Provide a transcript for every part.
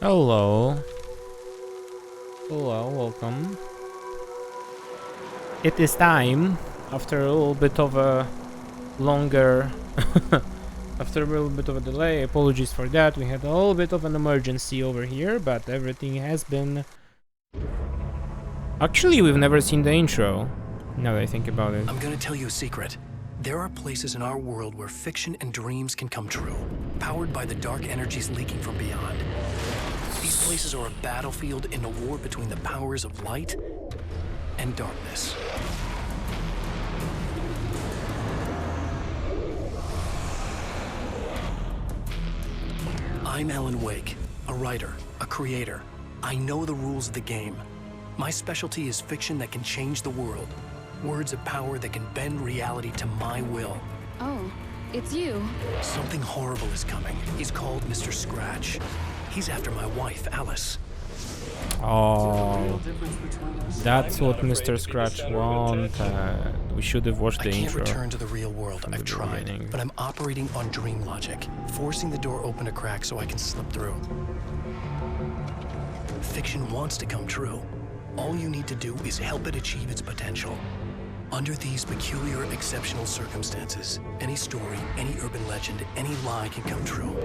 Hello. Hello, welcome. It is time, after a little bit of a longer... after a little bit of a delay, apologies for that. We had a little bit of an emergency over here, but everything has been... Actually, we've never seen the intro, now that I think about it. I'm gonna tell you a secret. There are places in our world where fiction and dreams can come true, powered by the dark energies leaking from beyond. These places are a battlefield in a war between the powers of light and darkness. I'm Alan Wake, a writer, a creator. I know the rules of the game. My specialty is fiction that can change the world. Words of power that can bend reality to my will. Oh, it's you. Something horrible is coming. He's called Mr. Scratch. He's after my wife, Alice. Oh, that's what Mr. Scratch wanted. We should have watched the intro. I can't return to the real world. I've tried, but I'm operating on dream logic, forcing the door open a crack so I can slip through. Fiction wants to come true. All you need to do is help it achieve its potential. Under these peculiar, exceptional circumstances, any story, any urban legend, any lie can come true.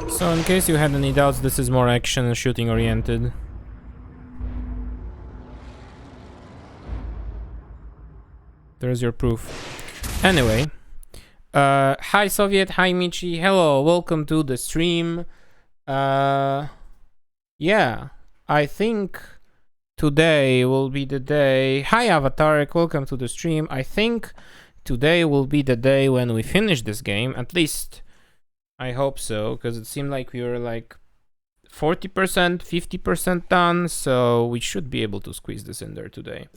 So in case you had any doubts, this is more action and shooting oriented. There's your proof. Anyway. Hi Soviet, hi Michi, hello, welcome to the stream. Yeah, I think today will be the day. Hi Avatar, welcome to the stream. I think today will be the day when we finish this game, at least I hope so, because it seemed like we were like 40%, 50% done, so we should be able to squeeze this in there today.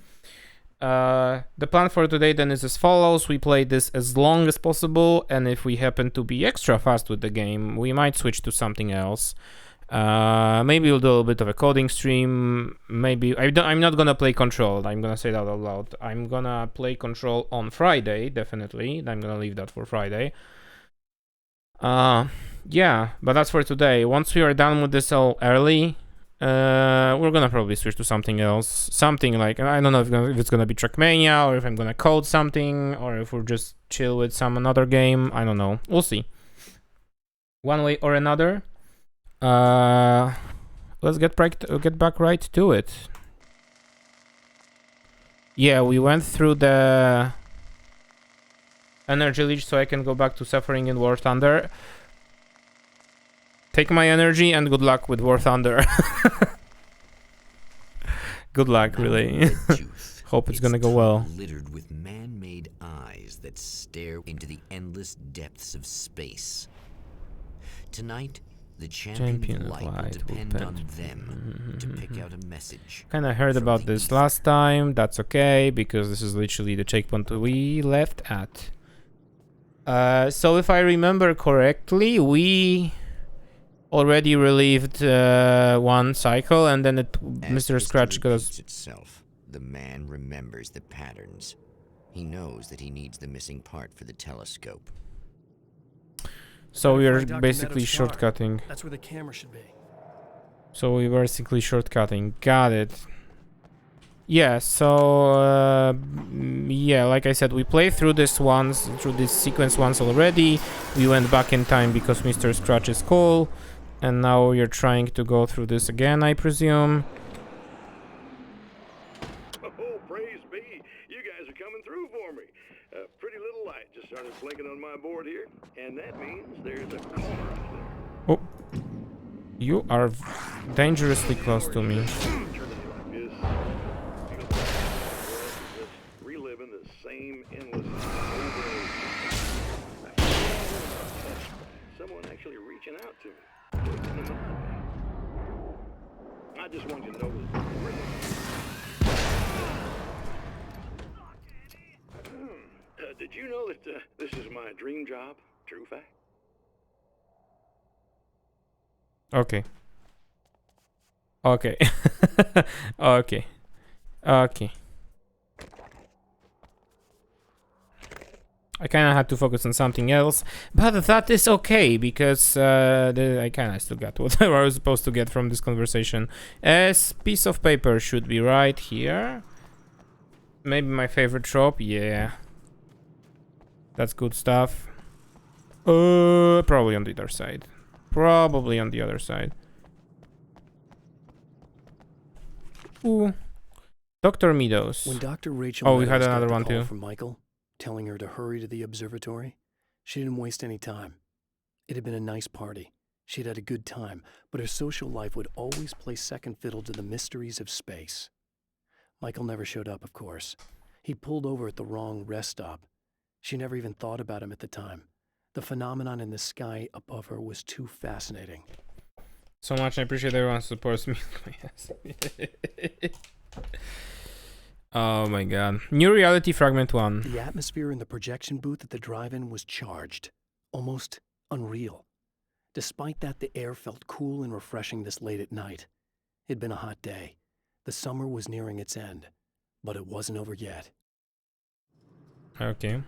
The plan for today then is as follows. We play this as long as possible, and if we happen to be extra fast with the game, we might switch to something else. Maybe we'll do a little bit of a coding stream. Maybe I'm not gonna play Control. I'm gonna say that out loud. I'm gonna play Control on Friday, definitely. I'm gonna leave that for Friday. Yeah, but that's for today. Once we are done with this all early, we're gonna probably switch to something else. Something like, I don't know if it's gonna be Trackmania, or if I'm gonna code something, or if we'll just chill with another game. I don't know. We'll see. One way or another. Let's get back right to it. Yeah, we went through the energy leech, so I can go back to suffering in War Thunder. Take my energy and good luck with War Thunder. Good luck, really. Hope it's gonna go well. Littered with man-made eyes that stare into the endless depths of space. Tonight, the champion of light will depend on them to pick out a message. Kinda heard about this last time. That's okay, because this is literally the checkpoint we left at. So if I remember correctly, we already relieved one cycle, and then Mr. Scratch goes... itself, the man remembers the patterns. He knows that he needs the missing part for the telescope. So we are basically shortcutting. That's where the camera should be. So we were basically shortcutting. Got it. Yeah, so yeah, like I said, we played through this sequence once already. We went back in time because Mr. Scratch is cool, and now you're trying to go through this again, I presume. Oh, praise be! You guys are coming through for me. A pretty little light just started blinking on my board here, and that means there's a car up there. Oh, you are dangerously close to me. Reliving the same endless someone actually reaching out to me. I just want you to know that. Did you know that this is my dream job? True fact. Okay. Okay. Okay. Okay. I kind of had to focus on something else, but that is okay because I kind of still got whatever I was supposed to get from this conversation. A piece of paper should be right here. Maybe my favorite shop. Yeah, that's good stuff. Probably on the other side. Probably on the other side. Ooh, Dr. Meadows. When Dr. Rachel Oh, we had Meadows got another the one call too. from Michael, telling her to hurry to the observatory, she didn't waste any time. It had been a nice party. She'd had a good time, but her social life would always play second fiddle to the mysteries of space. Michael never showed up, of course. He pulled over at the wrong rest stop. She never even thought about him at the time. The phenomenon in the sky above her was too fascinating. So much. I appreciate everyone supports me. Oh my god. New reality fragment 1. The atmosphere in the projection booth at the drive-in was charged, almost unreal. Despite that, the air felt cool and refreshing this late at night. It'd been a hot day. The summer was nearing its end, but it wasn't over yet. Okay.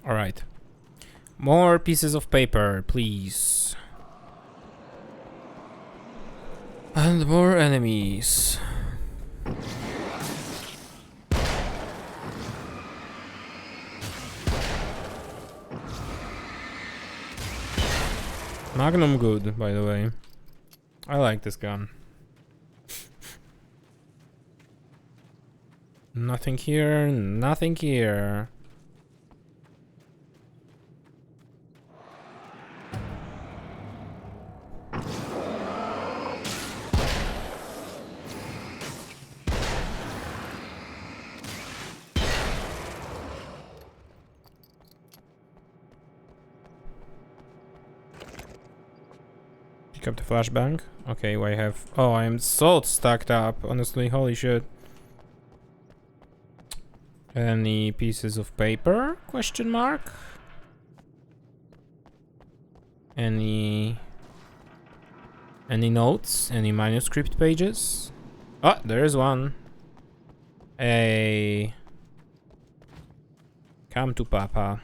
All right. More pieces of paper, please. And more enemies. Magnum good, by the way. I like this gun. Nothing here, nothing here. Pick up the flashbang. Okay, I have... Oh, I'm so stacked up, honestly, holy shit. Any pieces of paper? Question mark? Any notes? Any manuscript pages? Oh, there is one. Hey. Come to Papa.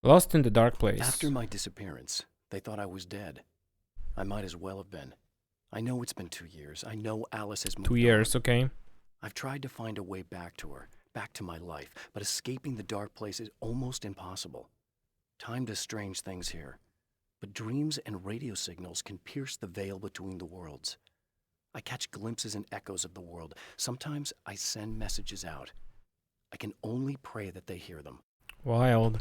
Lost in the dark place. After my disappearance, they thought I was dead. I might as well have been. I know it's been 2 years. I know Alice has moved 2 years, on. okay. I've tried to find a way back to her, back to my life, but escaping the dark place is almost impossible. Time does strange things here, but dreams and radio signals can pierce the veil between the worlds. I catch glimpses and echoes of the world. Sometimes I send messages out. I can only pray that they hear them. Wild.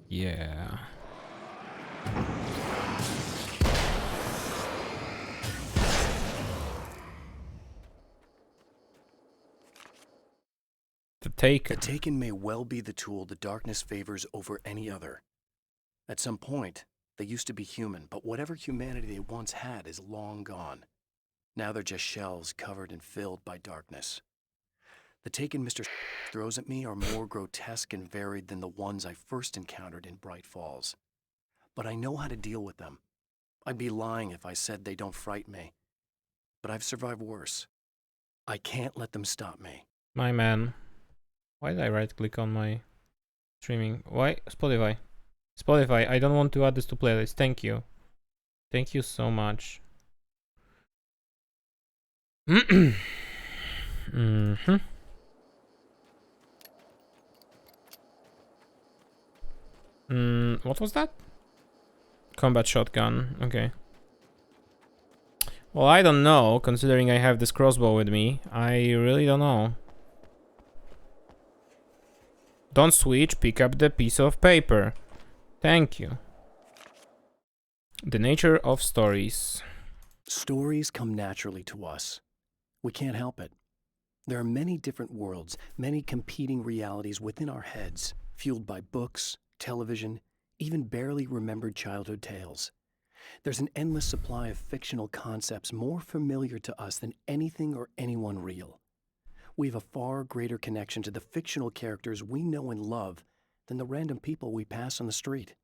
Yeah. The Taken. The Taken may well be the tool the darkness favors over any other. At some point, they used to be human, but whatever humanity they once had is long gone. Now they're just shells covered and filled by darkness. The Taken Mr. throws at me are more grotesque and varied than the ones I first encountered in Bright Falls. But I know how to deal with them. I'd be lying if I said they don't frighten me. But I've survived worse. I can't let them stop me. My man. Why did I right click on my streaming? Why? Spotify. Spotify, I don't want to add this to playlist. Thank you. Thank you so much. Mm-hmm. What was that? Combat shotgun. Okay. Well, I don't know, considering I have this crossbow with me. I really don't know. Don't switch, pick up the piece of paper. Thank you. The nature of stories. Stories come naturally to us. We can't help it. There are many different worlds, many competing realities within our heads, fueled by books, television, even barely remembered childhood tales. There's an endless supply of fictional concepts more familiar to us than anything or anyone real. We have a far greater connection to the fictional characters we know and love than the random people we pass on the street.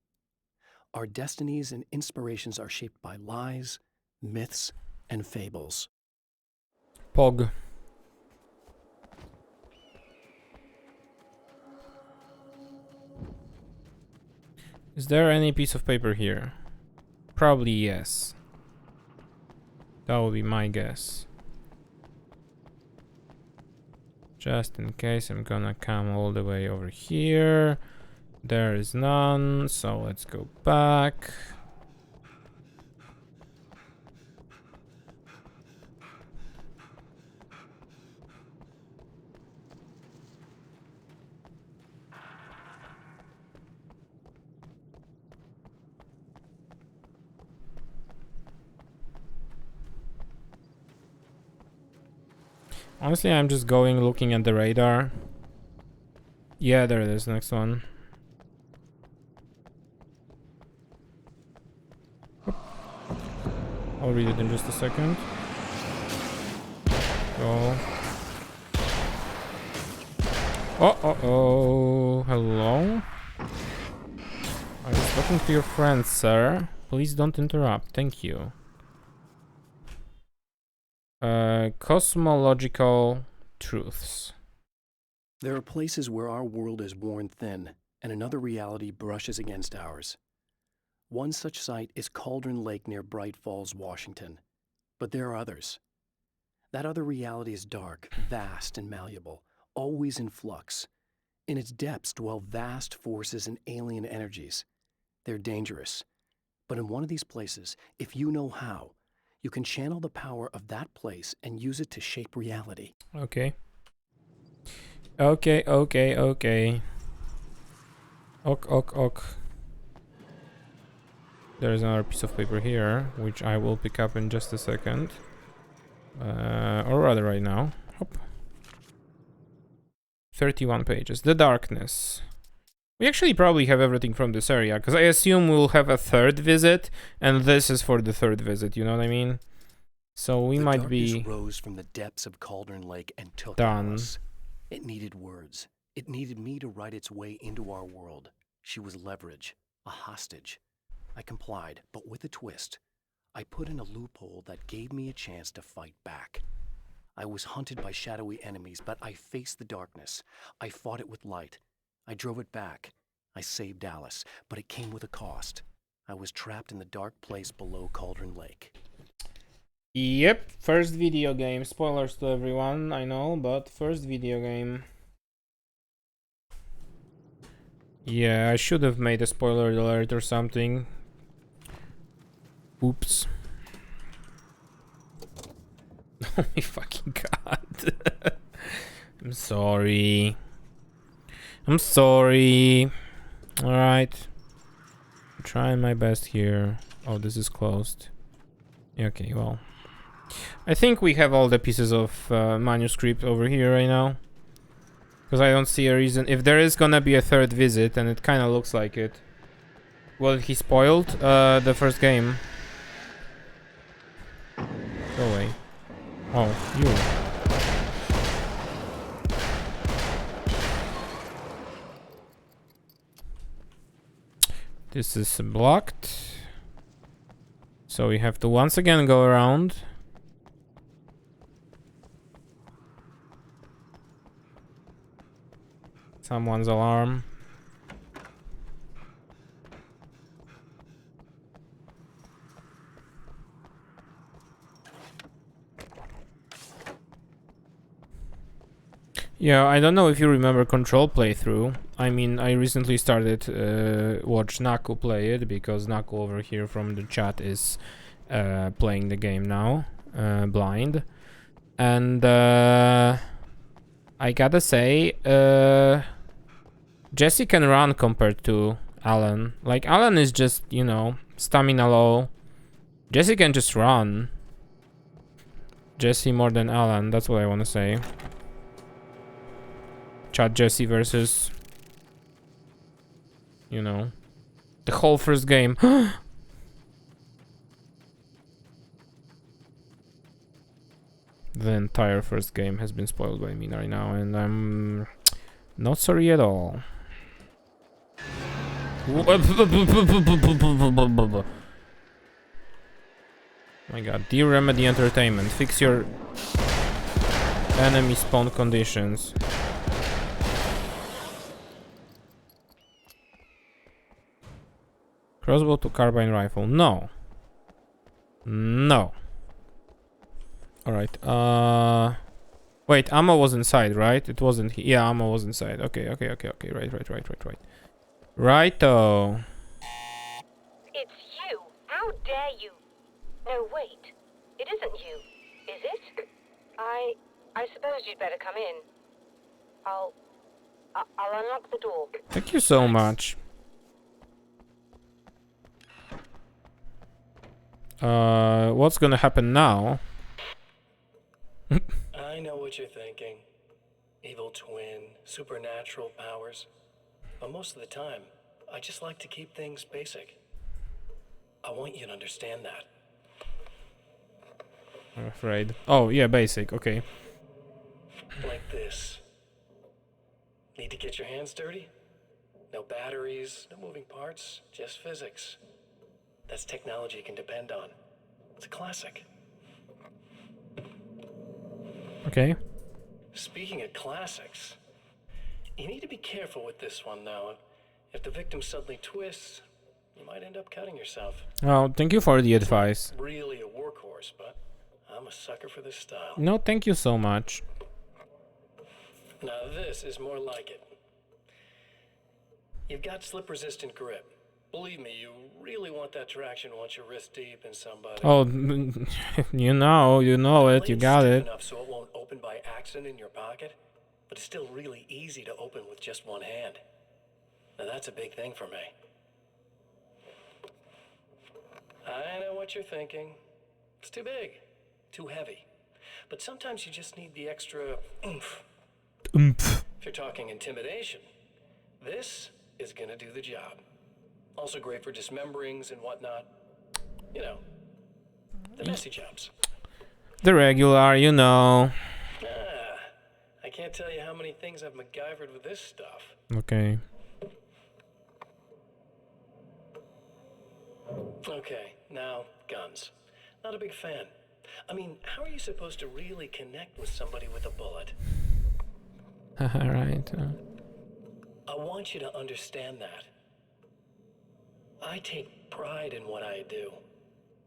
Our destinies and inspirations are shaped by lies, myths, and fables. Pog. Is there any piece of paper here? Probably yes. That would be my guess. Just in case, I'm gonna come all the way over here. There is none, so let's go back. Honestly, I'm just going looking at the radar. Yeah, there it is, next one. I'll read it in just a second. Go. Oh, hello? I was talking to your friend, sir. Please don't interrupt, thank you. Cosmological truths. There are places where our world is worn thin, and another reality brushes against ours. One such site is Cauldron Lake near Bright Falls, Washington. But there are others. That other reality is dark, vast, and malleable, always in flux. In its depths dwell vast forces and alien energies. They're dangerous. But in one of these places, if you know how, you can channel the power of that place and use it to shape reality. Okay. Okay. Ok. There's another piece of paper here, which I will pick up in just a second. Or rather right now. Hop. 31 pages. The darkness. We actually probably have everything from this area, because I assume we'll have a third visit, and this is for the third visit, you know what I mean? So we might be... The darkness rose from the depths of Cauldron Lake and took done. Alice. It needed words. It needed me to write its way into our world. She was leverage, a hostage. I complied, but with a twist. I put in a loophole that gave me a chance to fight back. I was hunted by shadowy enemies, but I faced the darkness. I fought it with light. I drove it back. I saved Alice, but it came with a cost. I was trapped in the dark place below Cauldron Lake. Yep, first video game. Spoilers to everyone, I know, but first video game. Yeah, I should have made a spoiler alert or something. Oops. Oh my fucking god. I'm sorry. Alright. I'm trying my best here. Oh, this is closed. Okay, well. I think we have all the pieces of manuscript over here right now. Because I don't see a reason. If there is gonna be a third visit, and it kind of looks like it. Well, he spoiled the first game. Go away. Oh, you. This is blocked. So we have to once again go around. Someone's alarm. Yeah, I don't know if you remember Control playthrough. I mean, I recently started watch Naku play it because Naku over here from the chat is playing the game now, blind, and I gotta say, Jesse can run compared to Alan. Like Alan is just, you know, stamina low. Jesse can just run. Jesse more than Alan. That's what I want to say. Chat Jesse versus, you know, The whole first game. The entire first game has been spoiled by me right now, and I'm not sorry at all. My god, dear Remedy Entertainment, fix your enemy spawn conditions. Crossbow to carbine rifle. No. No. Alright, wait, ammo was inside, right? It wasn't yeah, ammo was inside. Okay, right. Righto. It's you! How dare you! No, wait. It isn't you, is it? I suppose you'd better come in. I'll unlock the door. Thank you so much. What's gonna happen now? I know what you're thinking. Evil twin, supernatural powers. But most of the time, I just like to keep things basic. I want you to understand that. I'm afraid. Oh, yeah, basic, okay. Like this. Need to get your hands dirty? No batteries, no moving parts, just physics. That's technology you can depend on. It's a classic. Okay. Speaking of classics, you need to be careful with this one, though. If the victim suddenly twists, you might end up cutting yourself. Oh, thank you for the advice. Really a workhorse, but I'm a sucker for this style. No, thank you so much. Now this is more like it. You've got slip-resistant grip. Believe me, you really want that traction once you're wrist deep in somebody. Oh, you know it, you got It's stiff it. enough so it won't open by accident in your pocket, but it's still really easy to open with just one hand. Now that's a big thing for me. I know what you're thinking. It's too big, too heavy. But sometimes you just need the extra oomph. Oomph. If you're talking intimidation, this is gonna do the job. Also great for dismemberings and whatnot. You know, the messy jobs. The regular, you know. I can't tell you how many things I've MacGyvered with this stuff. Okay. Okay, now, guns. Not a big fan. I mean, how are you supposed to really connect with somebody with a bullet? Right. I want you to understand that. I take pride in what I do.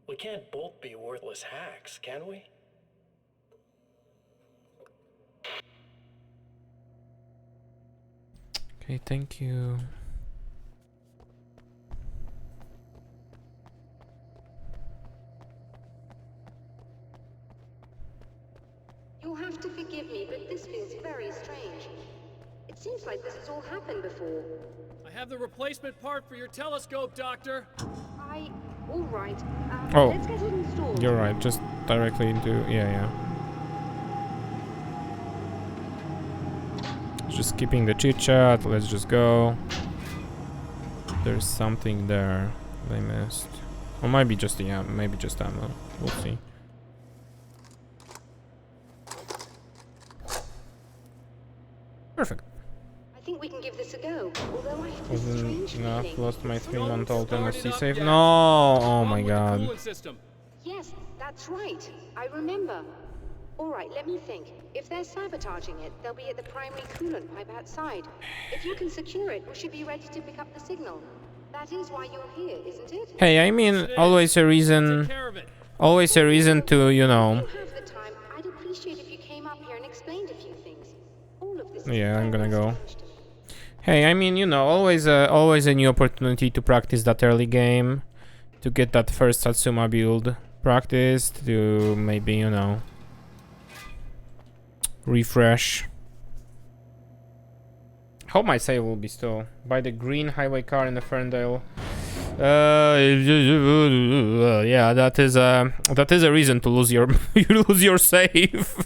We can't both be worthless hacks, can we? Okay, thank you. You'll have to forgive me, but this feels very strange. It seems like this has all happened before. I have the replacement part for your telescope, Doctor. All right. Oh, let's get it installed. You're right, just directly into... Yeah. Just keeping the chit-chat, let's just go. There's something there they missed. Or maybe just the maybe just ammo. We'll see. Perfect. I think we can give this a go. Although I have this Wasn't strange enough. feeling. Lost my 3-month-old Started MSC up save. yet. No! Oh Wrong my with the god. coolant system. Yes, that's right. I remember. All right, let me think. If they're sabotaging it, they'll be at the primary coolant pipe outside. If you can secure it, we should be ready to pick up the signal. That is why you're here, isn't it? Hey, I mean, always a Take reason. care of it. Always a reason to, you know. If you have the time, I'd appreciate if you came up here and explained a few things. All of this is Yeah, I'm gonna very go. strange to me. Hey, I mean, you know, always a new opportunity to practice that early game, to get that first Satsuma build practiced, to maybe, you know, refresh. Hope my save will be still. Buy the green highway car in the Ferndale. Yeah, that is a reason to lose your you lose your save.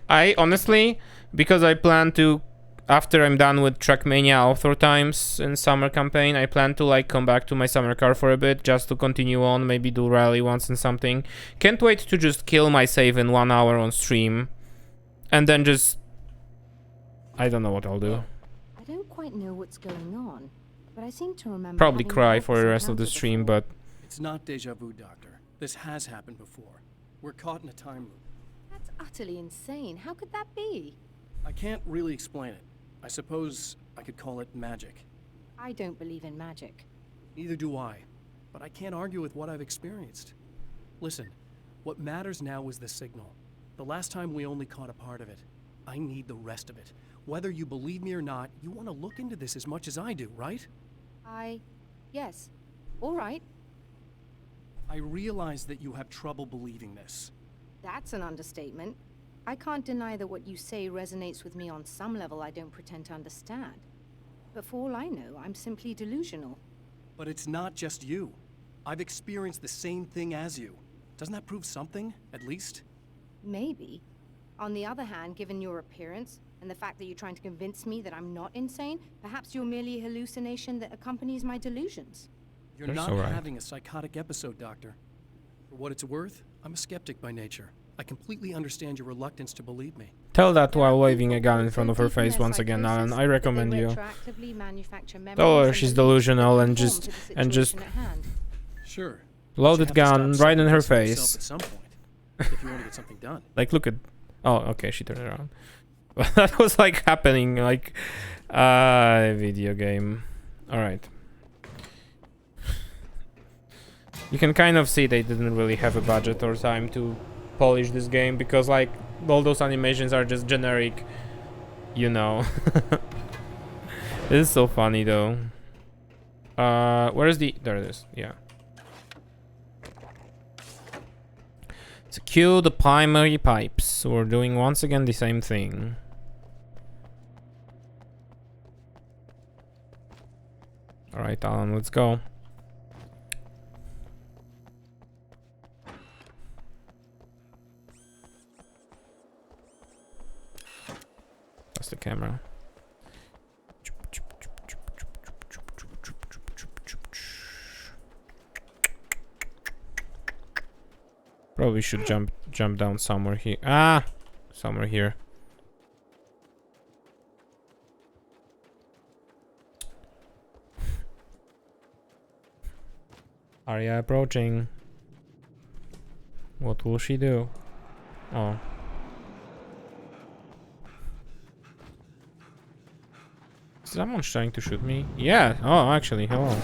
I honestly, because I plan to after I'm done with Trackmania Author Times in summer campaign, I plan to like come back to my summer car for a bit just to continue on, maybe do rally once and something. Can't wait to just kill my save in 1 hour on stream, and then just I don't know what I'll do. I don't quite know what's going on, but I seem to remember Probably having cry had for this the rest of the encounter stream, before. but It's not deja vu, Doctor. This has happened before. We're caught in a time loop. That's utterly insane. How could that be? I can't really explain it. I suppose I could call it magic. I don't believe in magic. Neither do I. But I can't argue with what I've experienced. Listen, what matters now is the signal. The last time we only caught a part of it. I need the rest of it. Whether you believe me or not, you want to look into this as much as I do, right? Yes. All right. I realize that you have trouble believing this. That's an understatement. I can't deny that what you say resonates with me on some level I don't pretend to understand. But for all I know, I'm simply delusional. But it's not just you. I've experienced the same thing as you. Doesn't that prove something, at least? Maybe. On the other hand, given your appearance, and the fact that you're trying to convince me that I'm not insane, perhaps you're merely a hallucination that accompanies my delusions. You're That's not all right. having a psychotic episode, Doctor. For what it's worth, I'm a skeptic by nature. I completely understand your reluctance to believe me. tell that There are while waving a people gun in who front so of her deep in face their once again, Alan. psychosis I recommend that they you. retroactively manufacture Tell her memories she's and beliefs that delusional and conform just to the and just situation at hand. Sure. loaded But you have to gun stop right in her second-guessing yourself face. at some point, if you want to get something done. Like, look at. Oh, okay, she turned around. That was like happening, like, video game. All right. You can kind of see they didn't really have a budget or time to polish this game because, like, all those animations are just generic, you know. This is so funny though. Where is the? There it is. Yeah. Secure the primary pipes. So we're doing once again the same thing. All right, Alan, let's go. That's the camera. Probably should jump down somewhere here. Ah, somewhere here. Arya approaching. What will she do? Oh. Is someone trying to shoot me? Yeah. Oh, actually, hello.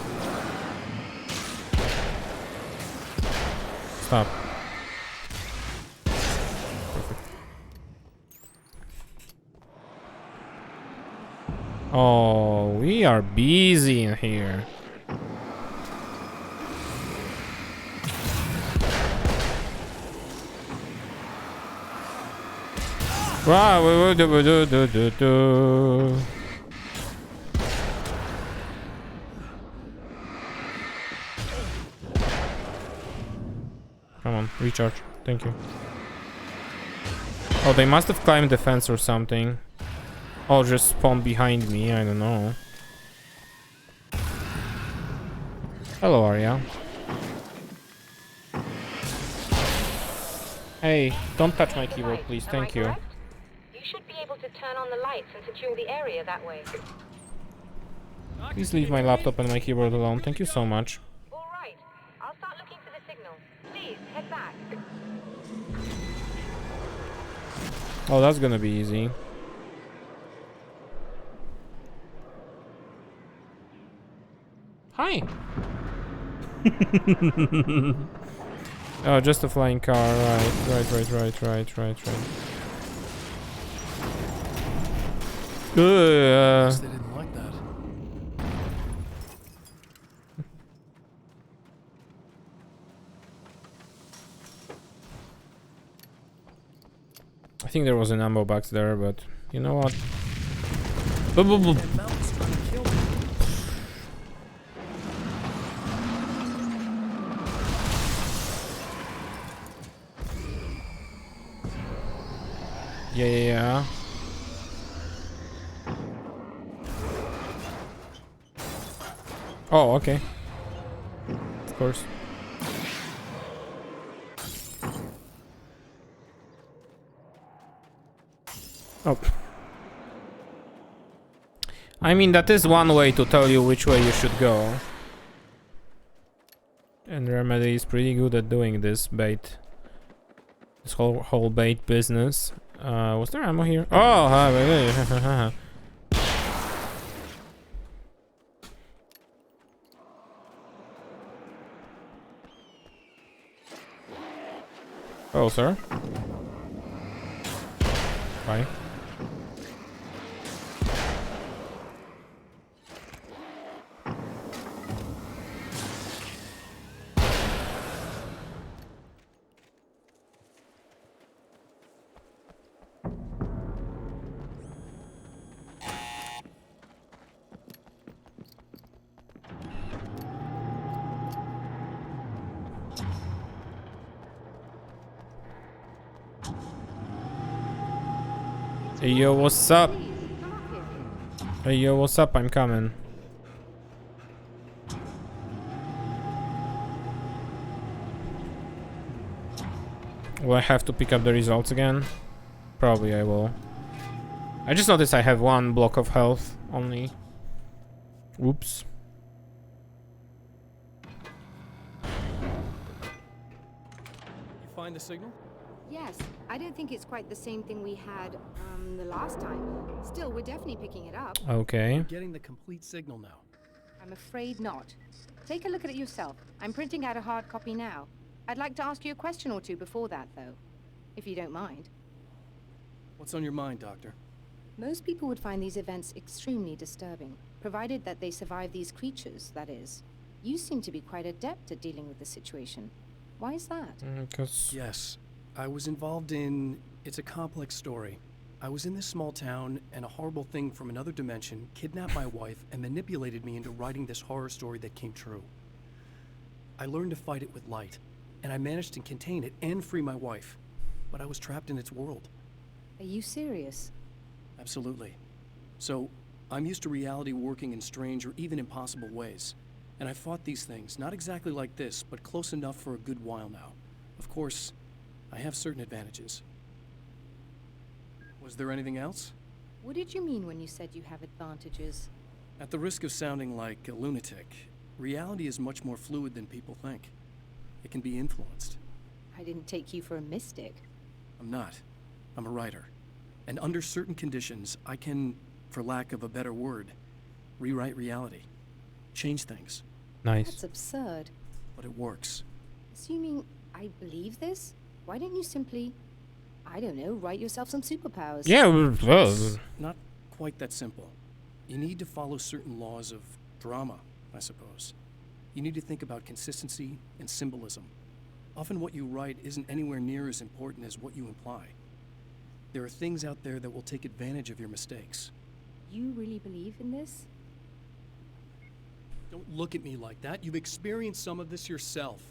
Stop. Perfect. Oh, we are busy in here. Wow, come on, recharge. Thank you. Oh, they must have climbed the fence or something. Or just spawned behind me, I don't know. Hello, Arya. Hey, don't touch my keyboard, Right, please. am Thank I you. correct? You should be able to turn on the lights and secure the area that way. Please leave my laptop and my keyboard alone. Thank you so much. All right. I'll start looking for the signal. Please, head back. Oh, that's gonna be easy. Hi. Oh, just a flying car. Right. Guess they didn't like that. I think there was an ammo box there, but you know what? Boop, boop, boop. And mountains trying to kill me. Yeah. Oh, okay. Of course. Oh. I mean, that is one way to tell you which way you should go. And Remedy is pretty good at doing this bait. This whole bait business. Was there ammo here? Oh, oh, sir. Bye. Hey yo, what's up? Hey yo, what's up? I'm coming. Will I have to pick up the results again? Probably I will. I just noticed I have one block of health only. Oops. You find the signal? Yes, I don't think it's quite the same thing we had the last time. Still, we're definitely picking it up. Okay. You're getting the complete signal now. I'm afraid not. Take a look at it yourself. I'm printing out a hard copy now. I'd like to ask you a question or two before that, though, if you don't mind. What's on your mind, Doctor? Most people would find these events extremely disturbing, provided that they survive these creatures, that is. You seem to be quite adept at dealing with the situation. Why is that? Yes. I was involved in... It's a complex story. I was in this small town, and a horrible thing from another dimension kidnapped my wife and manipulated me into writing this horror story that came true. I learned to fight it with light, and I managed to contain it and free my wife. But I was trapped in its world. Are you serious? Absolutely. So, I'm used to reality working in strange or even impossible ways. And I've fought these things, not exactly like this, but close enough for a good while now. Of course, I have certain advantages. Was there anything else? What did you mean when you said you have advantages? At the risk of sounding like a lunatic, reality is much more fluid than people think. It can be influenced. I didn't take you for a mystic. I'm not. I'm a writer. And under certain conditions, I can, for lack of a better word, rewrite reality. Change things. Nice. That's absurd. But it works. Assuming I believe this, why don't you simply, I don't know, write yourself some superpowers? Yeah. It's not quite that simple. You need to follow certain laws of drama, I suppose. You need to think about consistency and symbolism. Often what you write isn't anywhere near as important as what you imply. There are things out there that will take advantage of your mistakes. You really believe in this? Don't look at me like that. You've experienced some of this yourself.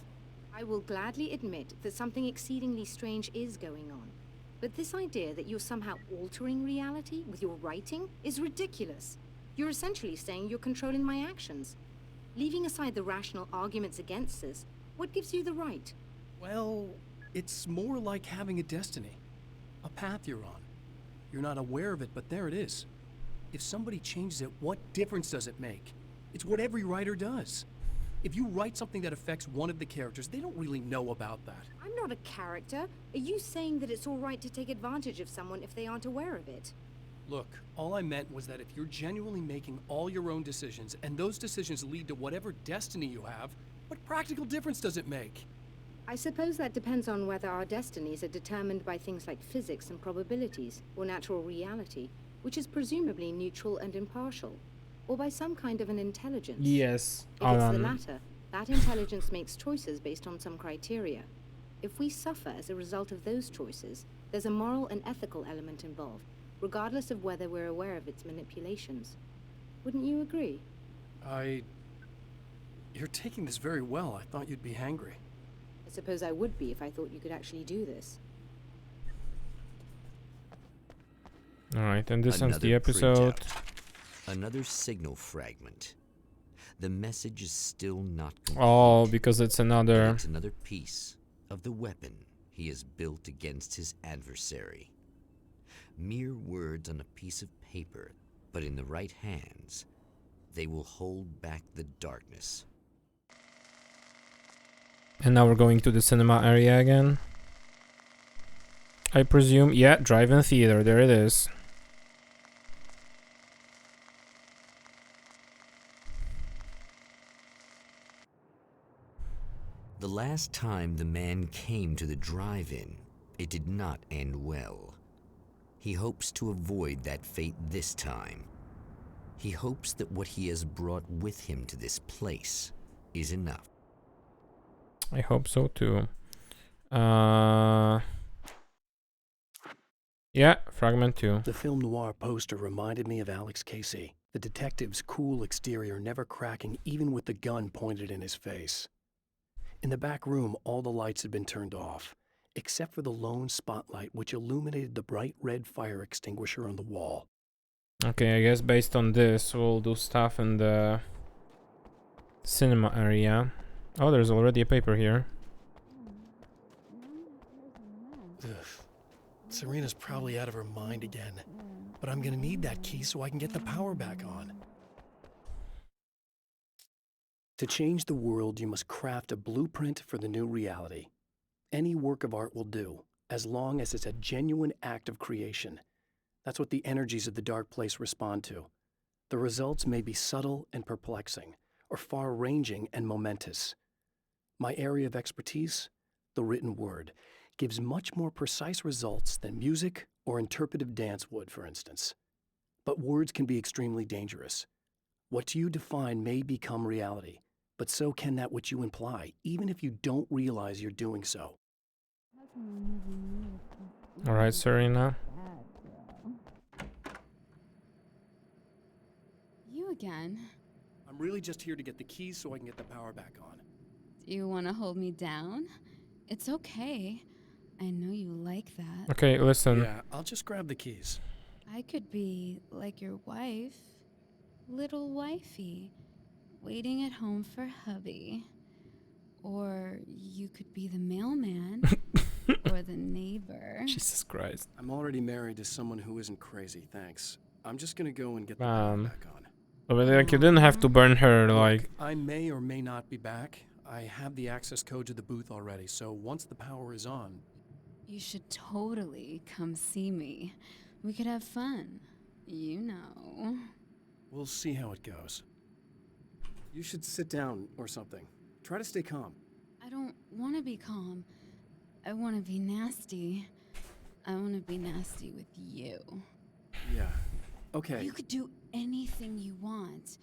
I will gladly admit that something exceedingly strange is going on. But this idea that you're somehow altering reality with your writing is ridiculous. You're essentially saying you're controlling my actions. Leaving aside the rational arguments against this, what gives you the right? Well, it's more like having a destiny. A path you're on. You're not aware of it, but there it is. If somebody changes it, what difference does it make? It's what every writer does. If you write something that affects one of the characters, they don't really know about that. I'm not a character. Are you saying that it's all right to take advantage of someone if they aren't aware of it? Look, all I meant was that if you're genuinely making all your own decisions, and those decisions lead to whatever destiny you have, what practical difference does it make? I suppose that depends on whether our destinies are determined by things like physics and probabilities, or natural reality, which is presumably neutral and impartial, or by some kind of an intelligence. Yes. If it's the latter, that intelligence makes choices based on some criteria. If we suffer as a result of those choices, there's a moral and ethical element involved, regardless of whether we're aware of its manipulations. Wouldn't you agree? You're taking this very well. I thought you'd be hangry. I suppose I would be if I thought you could actually do this. Alright, and this ends the episode. Another signal fragment. The message is still not complete. Oh, because it's another... It's another piece of the weapon he has built against his adversary. Mere words on a piece of paper, but in the right hands, they will hold back the darkness. And now we're going to the cinema area again. I presume, yeah, drive-in theater, there it is. The last time the man came to the drive-in, it did not end well. He hopes to avoid that fate this time. He hopes that what he has brought with him to this place is enough. I hope so too. Yeah, fragment 2. The film noir poster reminded me of Alex Casey, the detective's cool exterior never cracking even with the gun pointed in his face. In the back room, all the lights had been turned off, except for the lone spotlight which illuminated the bright red fire extinguisher on the wall. Okay, I guess based on this, we'll do stuff in the cinema area. Oh, there's already a paper here. Ugh. Serena's probably out of her mind again, but I'm gonna need that key so I can get the power back on. To change the world, you must craft a blueprint for the new reality. Any work of art will do, as long as it's a genuine act of creation. That's what the energies of the dark place respond to. The results may be subtle and perplexing, or far-ranging and momentous. My area of expertise, the written word, gives much more precise results than music or interpretive dance would, for instance. But words can be extremely dangerous. What you define may become reality, but so can that which you imply, even if you don't realize you're doing so. All right, Serena. You again? I'm really just here to get the keys so I can get the power back on. Do you want to hold me down? It's okay. I know you like that. Okay, listen. Yeah, I'll just grab the keys. I could be like your wife, little wifey, waiting at home for hubby. Or you could be the mailman or the neighbor. Jesus Christ. I'm already married to someone who isn't crazy, thanks. I'm just gonna go and get the power back on. But like, you didn't have to burn her, like... I may or may not be back. I have the access code to the booth already, so once the power is on... You should totally come see me. We could have fun. You know. We'll see how it goes. You should sit down or something. Try to stay calm. I don't want to be calm. I want to be nasty. I want to be nasty with you. Yeah. Okay. You could do anything you want.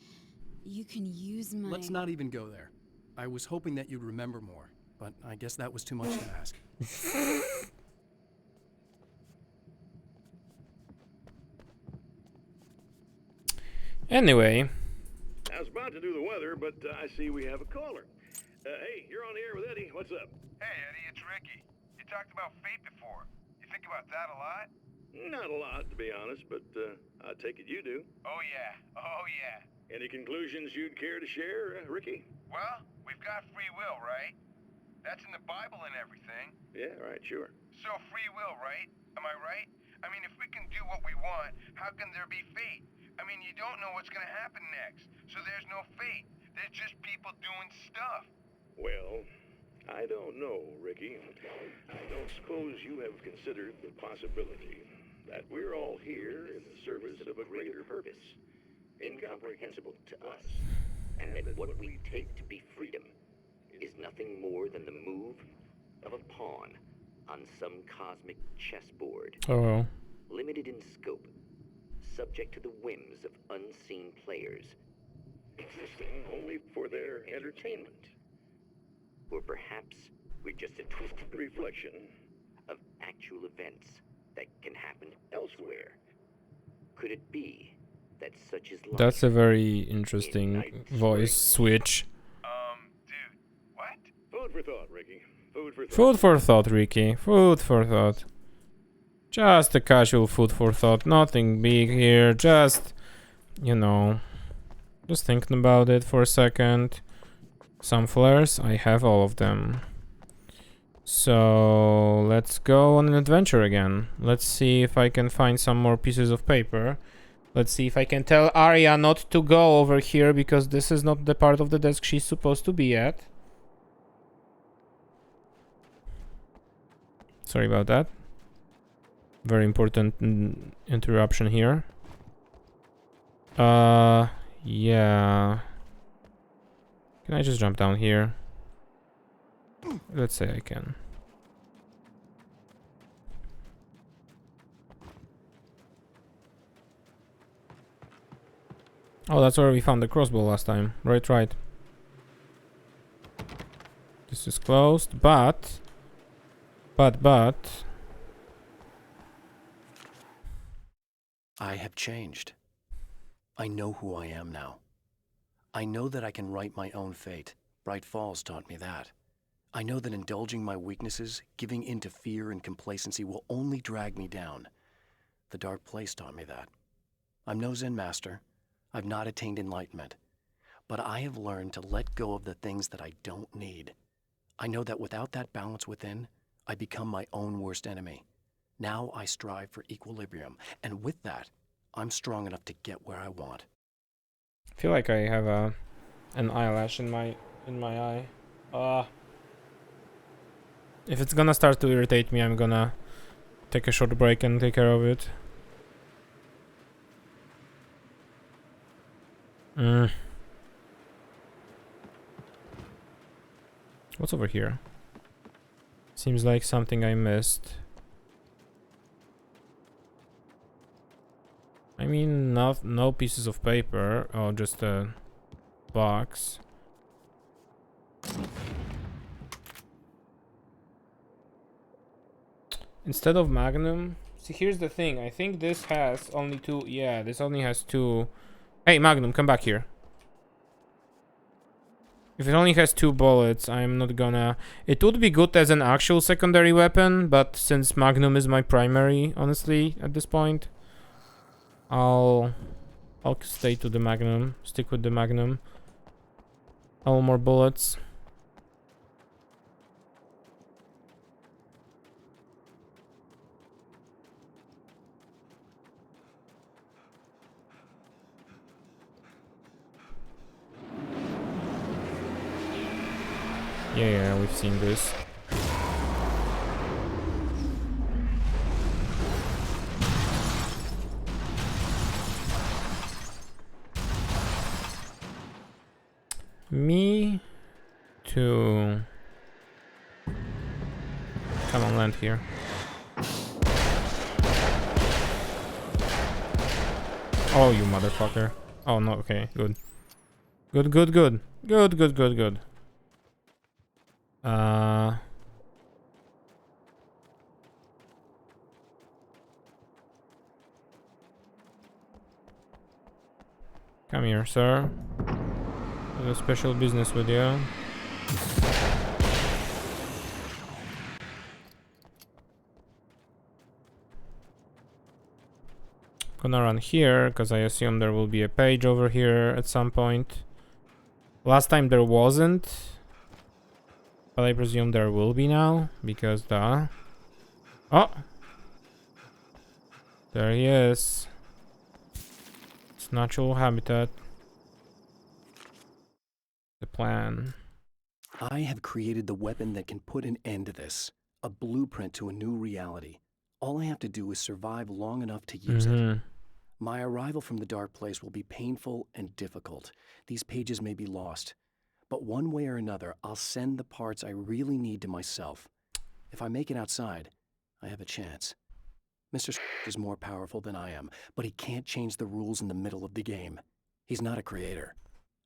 You can use my... Let's not even go there. I was hoping that you'd remember more, but I guess that was too much to ask. Anyway. I was about to do the weather, but I see we have a caller. Hey, you're on the air with Eddie. What's up? Hey, Eddie, it's Ricky. You talked about fate before. You think about that a lot? Not a lot, to be honest, but I take it you do. Oh, yeah. Oh, yeah. Any conclusions you'd care to share, Ricky? Well, we've got free will, right? That's in the Bible and everything. Yeah, right, sure. So free will, right? Am I right? I mean, if we can do what we want, how can there be fate? I mean, you don't know what's going to happen next, so there's no fate. There's just people doing stuff. Well, I don't know, Ricky. I don't suppose you have considered the possibility that we're all here in the service of a greater purpose, incomprehensible to us, And that what we take to be freedom is nothing more than the move of a pawn on some cosmic chessboard. Oh. Limited in scope, subject to the whims of unseen players, existing only for their entertainment. or perhaps we're just a twisted Reflection of actual events that can happen elsewhere. Could it be that such is life? That's a very interesting voice switch. Dude, what? Food for thought, Ricky. Food for thought. Food for thought, Ricky. Food for thought. Just a casual food for thought. Nothing big here. Just, you know. Just thinking about it for a second. Some flares, I have all of them. So let's go on an adventure again. Let's see if I can find some more pieces of paper. Let's see if I can tell Arya not to go over here, because this is not the part of the desk she's supposed to be at. Sorry about that. Very important interruption here. Yeah. Can I just jump down here? Let's say I can. Oh, that's where we found the crossbow last time. Right. This is closed, but... I have changed. I know who I am now. I know that I can write my own fate. Bright Falls taught me that. I know that indulging my weaknesses, giving in to fear and complacency will only drag me down. The Dark Place taught me that. I'm no Zen master. I've not attained enlightenment. But I have learned to let go of the things that I don't need. I know that without that balance within, I become my own worst enemy. Now I strive for equilibrium, and with that, I'm strong enough to get where I want. I feel like I have an eyelash in my eye. If it's gonna start to irritate me, I'm gonna take a short break and take care of it. What's over here? Seems like something I missed. I mean, no pieces of paper, or just a box. Instead of Magnum, see, here's the thing. I think this has only two. Yeah, this only has two. Hey, Magnum, come back here. If it only has 2 bullets, I'm not gonna... It would be good as an actual secondary weapon, but since Magnum is my primary, honestly, at this point, I'll stay to the Magnum, stick with the Magnum. All more bullets. Yeah, we've seen this. Me too. Come on, land here. Oh, you motherfucker. Oh, no, okay, good. Good. Come here, sir. A special business with you. Gonna run here, because I assume there will be a page over here at some point. Last time there wasn't, but I presume there will be now, because the... Oh! There he is. It's natural habitat. The plan. I have created the weapon that can put an end to this. A blueprint to a new reality. All I have to do is survive long enough to use it. My arrival from the Dark Place will be painful and difficult. These pages may be lost. But one way or another, I'll send the parts I really need to myself. If I make it outside, I have a chance. Mr. is more powerful than I am, but he can't change the rules in the middle of the game. He's not a creator.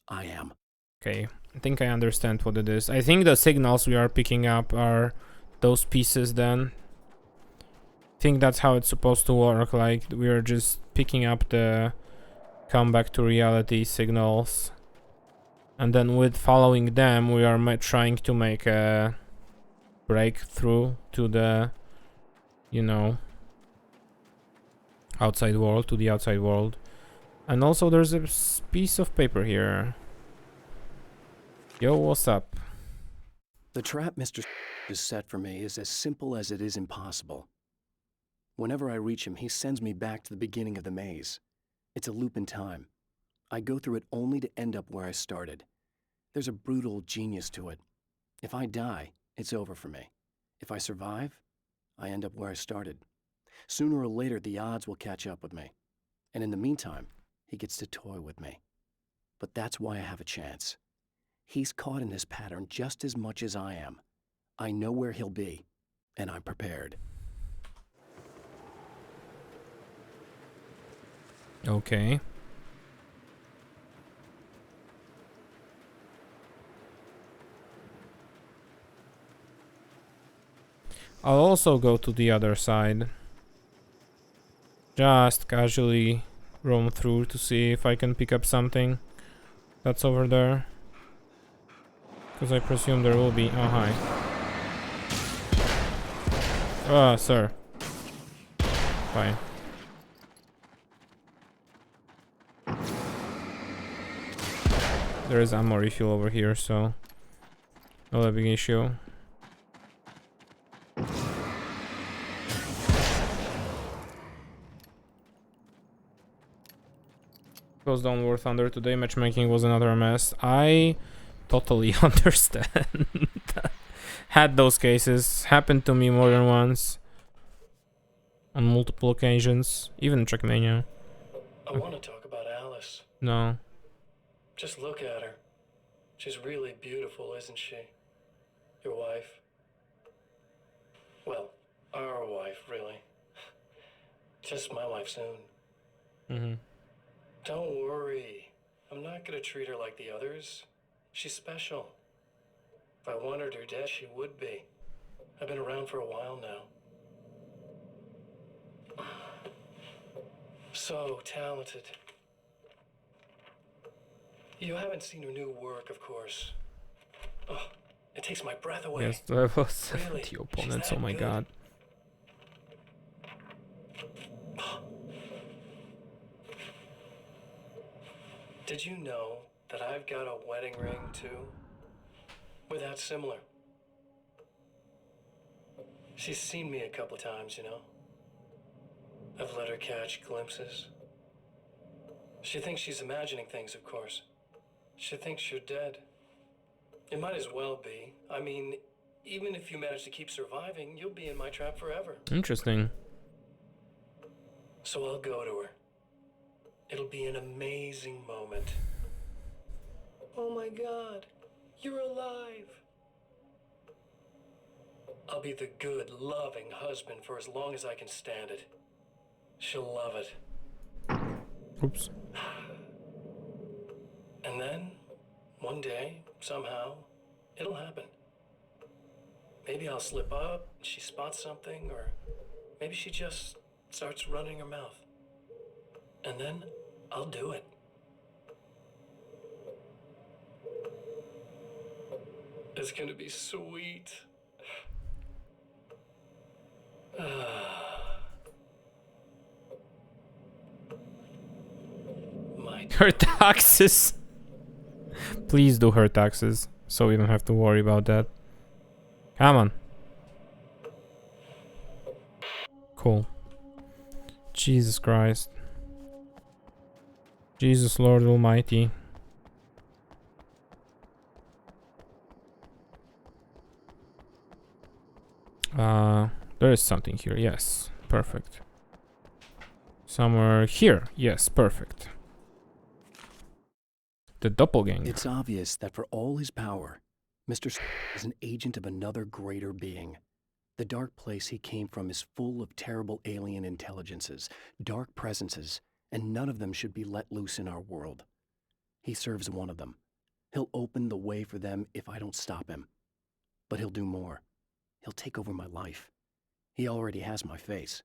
I am. Okay, I think I understand what it is. I think the signals we are picking up are those pieces then. I think that's how it's supposed to work, like we are just picking up the come back to reality signals. And then with following them, we are trying to make a breakthrough to the, you know, outside world, to the outside world. And also there's a piece of paper here. Yo, what's up? The trap Mr. has set for me is as simple as it is impossible. Whenever I reach him, he sends me back to the beginning of the maze. It's a loop in time. I go through it only to end up where I started. There's a brutal genius to it. If I die, it's over for me. If I survive, I end up where I started. Sooner or later, the odds will catch up with me. And in the meantime, he gets to toy with me. But that's why I have a chance. He's caught in this pattern just as much as I am. I know where he'll be, and I'm prepared. Okay. I'll also go to the other side. Just casually roam through to see if I can pick up something that's over there. Because I presume there will be. Oh, hi. Ah, sir. Fine. There is ammo refuel over here, so not a big issue. Goes down War Thunder today. Matchmaking was another mess. I totally understand. Had those cases. Happened to me more than once. On multiple occasions. Even in Trackmania. I want to talk about Alice. No. Just look at her. She's really beautiful, isn't she? Your wife. Well, our wife, really. Just my wife soon. Mm-hmm. Don't worry. I'm not gonna treat her like the others. She's special. If I wanted her dead, she would be. I've been around for a while now. So talented. You haven't seen her new work, of course. Oh, it takes my breath away. Yes, level Really? 70 opponents. She's Oh my that god. Did you know that I've got a wedding ring, too? We're that similar. She's seen me a couple times, you know? I've let her catch glimpses. She thinks she's imagining things, of course. She thinks you're dead. It might as well be. I mean, even if you manage to keep surviving, you'll be in my trap forever. Interesting. So I'll go to her. It'll be an amazing moment. Oh my God, you're alive. I'll be the good, loving husband for as long as I can stand it. She'll love it. Oops. And then, one day, somehow, it'll happen. Maybe I'll slip up, she spots something, or maybe she just starts running her mouth. And then, I'll do it. It's gonna be sweet. Her taxes. Please do her taxes, so we don't have to worry about that. Come on. Cool. Jesus Christ. Jesus Lord Almighty. There is something here. Yes, perfect. Somewhere here. Yes, perfect. The doppelganger. It's obvious that for all his power, Mr. is an agent of another greater being. The dark place he came from is full of terrible alien intelligences, dark presences, and none of them should be let loose in our world. He serves one of them. He'll open the way for them if I don't stop him. But he'll do more. He'll take over my life. He already has my face.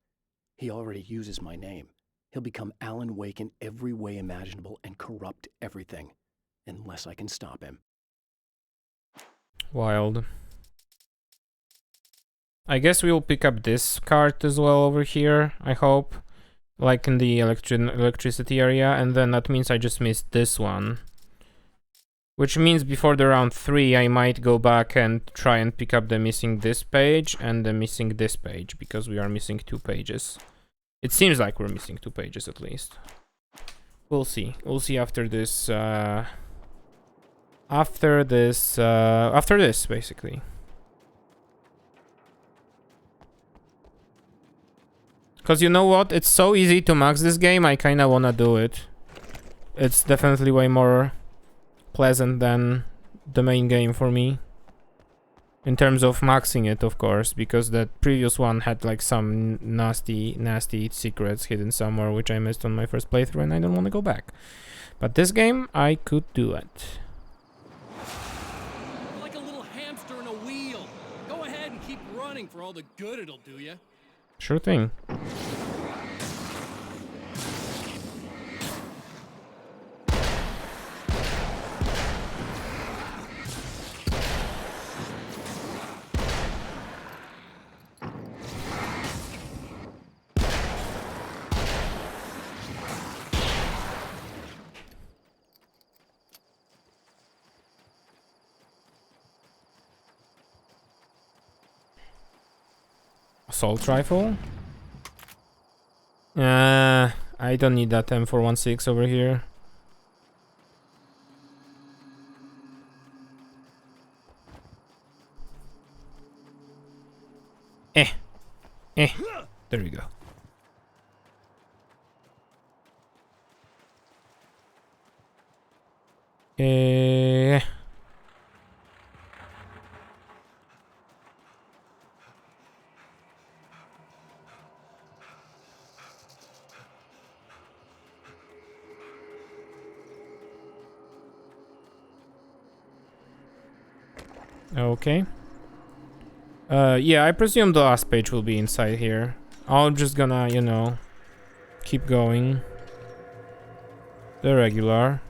He already uses my name. He'll become Alan Wake in every way imaginable and corrupt everything, unless I can stop him. Wild. I guess we'll pick up this card as well over here, I hope. like in the electricity area, and then that means I just missed this one. Which means before the round 3, I might go back and try and pick up the missing this page and the missing this page, because we are missing 2 pages. It seems like we're missing 2 pages at least. We'll see. We'll see after this, after this, basically. Because you know what? It's so easy to max this game, I kinda wanna do it. It's definitely way more pleasant than the main game for me. In terms of maxing it, of course, because the previous one had like some nasty secrets hidden somewhere, which I missed on my first playthrough, and I don't want to go back. But this game, I could do it. You're like a little hamster in a wheel. Go ahead and keep running for all the good it'll do you. Sure thing. Assault rifle? I don't need that M416 over here. There we go. Okay. Yeah, I presume the last page will be inside here. I'm just gonna, you know, keep going. The regular.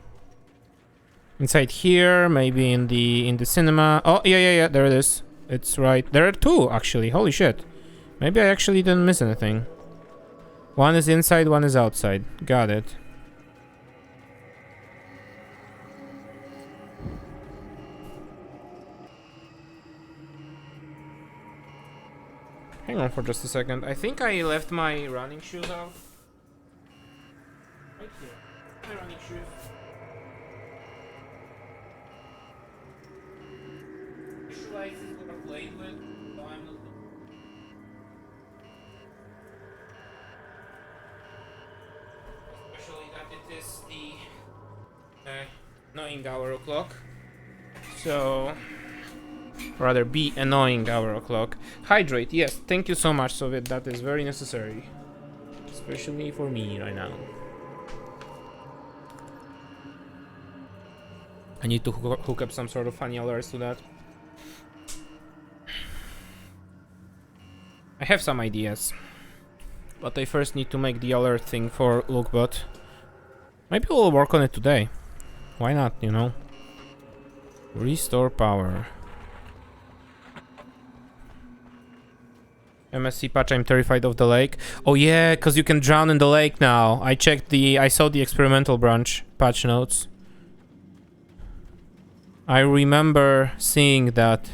Inside here, maybe in the cinema. Oh, yeah, there it is. It's right. There are 2, actually. Holy shit. Maybe I actually didn't miss anything. One is inside, one is outside. Got it. Hang on for just a second. I think I left my running shoes out. Right here. My running shoes. Visualizes what I played with, so I'm not. Especially that it is the annoying hour o'clock. So. Rather be annoying hour o'clock. Hydrate, yes, thank you so much, Soviet. That is very necessary. Especially for me right now. I need to hook up some sort of funny alerts to that. I have some ideas. But I first need to make the alert thing for Lookbot. Maybe we'll work on it today. Why not, you know? Restore power. MSC patch, I'm terrified of the lake. Oh yeah, because you can drown in the lake now. I saw the experimental branch patch notes. I remember seeing that.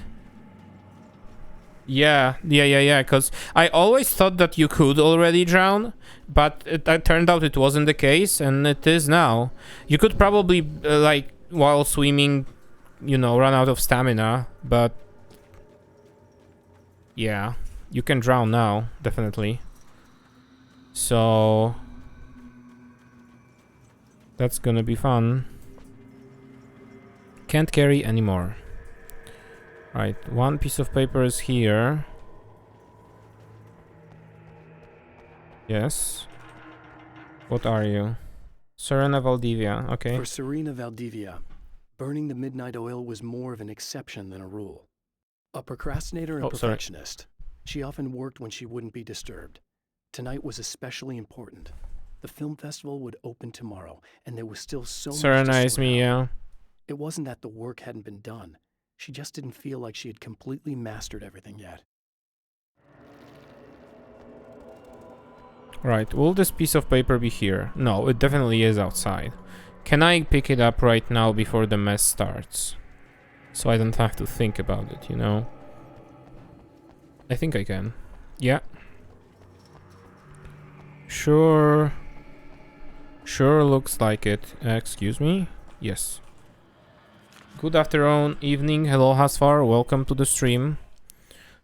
Yeah, because I always thought that you could already drown, but it turned out it wasn't the case, and it is now. You could probably, like, while swimming, you know, run out of stamina, but yeah. You can drown now, definitely. So that's gonna be fun. Can't carry anymore. Right, 1 piece of paper is here. Yes. What are you? Serena Valdivia, okay. For Serena Valdivia, burning the midnight oil was more of an exception than a rule. A procrastinator and perfectionist. She often worked when she wouldn't be disturbed. Tonight was especially important. The film festival would open tomorrow, and there was still so much to Serenize me, yeah. It wasn't that the work hadn't been done. She just didn't feel like she had completely mastered everything yet. Right, will this piece of paper be here? No, it definitely is outside. Can I pick it up right now before the mess starts? So I don't have to think about it, you know? I think I can. Yeah. Sure. Sure looks like it. Excuse me? Yes. Good afternoon, evening. Hello, Hasfar. Welcome to the stream.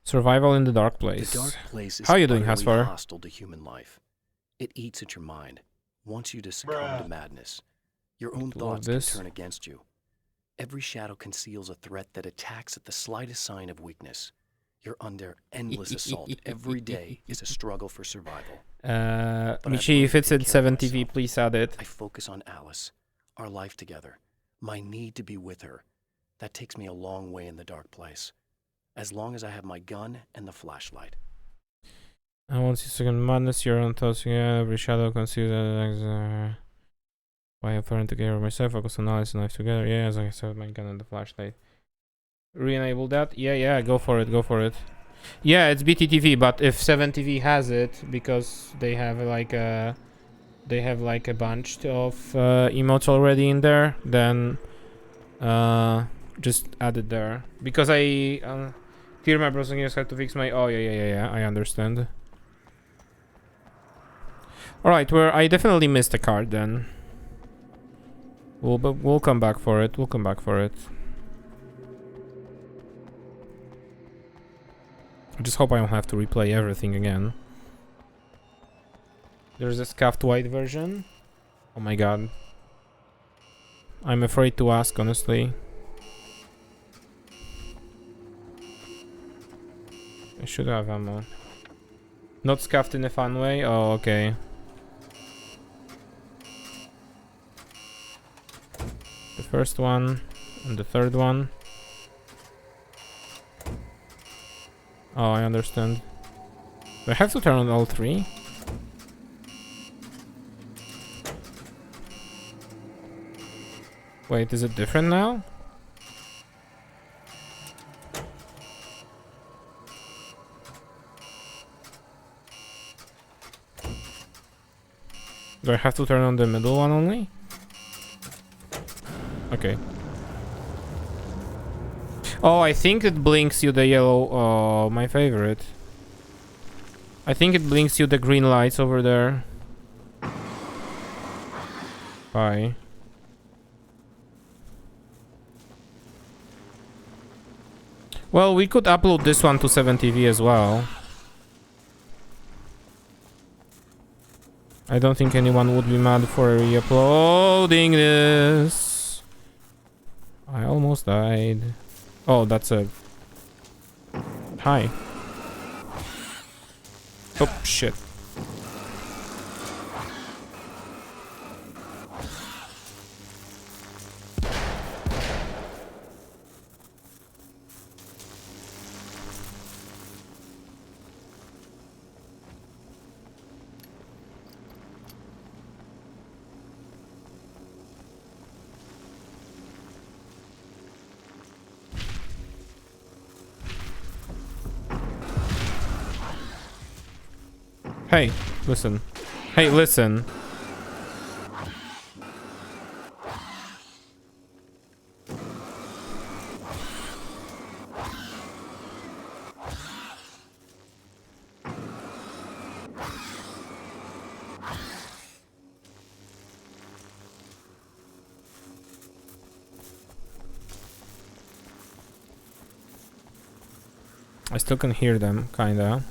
Survival in the Dark Place. The dark place is How are you doing, utterly Hasfar? hostile to human life. It eats at your mind, wants you to succumb to madness. Your own thoughts can turn against you. Every shadow conceals a threat that attacks at the slightest sign of weakness. You're under endless assault. Every day is a struggle for survival. Michi, if it's in 7TV, please add it. I focus on Alice, our life together, my need to be with her. That takes me a long way in the dark place. As long as I have my gun and the flashlight. I want to second madness, your own thoughts again. Every shadow conceals why I'm trying to get over myself, focus on Alice and life together. Yeah, as I said, my gun and the flashlight. Re-enable that? Yeah, go for it. Yeah, it's BTTV, but if 7TV has it, because they have like a bunch of emotes already in there, then just add it there. Because I clear my browsing years had to fix my. Oh yeah, I understand. All right, I definitely missed a card then. We'll come back for it. I just hope I don't have to replay everything again. There's a scuffed white version. Oh my god. I'm afraid to ask, honestly. I should have ammo. Not scuffed in a fun way? Oh, okay. The first one and the third one. Oh, I understand. Do I have to turn on all three? Wait, is it different now? Do I have to turn on the middle one only? Okay. Oh, I think it blinks you the yellow. Oh, my favorite. I think it blinks you the green lights over there. Bye. Well, we could upload this one to 7TV as well. I don't think anyone would be mad for re-uploading this. I almost died. Oh, that's a... Hi. Oh, shit. Hey, listen. Hey, listen. I still can hear them, kinda.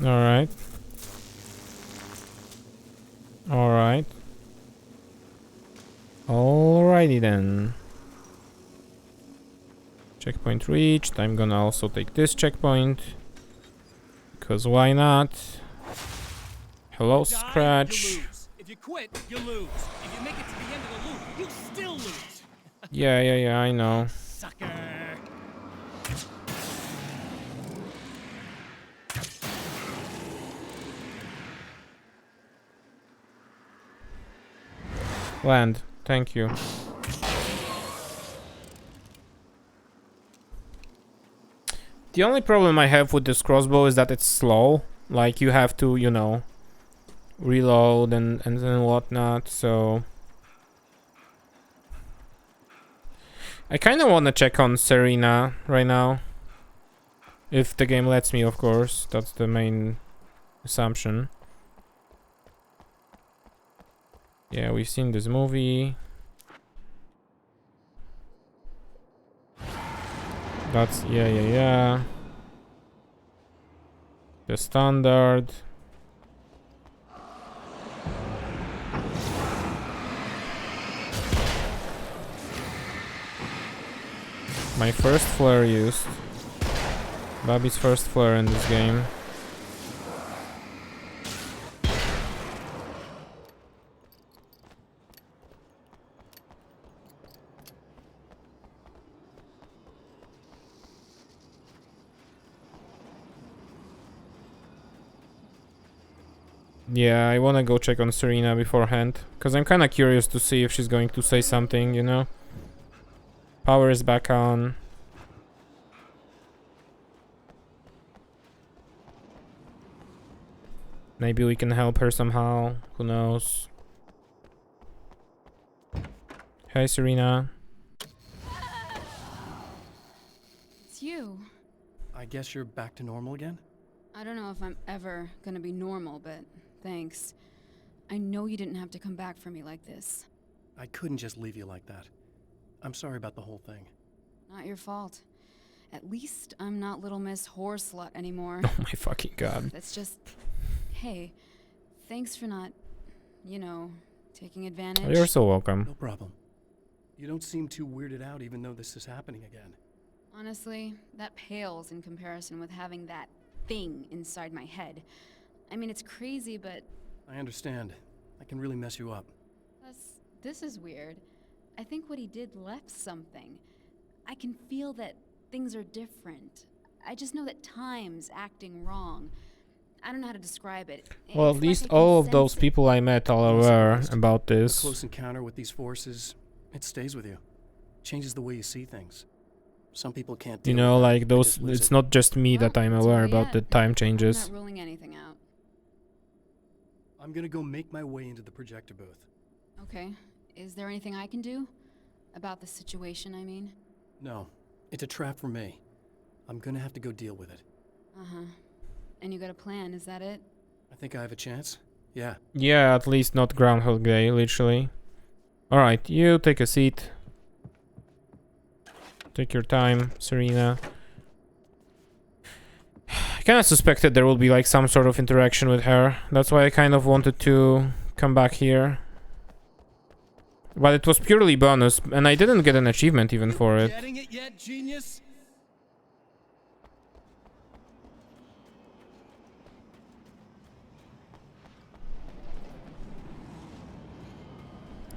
Alright. Alright. Alrighty then. Checkpoint reached. I'm gonna also take this checkpoint. Because why not? Hello, Scratch. If you quit, you lose. If you make it to the end of the loop, you still lose. Yeah, I know. Sucker. Land. Thank you. The only problem I have with this crossbow is that it's slow. Like, you have to, you know, reload and then whatnot, so... I kind of want to check on Serena right now. If the game lets me, of course. That's the main assumption. Yeah, we've seen this movie. That's... yeah. The standard. My first flare used. Bobby's first flare in this game. Yeah, I wanna go check on Serena beforehand, because I'm kinda curious to see if she's going to say something, you know? Power is back on. Maybe we can help her somehow, who knows? Hey, Serena. It's you. I guess you're back to normal again? I don't know if I'm ever gonna be normal, but thanks. I know you didn't have to come back for me like this. I couldn't just leave you like that. I'm sorry about the whole thing. Not your fault. At least I'm not Little Miss Whoreslut anymore. Oh my fucking god. That's just... Hey, thanks for not, you know, taking advantage. You're so welcome. No problem. You don't seem too weirded out even though this is happening again. Honestly, that pales in comparison with having that thing inside my head. I mean, it's crazy, but... I understand. I can really mess you up. This is weird. I think what he did left something. I can feel that things are different. I just know that time's acting wrong. I don't know how to describe it. Well, at least all of those people I met are aware about A this. close encounter with these forces, it stays with you. Changes the way you see things. Some people can't deal You know, with like it. They those, just lose it's it. not just me that I'm aware about yet. the time I'm changes. not ruling anything out. I'm gonna go make my way into the projector booth. Okay. Is there anything I can do? About the situation, I mean? No, it's a trap for me. I'm gonna have to go deal with it. Uh-huh. And you got a plan, is that it? I think I have a chance. Yeah. Yeah, at least not Groundhog Day, literally. Alright, you take a seat. Take your time, Serena. I kind of suspected there would be like some sort of interaction with her. That's why I kind of wanted to come back here. But it was purely bonus, and I didn't get an achievement even for it. Getting it yet, genius?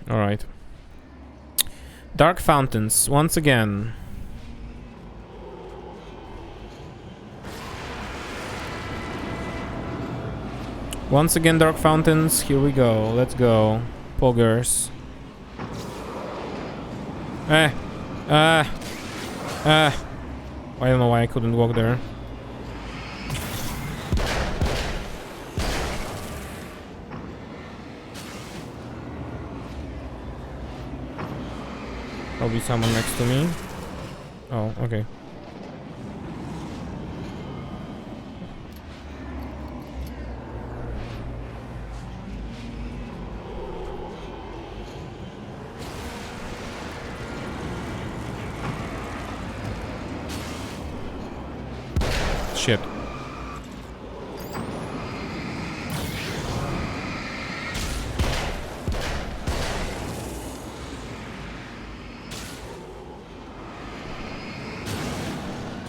Alright. Dark Fountains, once again. Once again, Dark Fountains, here we go. Let's go. Poggers. I don't know why I couldn't walk there. Probably someone next to me. Oh, okay. Shit.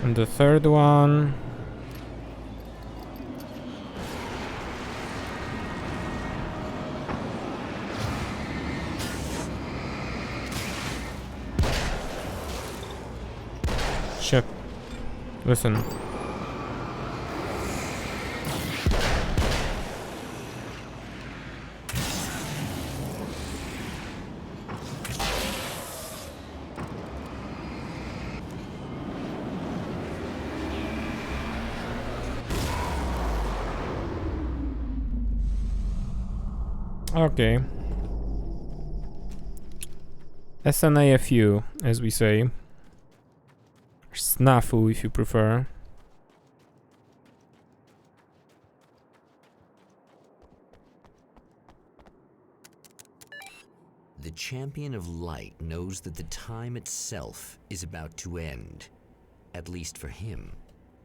And the third one. Shit. Listen. Okay. SNAFU, as we say. Snafu, if you prefer. The Champion of Light knows that the time itself is about to end. At least for him.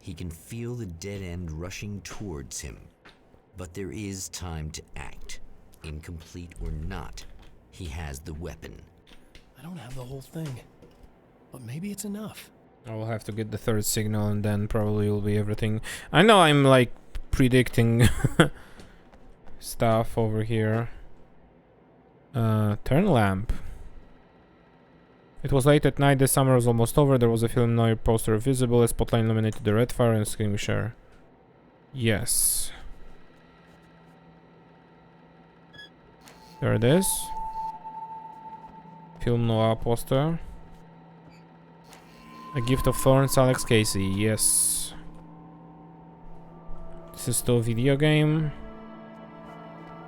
He can feel the dead end rushing towards him. But there is time to act. Incomplete or not, he has the weapon. I don't have the whole thing. But maybe it's enough. I will have to get the third signal and then probably will be everything. I know I'm like predicting stuff over here. Turn lamp. It was late at night, the summer was almost over, there was a film noir poster visible, a spotlight illuminated the red fire and extinguisher. Yes. There it is. Film noir poster. A Gift of Thorns, Alex Casey, yes. This is still a video game.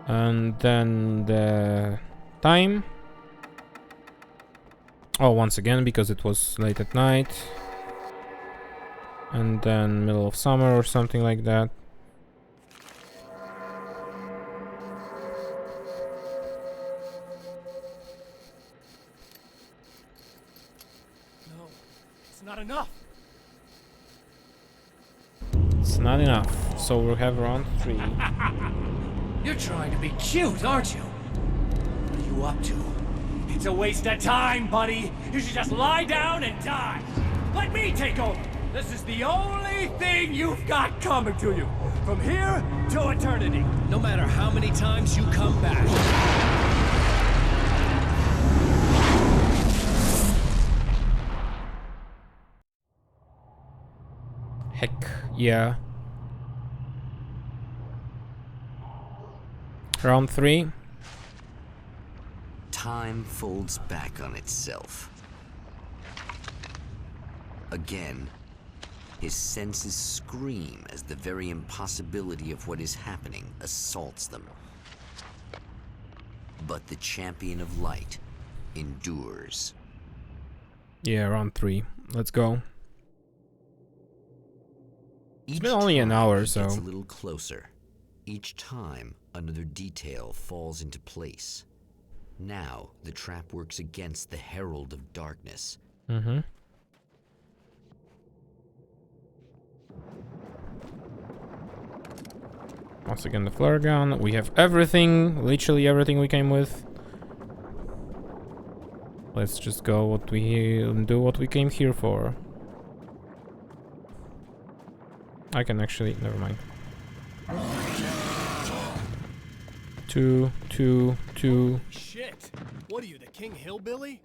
And then the time. Oh, once again, because it was late at night. And then middle of summer or something like that. No, it's not enough. It's not enough. So we'll have round 3. You're trying to be cute, aren't you? What are you up to? It's a waste of time, buddy. You should just lie down and die. Let me take over. This is the only thing you've got coming to you. From here to eternity. No matter how many times you come back. Heck, yeah. Round 3. Time folds back on itself. Again, his senses scream as the very impossibility of what is happening assaults them. But the Champion of Light endures. Yeah, round 3. Let's go. It's been only an hour, so so a little closer. Each time, another detail falls into place. Now, the trap works against the Herald of Darkness. Mm-hmm. Once again, the flare gun. We have everything, literally everything we came with. Let's just go what we do what we came here for. I can actually, never mind. 2, 2, 2. Shit! What are you, the King Hillbilly?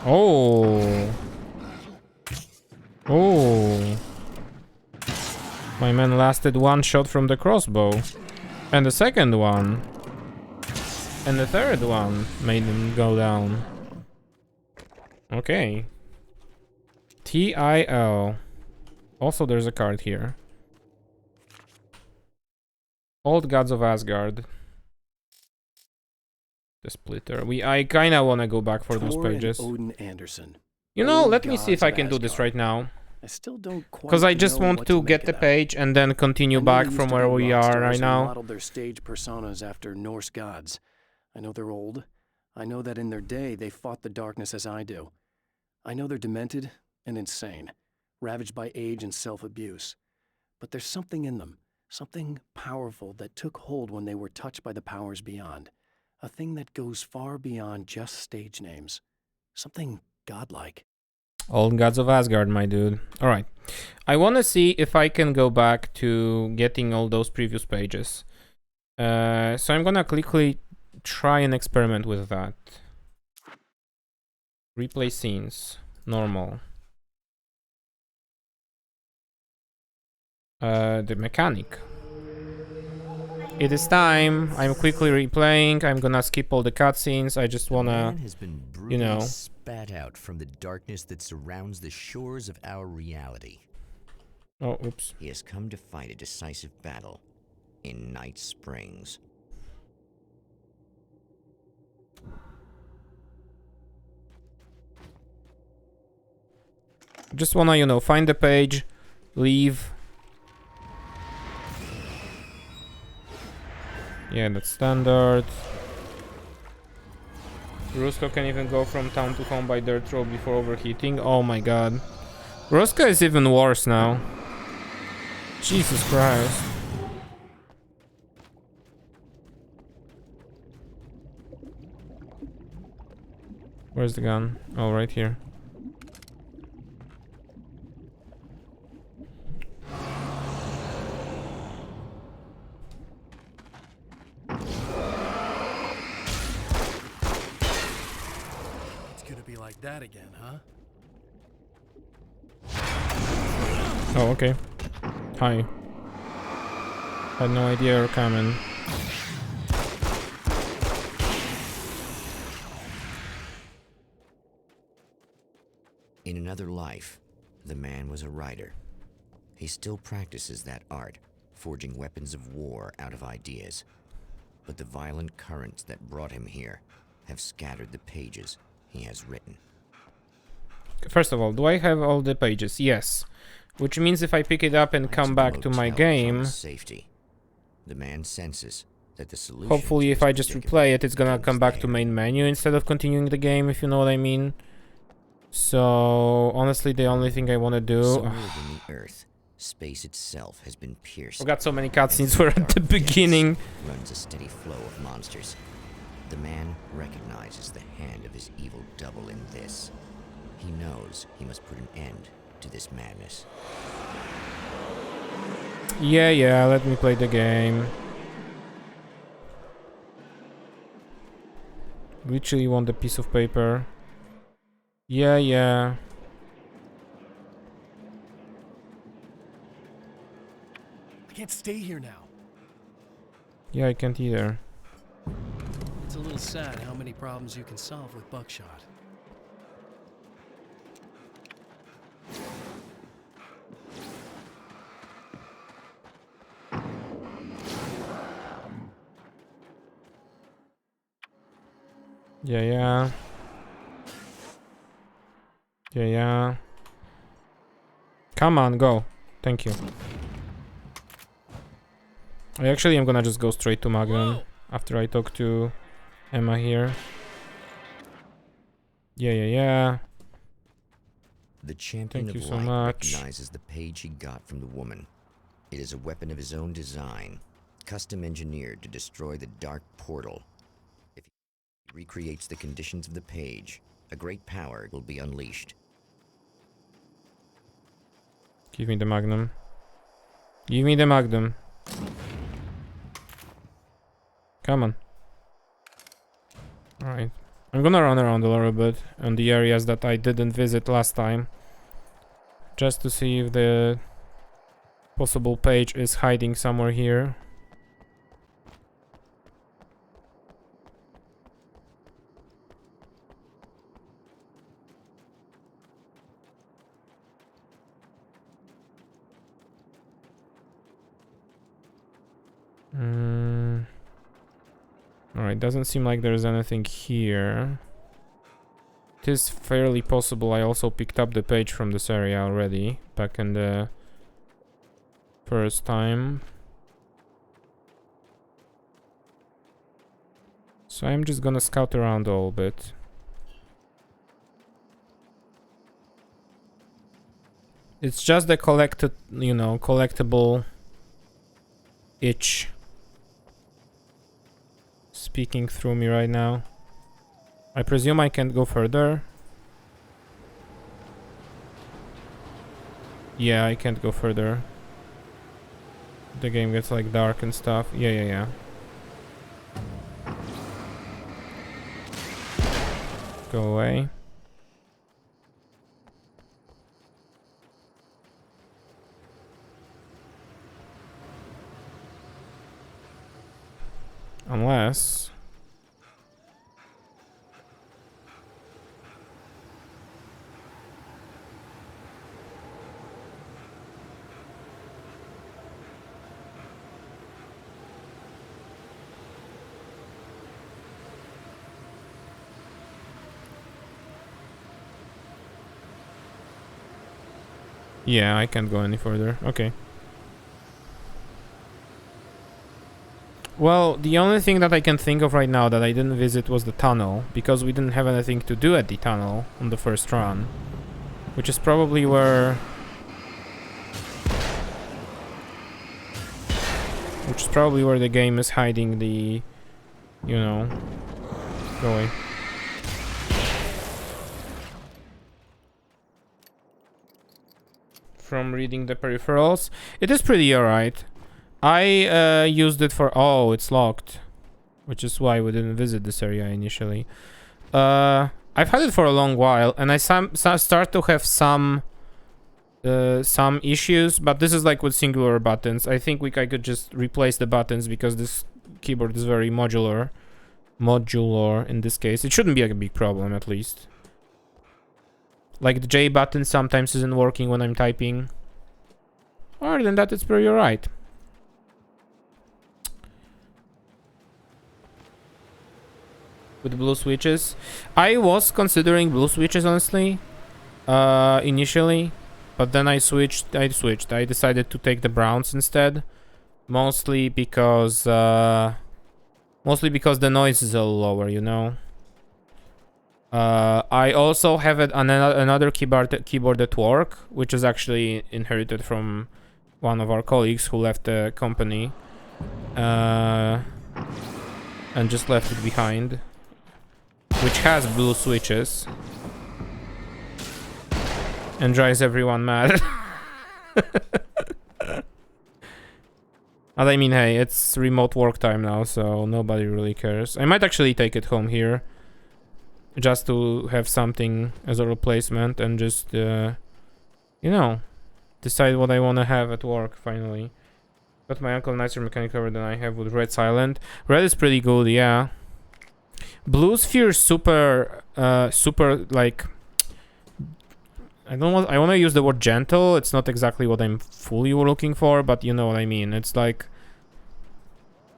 Oh. Oh. My man lasted 1 shot from the crossbow. And the second one. And the third one made him go down. Okay. TIL. Also, there's a card here. Old Gods of Asgard. The Splitter. I kinda wanna go back for those Thor pages. and Odin Anderson. You know, Old let me see if I Gods can of do this Asgard. right now. I still don't quite Because I just know want what to make get the of that. page and then continue I know back they used from to where be we rock are stars right who now. modeled their stage personas after Norse gods. I know they're old. I know that in their day they fought the darkness as I do. I know they're demented and insane, ravaged by age and self-abuse. But there's something in them, something powerful that took hold when they were touched by the powers beyond. A thing that goes far beyond just stage names. Something godlike. Old Gods of Asgard, my dude. Alright. I want to see if I can go back to getting all those previous pages. So I'm gonna quickly try and experiment with that. Replay scenes. Normal. The mechanic. It is time. I'm quickly replaying. I'm gonna skip all the cutscenes. I just wanna, Man has been brutally you know, spat out from the darkness that surrounds the shores of our reality. Oh, oops. He has come to fight a decisive battle in Night Springs. Just wanna, you know, find the page, leave. Yeah, that's standard. Rusko can even go from town to home by dirt road before overheating. Oh my god. Ruska is even worse now. Jesus Christ. Where's the gun? Oh, right here. It's gonna be like that again, huh? Oh, okay. Hi. Had no idea you're coming. In another life, the man was a writer. He still practices that art, forging weapons of war out of ideas. But the violent currents that brought him here have scattered the pages he has written. First of all, do I have all the pages? Yes. Which means if I pick it up and come back to my game, safety. The man senses that the solution hopefully if I just replay it, it's gonna come back to there. main menu instead of continuing the game, if you know what I mean. So, honestly, the only thing I want to do... Somewhere within the Earth, space itself has been pierced. I've got so many cutscenes where at the beginning... runs a steady flow of monsters. The man recognizes the hand of his evil double in this. He knows he must put an end to this madness. Yeah, let me play the game. Literally want a piece of paper. Yeah. I can't stay here now. Yeah, I can't either. It's a little sad how many problems you can solve with buckshot. Yeah. Come on, go. Thank you. I actually am gonna just go straight to Magnum after I talk to Emma here. Yeah. The champion Thank you of so light much. recognizes the page he got from the woman. It is a weapon of his own design, custom engineered to destroy the dark portal. If he recreates the conditions of the page, a great power will be unleashed. Give me the Magnum. Give me the Magnum. Come on. Alright. I'm gonna run around a little bit on the areas that I didn't visit last time. Just to see if the possible page is hiding somewhere here. Alright, doesn't seem like there's anything here. It is fairly possible I also picked up the page from this area already, back in the first time. So I'm just gonna scout around a little bit. It's just the collectible itch speaking through me right now. I presume I can't go further. Yeah, I can't go further. The game gets like dark and stuff. Yeah. Go away. Unless... Yeah, I can't go any further. Okay. Well, the only thing that I can think of right now that I didn't visit was the tunnel, because we didn't have anything to do at the tunnel on the first run. Which is probably where... Which is probably where the game is hiding the... You know... Go away. From reading the peripherals. It is pretty alright. I used it for... Oh, it's locked. Which is why we didn't visit this area initially. I've had it for a long while, and I start to have some issues, but this is like with singular buttons. I think I could just replace the buttons because this keyboard is very modular. Modular in this case. It shouldn't be like a big problem, at least. Like the J button sometimes isn't working when I'm typing. Other than that, it's pretty alright. With blue switches, I was considering blue switches honestly, initially, but then I switched. I decided to take the browns instead, mostly because the noise is a little lower, you know. I also have another keyboard at work, which is actually inherited from one of our colleagues who left the company, and just left it behind. Which has blue switches and drives everyone mad. But I mean, hey, it's remote work time now, so nobody really cares. I might actually take it home here just to have something as a replacement and just, you know, decide what I want to have at work finally. Got my uncle nicer mechanic cover than I have with Red Silent. Red is pretty good, yeah. Blue Sphere is super like, I want to use the word gentle. It's not exactly what I'm fully looking for, but you know what I mean. It's like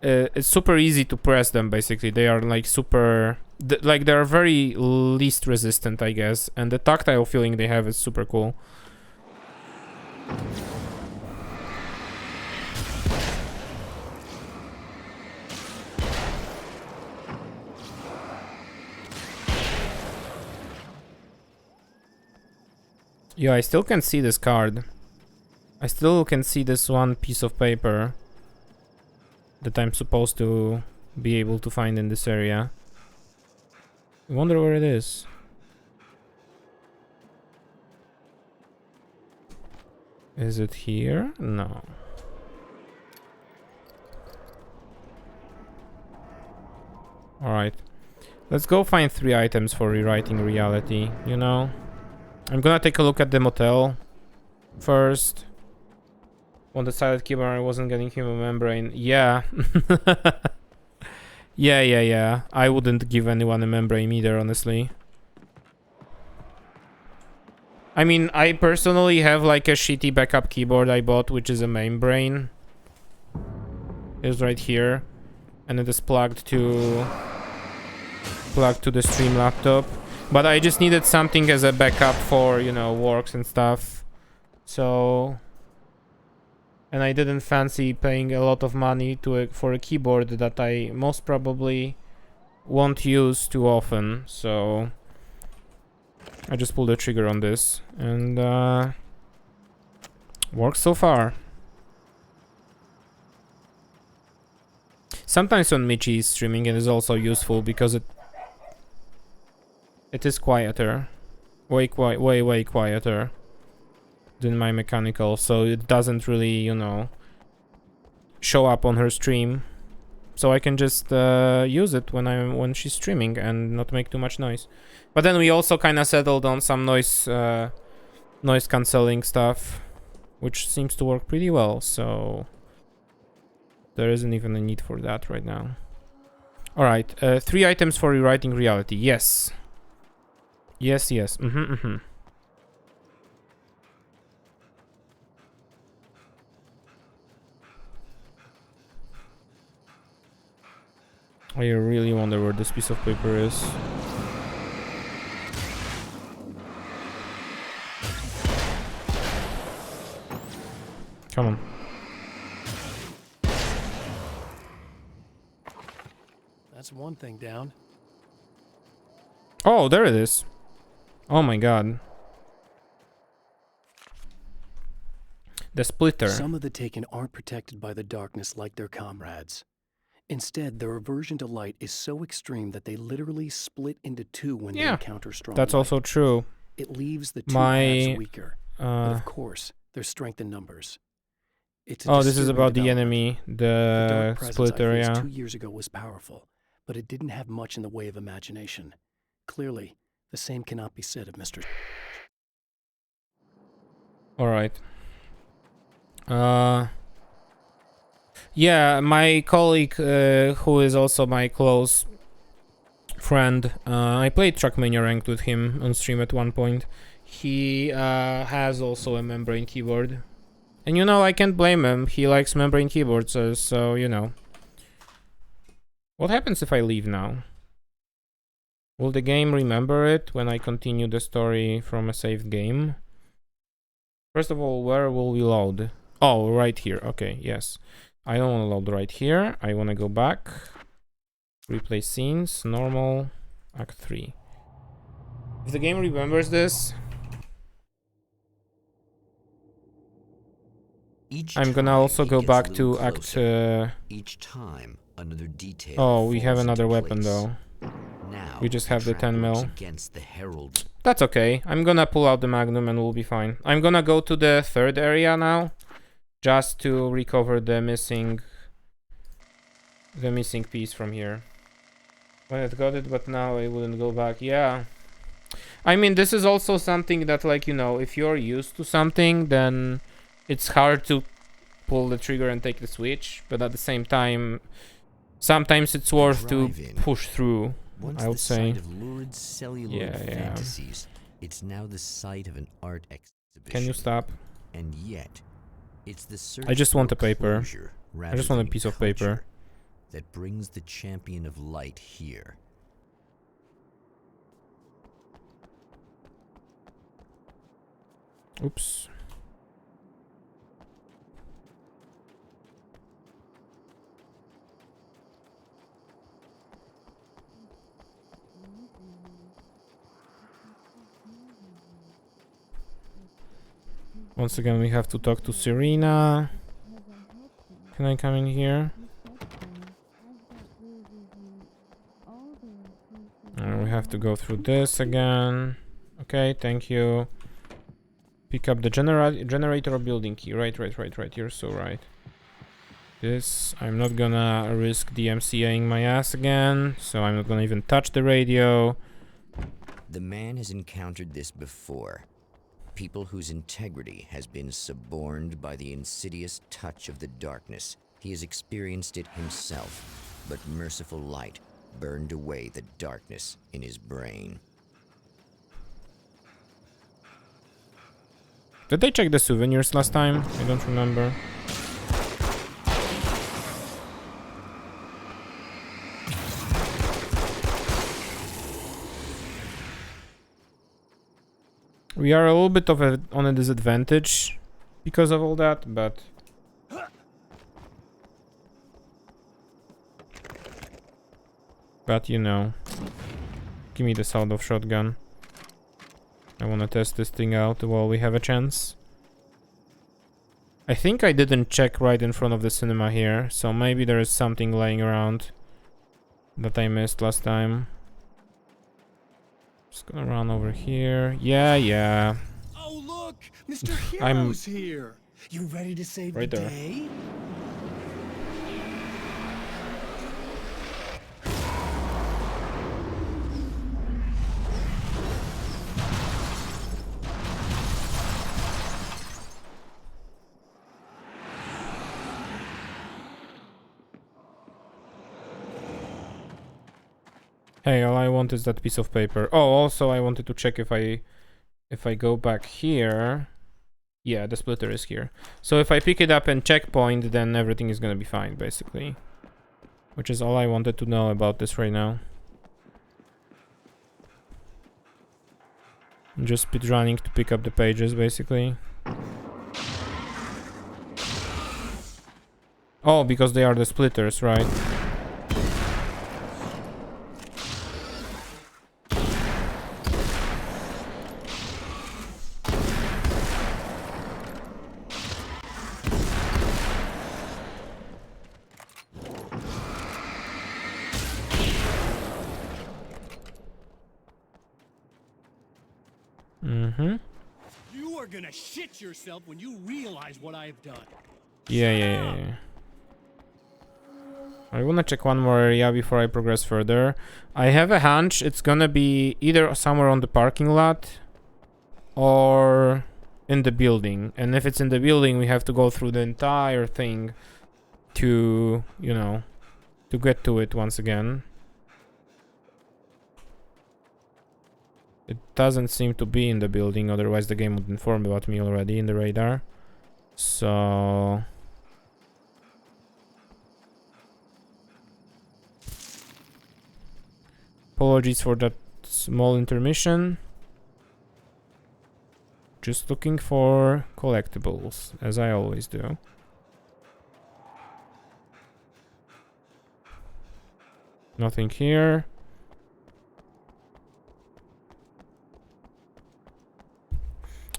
it's super easy to press them. Basically, they are like super like they're very least resistant, I guess, and the tactile feeling they have is super cool. Yeah, I still can see this card. I still can see this one piece of paper that I'm supposed to be able to find in this area. I wonder where it is. Is it here? No. Alright. Let's go find 3 items for rewriting reality, you know? I'm gonna take a look at the motel first. On the silent keyboard, I wasn't getting human membrane. Yeah. Yeah. I wouldn't give anyone a membrane either, honestly. I mean, I personally have like a shitty backup keyboard I bought, which is a membrane. It's right here. And it is plugged to the stream laptop. But I just needed something as a backup for, you know, works and stuff. So... And I didn't fancy paying a lot of money for a keyboard that I most probably won't use too often. So... I just pulled the trigger on this. And, works so far. Sometimes when Michi is streaming, it is also useful because it is quieter, way quieter than my mechanical, so it doesn't really, you know, show up on her stream. So I can just use it when she's streaming and not make too much noise. But then we also kind of settled on some noise cancelling stuff, which seems to work pretty well. So there isn't even a need for that right now. All right, 3 items for rewriting reality. Yes. Yes. I really wonder where this piece of paper is. Come on. That's one thing down. Oh, there it is. Oh my god. The splitter. Some of the Taken aren't protected by the darkness like their comrades. Instead, their aversion to light is so extreme that they literally split into two when they encounter strong That's light. also true. It leaves the two halves weaker, but of course, there's strength in numbers. It's a this is about the development. enemy, The the dark presence splitter, I faced yeah. 2 years ago was powerful, but it didn't have much in the way of imagination. Clearly, the same cannot be said of Mr. Alright. Yeah, my colleague, who is also my close friend, I played Trackmania Ranked with him on stream at one point. He has also a membrane keyboard. And you know, I can't blame him. He likes membrane keyboards, so you know. What happens if I leave now? Will the game remember it when I continue the story from a saved game? First of all, where will we load? Oh, right here. Okay, yes. I don't want to load right here. I want to go back. Replay scenes, normal, Act 3. If the game remembers this, I'm gonna also go back to Act... each time another detail. Oh, we have falls another into weapon place. though. Now, We just have the 10 works mil. against the herald. That's okay. I'm gonna pull out the Magnum and we'll be fine. I'm gonna go to the third area now, just to recover the missing piece from here. Well, I got it, but now I wouldn't go back. Yeah. I mean, this is also something that, like, you know, if you're used to something, then it's hard to pull the trigger and take the switch. But at the same time, sometimes it's worth to push through. Once I would the say. site of lurid celluloid fantasies, it's now the site of an art exhibition. Can you stop? And yet, it's the search I just want for a paper. closure I just want a rather piece than of paper. culture that brings the champion of light here. Oops. Once again, we have to talk to Serena. Can I come in here? We have to go through this again. Okay, thank you. Pick up the generator or building key. Right. You're so right. This, I'm not gonna risk DMCAing my ass again, so I'm not gonna even touch the radio. The man has encountered this before. People whose integrity has been suborned by the insidious touch of the darkness. He has experienced it himself, but merciful light burned away the darkness in his brain. Did they check the souvenirs last time? I don't remember. We are a little bit on a disadvantage because of all that, but you know, give me the sawed-off shotgun. I want to test this thing out while we have a chance. I think I didn't check right in front of the cinema here, so maybe there is something laying around that I missed last time. Just gonna run over here. Yeah. Oh, look! Mr. Hero's here! You ready to save right the there. day? Hey, all I want is that piece of paper. Oh, also I wanted to check if I go back here. Yeah, the splitter is here. So if I pick it up and checkpoint, then everything is gonna be fine, basically. Which is all I wanted to know about this right now. I'm just speedrunning to pick up the pages, basically. Oh, because they are the splitters, right? Mm-hmm. You are gonna shit yourself when you realize what I have done. Yeah. I wanna check one more area before I progress further. I have a hunch it's gonna be either somewhere on the parking lot or in the building. And if it's in the building, we have to go through the entire thing to, you know, to get to it once again. It doesn't seem to be in the building, otherwise the game would inform about me already in the radar. So... apologies for that small intermission. Just looking for collectibles, as I always do. Nothing here.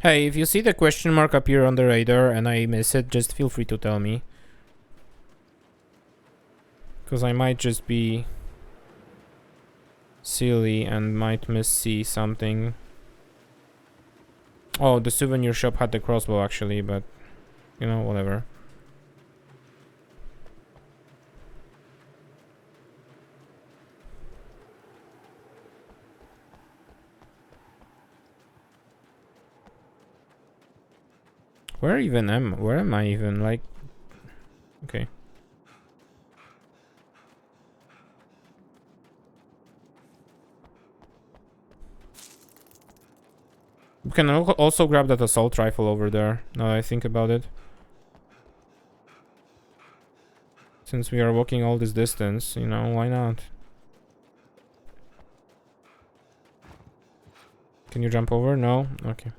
Hey, if you see the question mark appear on the radar and I miss it, just feel free to tell me. Because I might just be silly and might miss-see something. Oh, the souvenir shop had the crossbow actually, but you know, whatever. Where am I even? Like, okay. We can also grab that assault rifle over there, now that I think about it. Since we are walking all this distance, you know, why not? Can you jump over? No? Okay.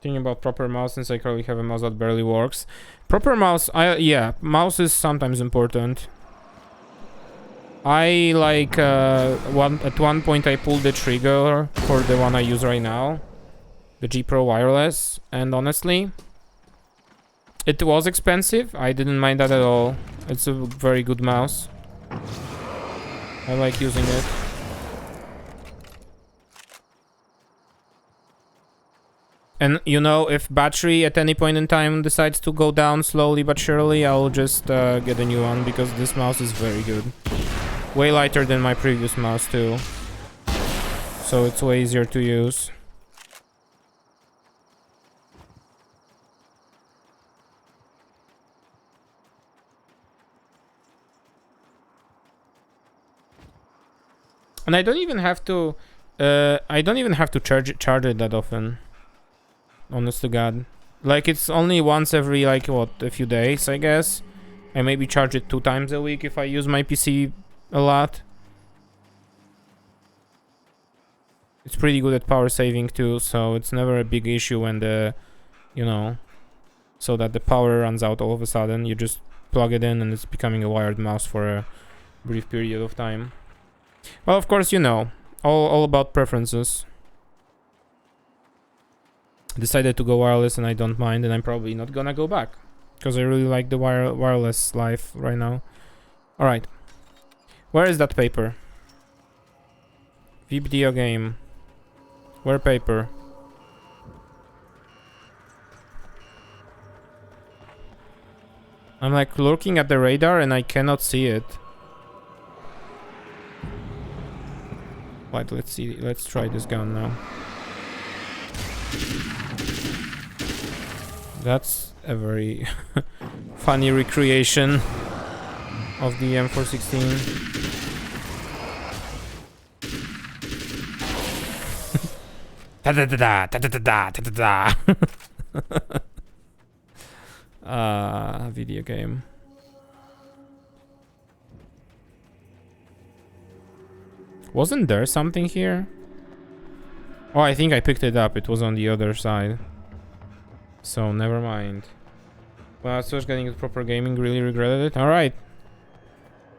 Thinking about proper mouse, since I currently have a mouse that barely works. Proper mouse, yeah, mouse is sometimes important. I like, at one point I pulled the trigger for the one I use right now. The G Pro wireless, and honestly, it was expensive. I didn't mind that at all. It's a very good mouse. I like using it. And you know, if battery at any point in time decides to go down slowly but surely, I'll just get a new one, because this mouse is very good. Way lighter than my previous mouse too. So it's way easier to use. And I don't even have to charge it that often. Honest to God. Like, it's only once every, like, what, a few days, I guess. I maybe charge it 2 times a week if I use my PC a lot. It's pretty good at power saving too, so it's never a big issue when the, you know, so that the power runs out all of a sudden. You just plug it in and it's becoming a wired mouse for a brief period of time. Well, of course, you know, all about preferences. Decided to go wireless and I don't mind, and I'm probably not gonna go back because I really like the wireless life right now. Alright, where is that paper? Video game. Where paper? I'm like looking at the radar and I cannot see it. Right, let's see, let's try this gun now. That's a very funny recreation of the M416. Da da da da da da da da da da. video game. Wasn't there something here? Oh, I think I picked it up. It was on the other side. So, never mind. Well, so getting proper gaming, really regretted it. Alright.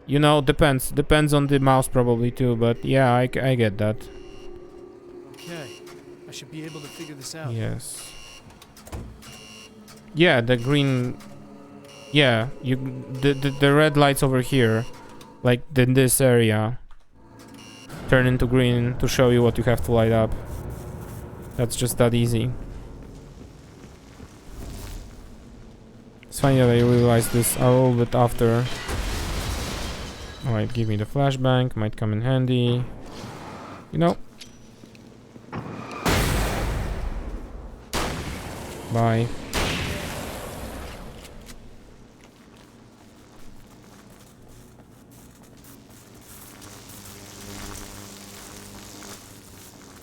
You know, depends. Depends on the mouse probably too, but yeah, I get that. Okay, I should be able to figure this out. Yes. Yeah, the green... Yeah, the red lights over here, like in this area, turn into green to show you what you have to light up. That's just that easy. It's funny that I realized this a little bit after. Alright, give me the flashbang, might come in handy. You know. Bye.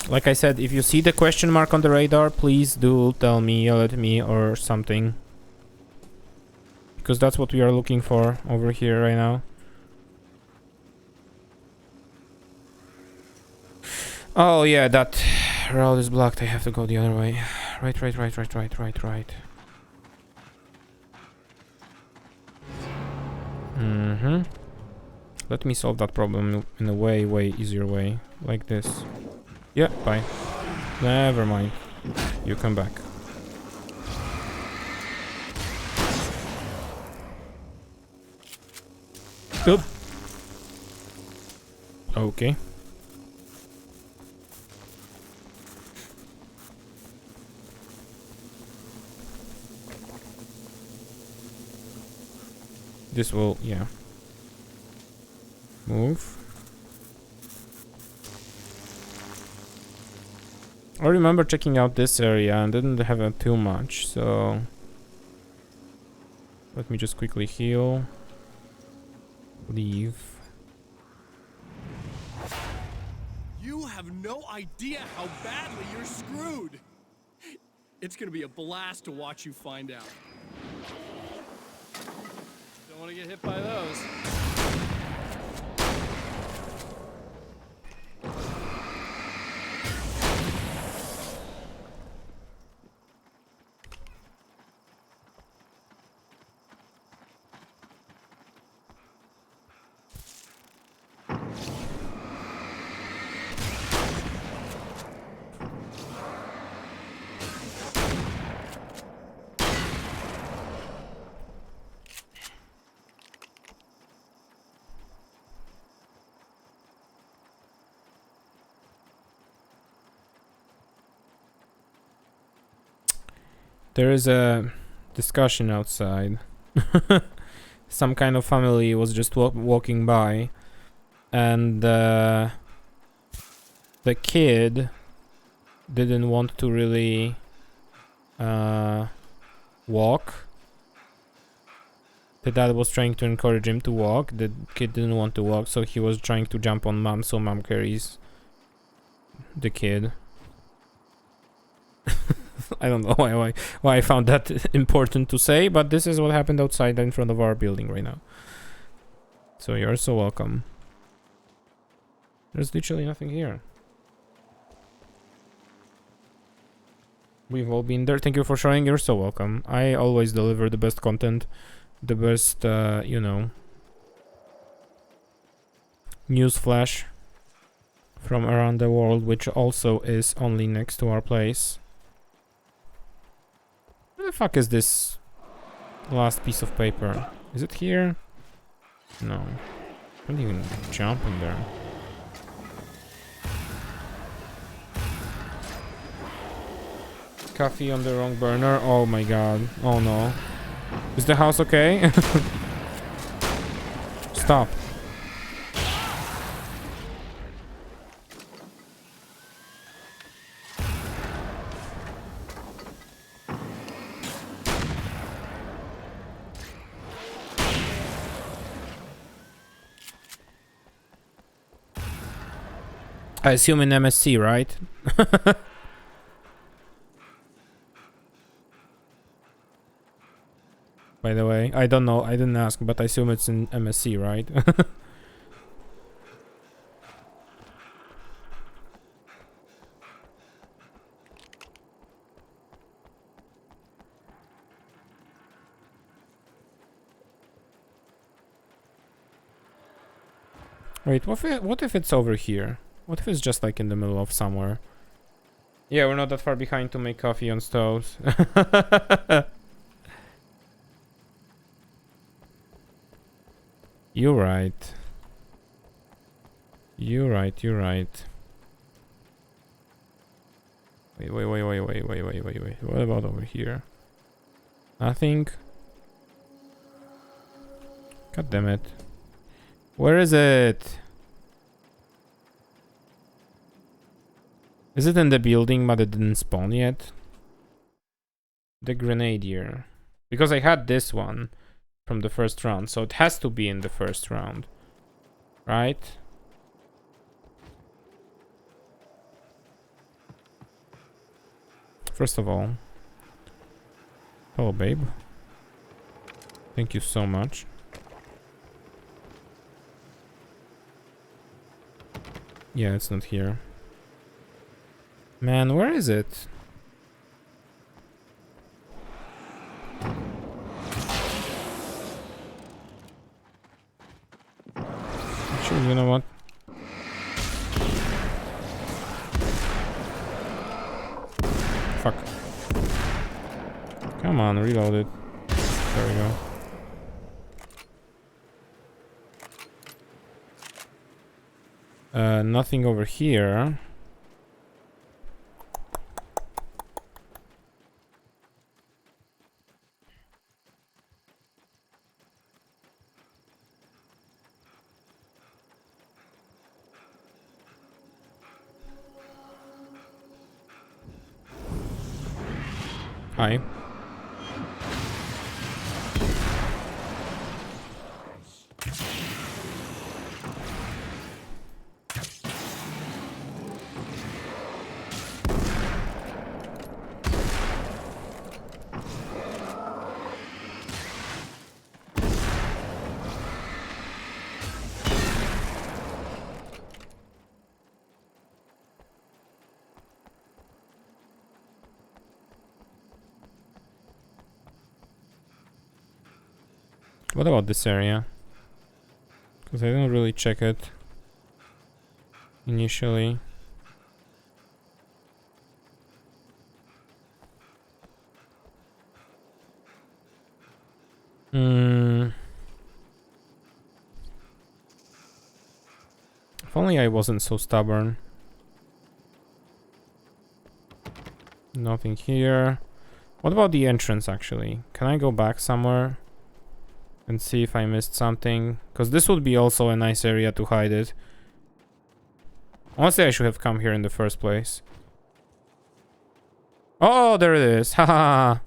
Like I said, if you see the question mark on the radar, please do tell me, yell at me or something. Because that's what we are looking for over here right now. Oh yeah, that road is blocked. I have to go the other way. Right. Mm-hmm. Let me solve that problem in a way easier way. Like this. Yeah, bye. Never mind. You come back. Good. Okay. This will, yeah. Move. I remember checking out this area and didn't have too much, so... Let me just quickly heal. Leave. You have no idea how badly you're screwed! It's gonna be a blast to watch you find out. Don't want to get hit by those. There is a discussion outside. Some kind of family was just walking by, and the kid didn't want to really walk. The dad was trying to encourage him to walk. The kid didn't want to walk, so he was trying to jump on mom, so mom carries the kid. I don't know why I found that important to say, but this is what happened outside in front of our building right now. So you're so welcome. There's literally nothing here. We've all been there. Thank you for sharing. You're so welcome. I always deliver the best content, the best, you know, news flash from around the world, which also is only next to our place. Where the fuck is this last piece of paper? Is it here? No. I can't even jump in there. Coffee on the wrong burner. Oh my god. Oh no. Is the house okay? Stop. I assume in MSC, right? by the way. I don't know, I didn't ask, but I assume it's in MSC, right? Wait, what if it's over here? What if it's just like in the middle of somewhere? Yeah, we're not that far behind to make coffee on stoves. You're right. You're right, you're right. Wait. What about over here? Nothing? God damn it. Where is it? Is it in the building but it didn't spawn yet? The Grenadier. Because I had this one from the first round, so it has to be in the first round. Right? First of all, hello babe. Thank you so much. Yeah, it's not here. Man, where is it? Actually, you know what? Fuck. Come on, reload it. There we go. Nothing over here. Hi. What about this area? Because I didn't really check it initially. If only I wasn't so stubborn. Nothing here. What about the entrance actually? Can I go back somewhere and see if I missed something? Because this would be also a nice area to hide it. Honestly, I should have come here in the first place. Oh, there it is. Haha.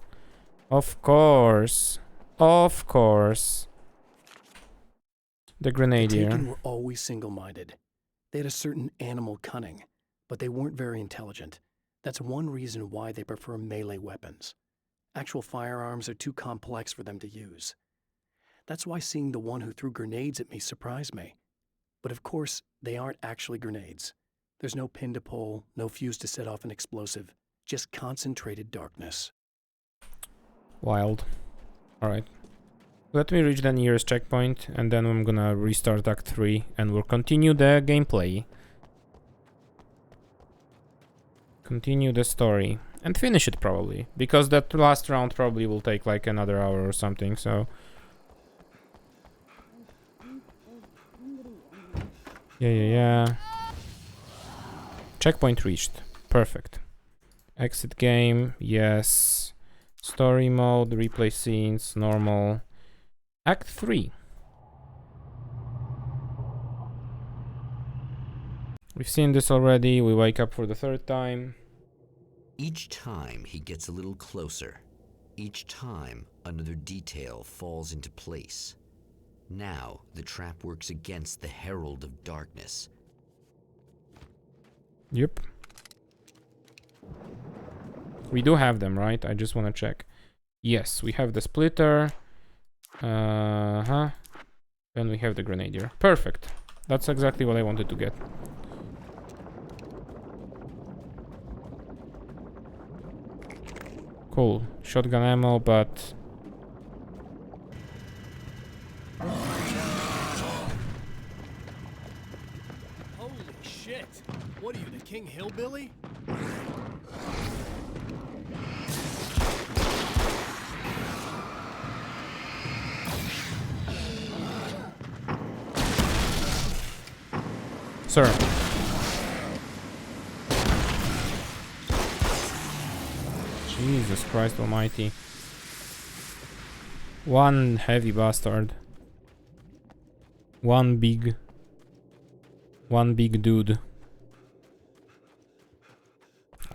Of course. Of course. The Grenadier. The Taken were always single-minded. They had a certain animal cunning, but they weren't very intelligent. That's one reason why they prefer melee weapons. Actual firearms are too complex for them to use. That's why seeing the one who threw grenades at me surprised me. But of course, they aren't actually grenades. There's no pin to pull, no fuse to set off an explosive, just concentrated darkness. Wild. Alright. Let me reach the nearest checkpoint, and then I'm gonna restart Act 3, and we'll continue the gameplay. Continue the story. And finish it, probably. Because that last round probably will take like another hour or something, so... Yeah. Checkpoint reached. Perfect. Exit game, yes. Story mode, replay scenes, normal. Act 3. We've seen this already, we wake up for the third time. Each time he gets a little closer. Each time another detail falls into place. Now the trap works against the Herald of Darkness. Yep. We do have them, right? I just want to check. Yes, we have the splitter. Uh-huh. Then we have the grenadier. Perfect. That's exactly what I wanted to get. Cool. Shotgun ammo, but... Holy shit! What are you, the King Hillbilly? Sir. Jesus Christ almighty. One heavy bastard. One big dude.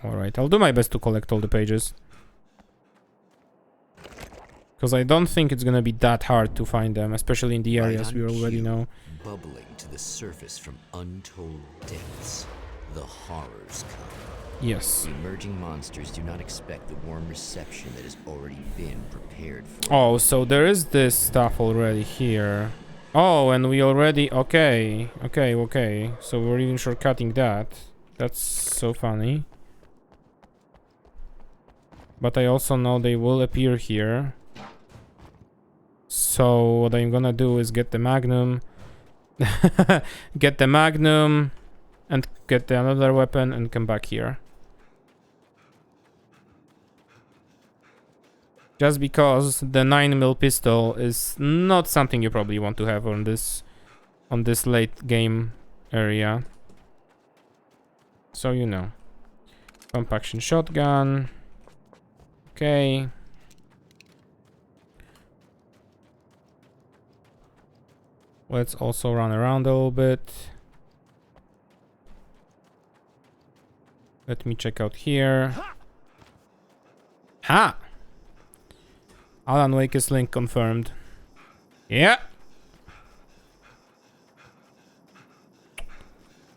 Alright, I'll do my best to collect all the pages. Because I don't think it's gonna be that hard to find them, especially in the areas we already know. Bubbling to the surface from untold depths, the horrors come. Yes. The emerging monsters do not expect the warm reception that has already been prepared for. Oh, so there is this stuff already here. Oh, and we already... Okay. So we're even shortcutting that. That's so funny. But I also know they will appear here. So what I'm gonna do is get the magnum. Get the magnum. And get another weapon and come back here. Just because the 9mm pistol is not something you probably want to have on this late game area. So you know. Pump action shotgun. Okay. Let's also run around a little bit. Let me check out here. Ha! Alan Wake is link confirmed. Yeah.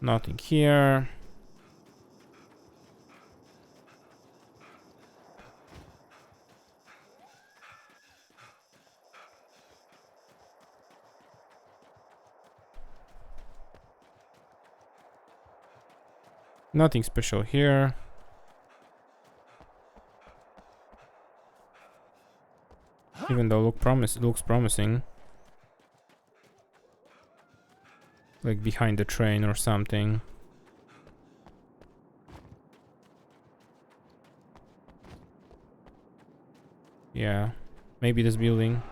Nothing here. Nothing special here. Even though it looks promising. Like behind the train or something. Yeah. Maybe this building.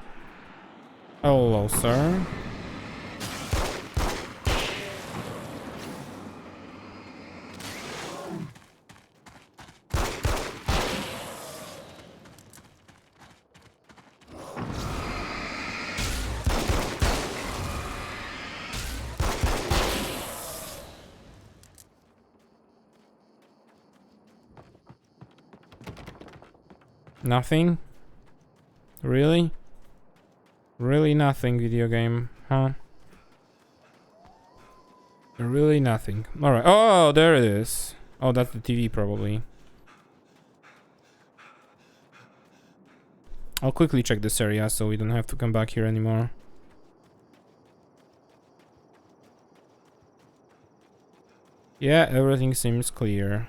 Hello, sir. Nothing? Really? Really nothing, video game, huh? Really nothing. Alright. Oh, there it is. Oh, that's the TV probably. I'll quickly check this area so we don't have to come back here anymore. Yeah, everything seems clear.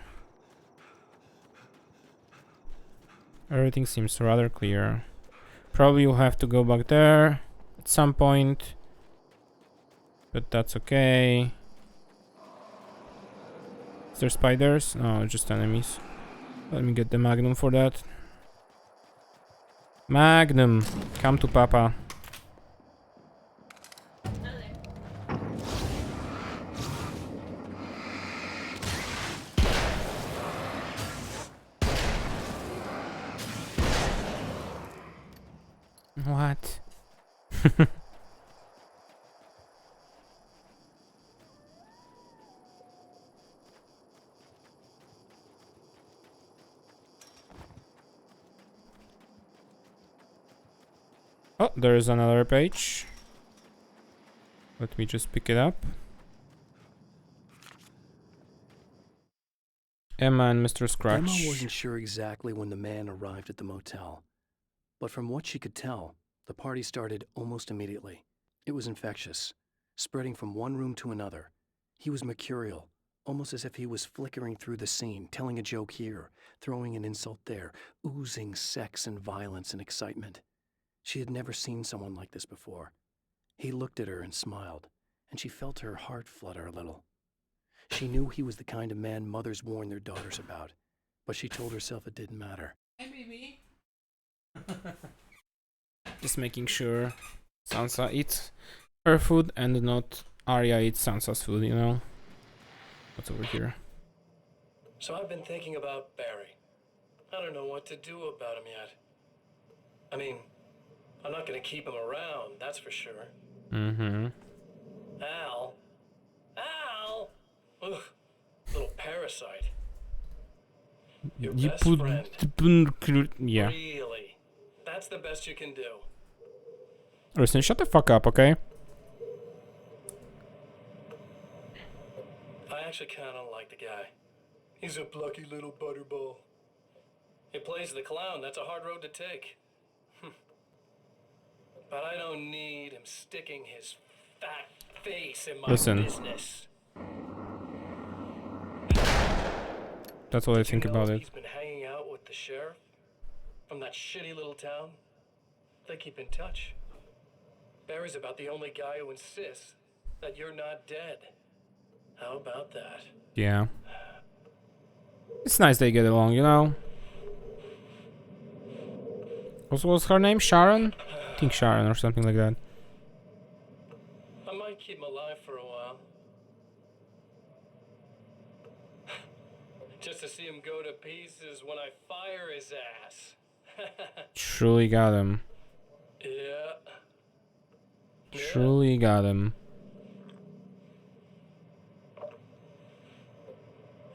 Everything seems rather clear. Probably we'll have to go back there at some point. But that's okay. Is there spiders? No, just enemies. Let me get the magnum for that. Magnum, come to Papa. What? Oh, there is another page. Let me just pick it up. Emma and Mr. Scratch. Emma wasn't sure exactly when the man arrived at the motel, but from what she could tell, The party started almost immediately. It was infectious, spreading from one room to another. He was mercurial, almost as if he was flickering through the scene, telling a joke here, throwing an insult there, oozing sex and violence and excitement. She had never seen someone like this before. He looked at her and smiled, and she felt her heart flutter a little. She knew he was the kind of man mothers warn their daughters about, but she told herself it didn't matter. Hey, baby. Just making sure Sansa eats her food and not Arya eats Sansa's food, you know? What's over here? So I've been thinking about Barry. I don't know what to do about him yet. I mean, I'm not gonna keep him around, that's for sure. Mm-hmm. Al? Ugh, little parasite. Your best friend. Yeah. Really? That's the best you can do. Listen, shut the fuck up, okay? I actually kinda like the guy. He's a plucky little butterball. He plays the clown, that's a hard road to take. But I don't need him sticking his fat face in my business. That's what I think about it. He's been hanging out with the sheriff from that shitty little town. They keep in touch. Barry's about the only guy who insists that you're not dead. How about that? Yeah. It's nice they get along, you know? What was her name? Sharon? I think Sharon or something like that. I might keep him alive for a while. Just to see him go to pieces when I fire his ass. Truly got him. Yeah. Truly got him.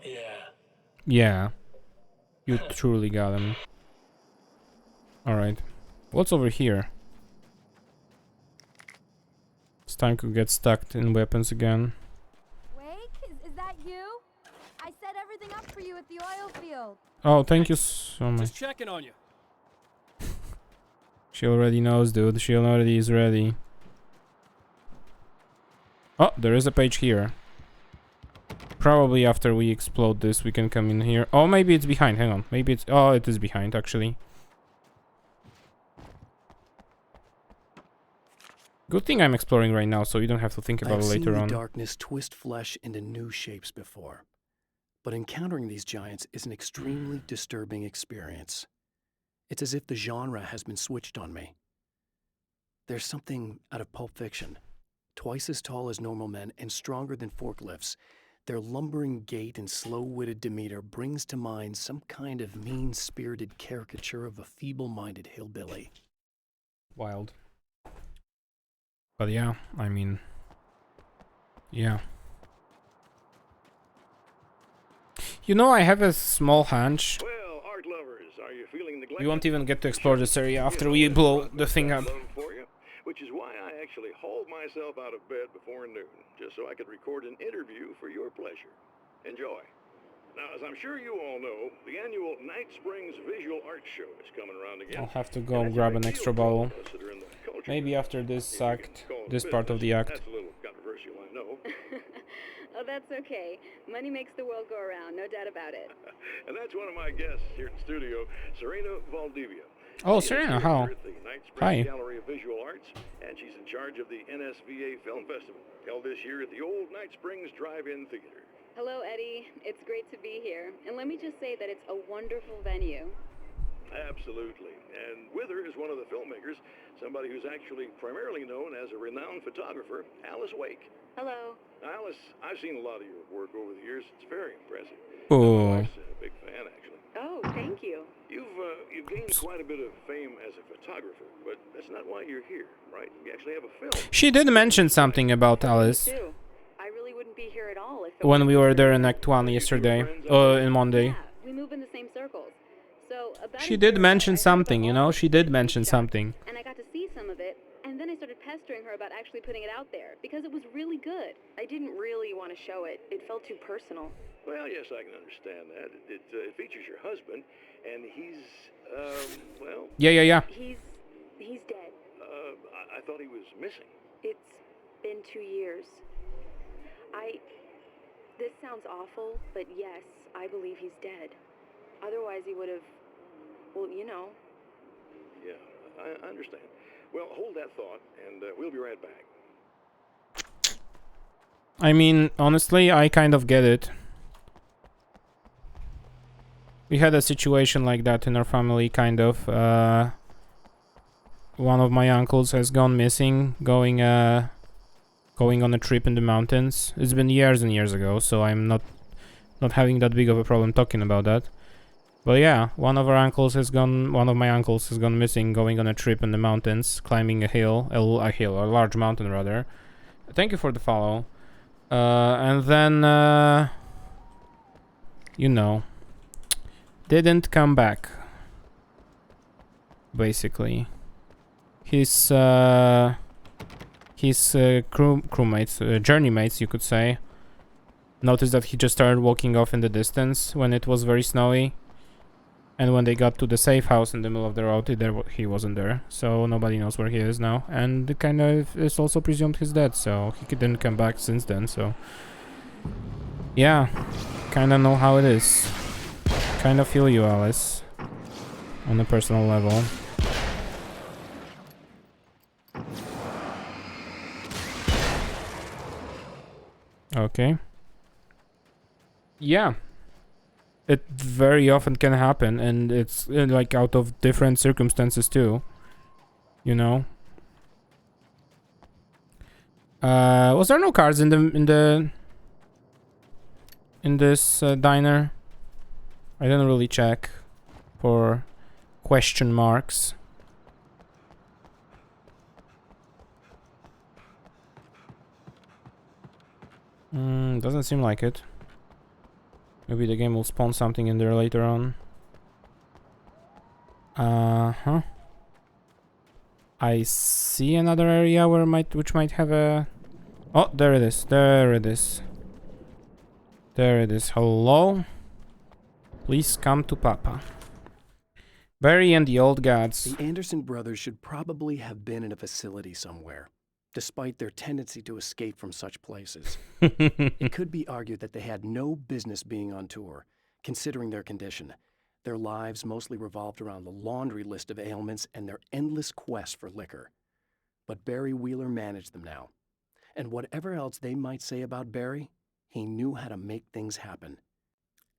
Yeah. Yeah. You truly got him. Alright. What's over here? This time could get stuck in weapons again. Wake, is that you? I set everything up for you at the oil field. Oh, thank you so much. Just checking on you. She already knows, dude. She already is ready. Oh, there is a page here. Probably after we explode this, we can come in here. Oh, maybe it's behind. Hang on. Maybe it's... Oh, it is behind, actually. Good thing I'm exploring right now, so you don't have to think about it later on. I've seen the darkness twist flesh into new shapes before. But encountering these giants is an extremely disturbing experience. It's as if the genre has been switched on me. There's something out of Pulp Fiction. Twice as tall as normal men and stronger than forklifts, their lumbering gait and slow-witted demeanor brings to mind some kind of mean-spirited caricature of a feeble-minded hillbilly. Wild. But yeah, I mean... Yeah. You know, I have a small hunch. Well, art lovers, are you feeling neglected? We won't even get to explore this area after we blow the thing up. Which is why I actually hauled myself out of bed before noon, just so I could record an interview for your pleasure. Enjoy. Now, as I'm sure you all know, the annual Night Springs Visual Art Show is coming around again. I'll have to go grab an extra bottle. Maybe after this act, this part of the act. That's a little controversial, I know. Oh, that's okay. Money makes the world go around, no doubt about it. And that's one of my guests here at the studio, Serena Valdivia. Oh, Serena, how? Hi. Gallery of Visual Arts, and she's in charge of the NSVA Film Festival, held this year at the old Night Springs Drive-In Theater. Hello, Eddie. It's great to be here. And let me just say that it's a wonderful venue. Absolutely. And with her is one of the filmmakers, somebody who's actually primarily known as a renowned photographer, Alice Wake. Hello. Now, Alice, I've seen a lot of your work over the years. It's very impressive. Oh. I'm a big fan, actually. Oh, thank you. You've gained quite a bit of fame as a photographer, but that's not why you're here, right? You actually have a film. She did mention something about Alice. I really wouldn't be here at all if when we were there in Act 1 yesterday, in Monday. Yeah, we move in the same circles. So she did mention something, you know? She did mention something. And I got to see some of it, and then I started pestering her about actually putting it out there, because it was really good. I didn't really want to show it. It felt too personal. Well, yes, I can understand that. It features your husband, and he's, well... Yeah. He's dead. I thought he was missing. It's been 2 years. This sounds awful, but yes, I believe he's dead. Otherwise he would have, well, you know. Yeah, I understand. Well, hold that thought, and we'll be right back. I mean, honestly, I kind of get it. We had a situation like that in our family, kind of. One of my uncles has gone missing, going on a trip in the mountains. It's been years and years ago, so I'm not having that big of a problem talking about that. But yeah, one of my uncles has gone missing, going on a trip in the mountains, climbing a large mountain rather. Thank you for the follow. And then, you know, didn't come back. Basically, his crewmates, journey mates, you could say, noticed that he just started walking off in the distance when it was very snowy. And when they got to the safe house in the middle of the road, he wasn't there. So nobody knows where he is now. And kind of is also presumed he's dead. So he didn't come back since then. So yeah, kind of know how it is. Kind of feel you, Alice, on a personal level. Okay. Yeah. It very often can happen, and it's like out of different circumstances too. You know. Was there no cards in this diner? I didn't really check for question marks. Doesn't seem like it. Maybe the game will spawn something in there later on. I see another area which might have a... Oh, there it is. There it is. There it is. Hello? Please come to Papa. Barry and the old gods. The Anderson brothers should probably have been in a facility somewhere, despite their tendency to escape from such places. It could be argued that they had no business being on tour, considering their condition. Their lives mostly revolved around the laundry list of ailments and their endless quest for liquor. But Barry Wheeler managed them now. And whatever else they might say about Barry, he knew how to make things happen.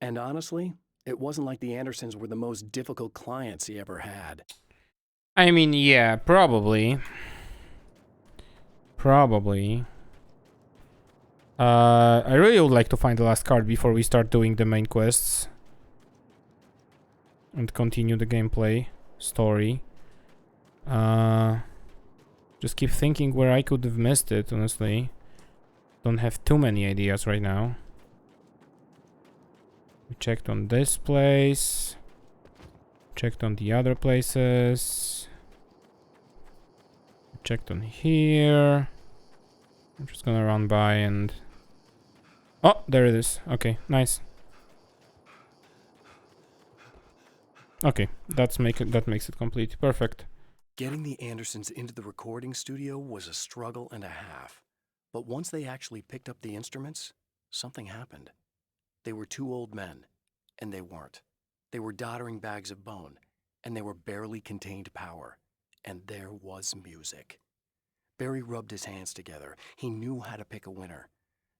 And honestly, it wasn't like the Andersons were the most difficult clients he ever had. I mean, yeah, probably. Probably. I really would like to find the last card before we start doing the main quests. And continue the gameplay story. Just keep thinking where I could have missed it, honestly. Don't have too many ideas right now. We checked on this place. Checked on the other places. Checked on here. I'm just gonna run by and... Oh, there it is. Okay, nice. Okay, that makes it complete. Perfect. Getting the Andersons into the recording studio was a struggle and a half. But once they actually picked up the instruments, something happened. They were two old men, and they weren't. They were doddering bags of bone, and they were barely contained power. And there was music. Barry rubbed his hands together. He knew how to pick a winner.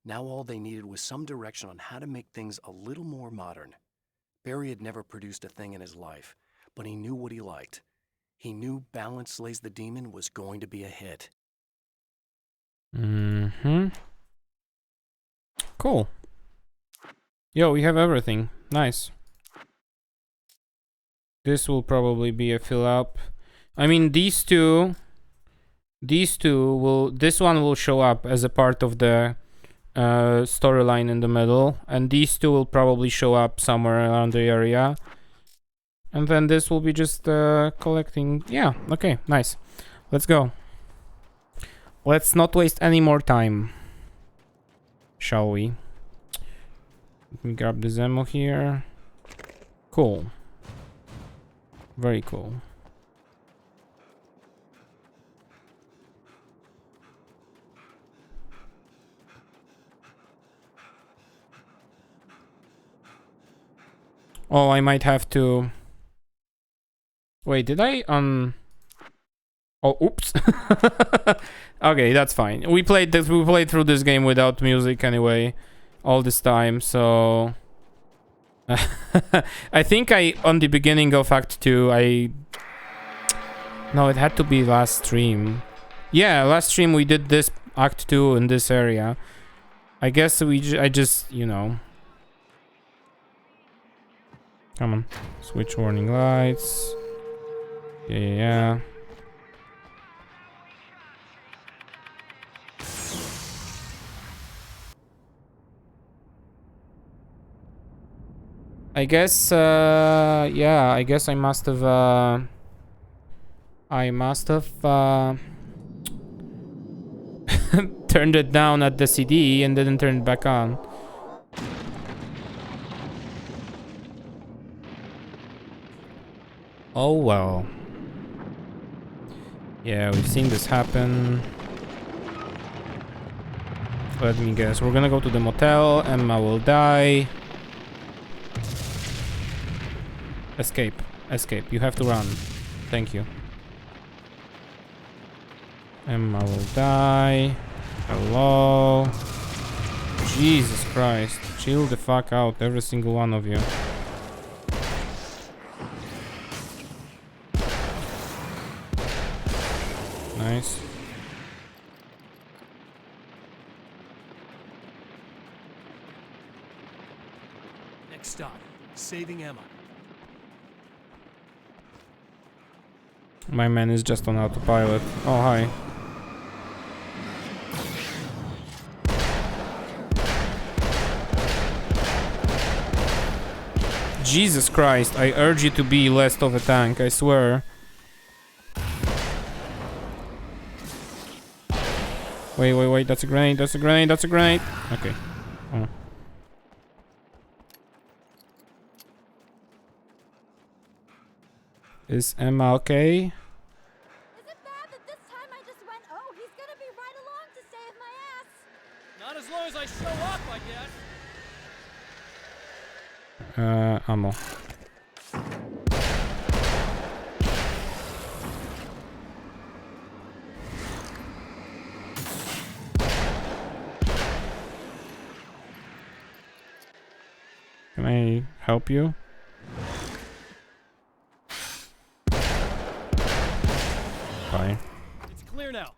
Now all they needed was some direction on how to make things a little more modern. Barry had never produced a thing in his life, but he knew what he liked. He knew Balance Slays the Demon was going to be a hit. Cool. Yo, we have everything. Nice. This will probably be a fill up. I mean, these two will... This one will show up as a part of the storyline in the middle, and these two will probably show up somewhere around the area, and then this will be just collecting. Yeah, okay, nice. Let's go. Let's not waste any more time, shall we? Let me grab this ammo here. Cool. Very cool. Oh, I might have to... Wait, did I Oh, oops. Okay, that's fine. We played through this game without music anyway, all this time, so... I think on the beginning of Act 2, No, it had to be last stream. Yeah, last stream we did this Act 2 in this area. I guess I just, you know... Come on. Switch warning lights. Yeah. I guess, yeah, I guess I must have, turned it down at the CD and didn't turn it back on. Oh well. Yeah, we've seen this happen. Let me guess, we're gonna go to the motel, Emma will die. Escape. Escape. You have to run. Thank you. Emma will die. Hello. Jesus Christ. Chill the fuck out, every single one of you. Nice. Next stop, saving Emma. My man is just on autopilot. Oh, hi. Jesus Christ, I urge you to be less of a tank, I swear. Wait, that's a grenade, that's a grenade, that's a grenade. Okay. Oh. Is Emma okay? Is it bad that this time I just went, oh, he's gonna be right along to save my ass? Not as long as I show up, I guess. Ammo. Can I help you? Bye. It's clear now.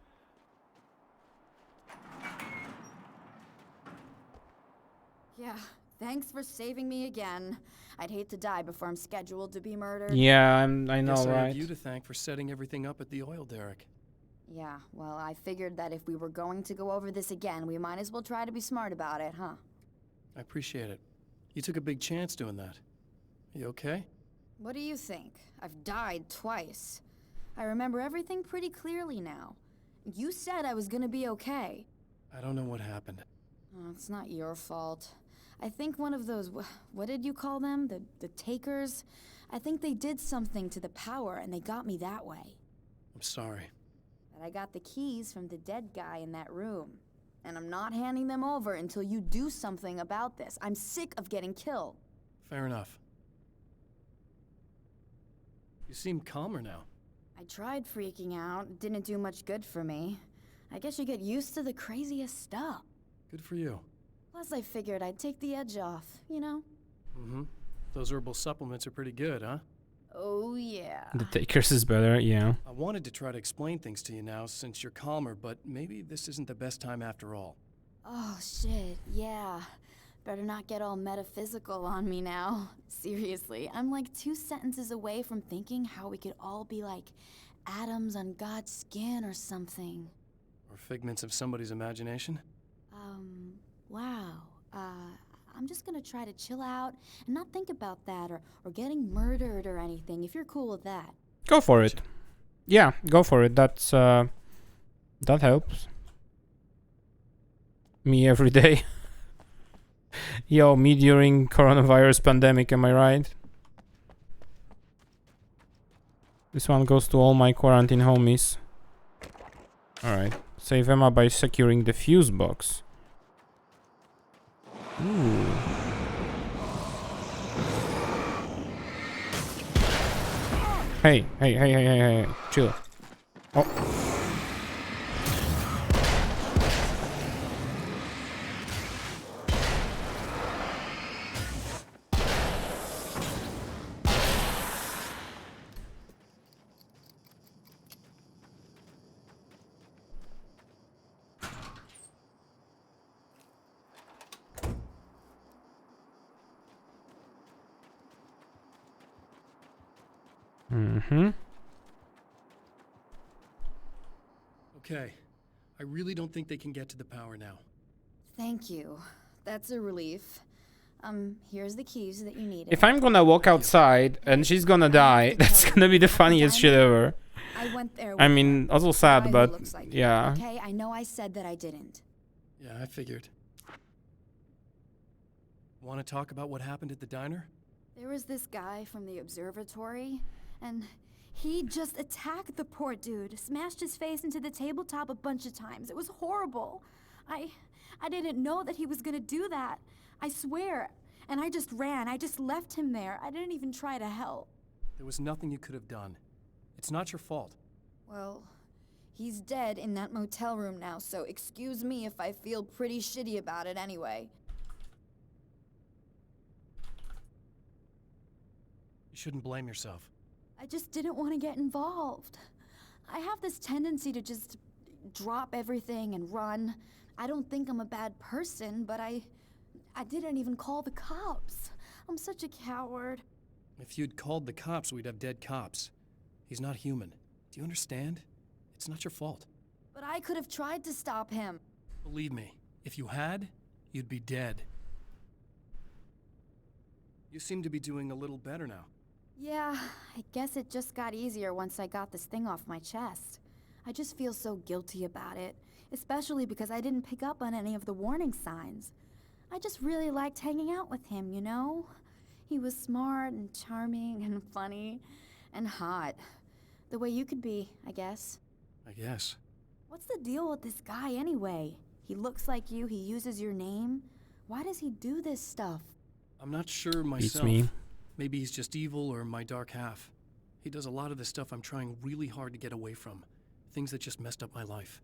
Yeah, thanks for saving me again. I'd hate to die before I'm scheduled to be murdered. Yeah, I know, Guess I right? have you to thank for setting everything up at the oil derrick. Yeah, well, I figured that if we were going to go over this again, we might as well try to be smart about it, huh? I appreciate it. You took a big chance doing that. You okay? What do you think? I've died twice. I remember everything pretty clearly now. You said I was gonna be okay. I don't know what happened. Oh, it's not your fault. I think one of those, what did you call them? The takers? I think they did something to the power and they got me that way. I'm sorry. But I got the keys from the dead guy in that room. And I'm not handing them over until you do something about this. I'm sick of getting killed. Fair enough. You seem calmer now. I tried freaking out. It didn't do much good for me. I guess you get used to the craziest stuff. Good for you. Plus, I figured I'd take the edge off, you know? Mm-hmm. Those herbal supplements are pretty good, huh? Oh, yeah. The takers is better, yeah. I wanted to try to explain things to you now since you're calmer, but maybe this isn't the best time after all. Oh, shit, yeah. Better not get all metaphysical on me now. Seriously, I'm like 2 sentences away from thinking how we could all be like atoms on God's skin or something. Or figments of somebody's imagination? Wow. I'm just gonna try to chill out and not think about that or getting murdered or anything, if you're cool with that. Go for it. Yeah, go for it. That's, that helps. Me every day. Yo, me during coronavirus pandemic, am I right? This one goes to all my quarantine homies. Alright. Save Emma by securing the fuse box. Ooh. Hey, chill. Oh. Mm-hmm. Okay. I really don't think they can get to the power now. Thank you. That's a relief. Here's the keys that you needed. If I'm gonna walk outside and she's gonna die, that's gonna be the funniest shit ever. I went there. I mean, also sad, but yeah. Okay, I know I said that I didn't. Yeah, I figured. Want to talk about what happened at the diner? There was this guy from the observatory, and he just attacked the poor dude, smashed his face into the tabletop a bunch of times. It was horrible. I didn't know that he was gonna do that. I swear. And I just ran. I just left him there. I didn't even try to help. There was nothing you could have done. It's not your fault. Well, he's dead in that motel room now, so excuse me if I feel pretty shitty about it anyway. You shouldn't blame yourself. I just didn't want to get involved. I have this tendency to just drop everything and run. I don't think I'm a bad person, but I didn't even call the cops. I'm such a coward. If you'd called the cops, we'd have dead cops. He's not human. Do you understand? It's not your fault. But I could have tried to stop him. Believe me, if you had, you'd be dead. You seem to be doing a little better now. Yeah, I guess it just got easier once I got this thing off my chest. I just feel so guilty about it, especially because I didn't pick up on any of the warning signs. I just really liked hanging out with him, you know? He was smart and charming and funny and hot. The way you could be, I guess. I guess. What's the deal with this guy anyway? He looks like you, he uses your name. Why does he do this stuff? I'm not sure myself. Me. Maybe he's just evil or my dark half. He does a lot of the stuff I'm trying really hard to get away from. Things that just messed up my life.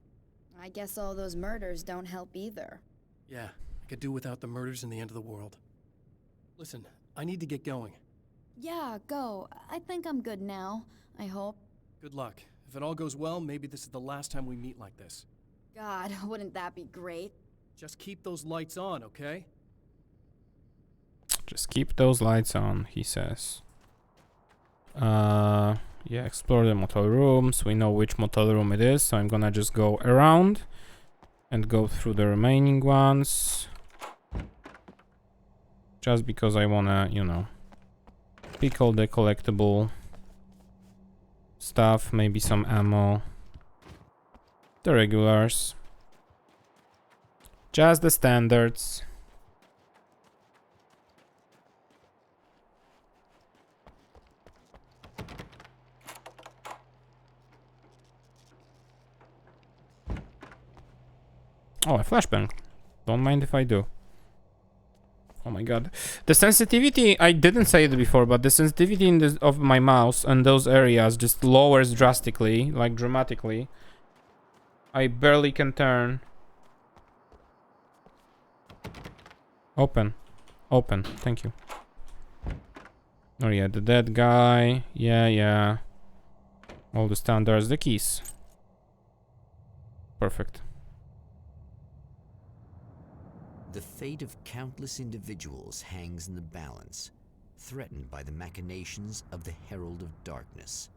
I guess all those murders don't help either. Yeah, I could do without the murders and the end of the world. Listen, I need to get going. Yeah, go. I think I'm good now, I hope. Good luck. If it all goes well, maybe this is the last time we meet like this. God, wouldn't that be great? Just keep those lights on, okay? Just keep those lights on, he says. Yeah, explore the motel rooms. We know which motel room it is, so I'm gonna just go around and go through the remaining ones. Just because I wanna, you know, pick all the collectible stuff, maybe some ammo. The regulars. Just the standards. Oh, a flashbang. Don't mind if I do. Oh my god. The sensitivity, I didn't say it before, but the sensitivity in this, of my mouse and those areas just lowers drastically, like dramatically. I barely can turn. Open. Open. Thank you. Oh yeah, the dead guy. Yeah. All the standards, the keys. Perfect. The fate of countless individuals hangs in the balance, threatened by the machinations of the Herald of Darkness.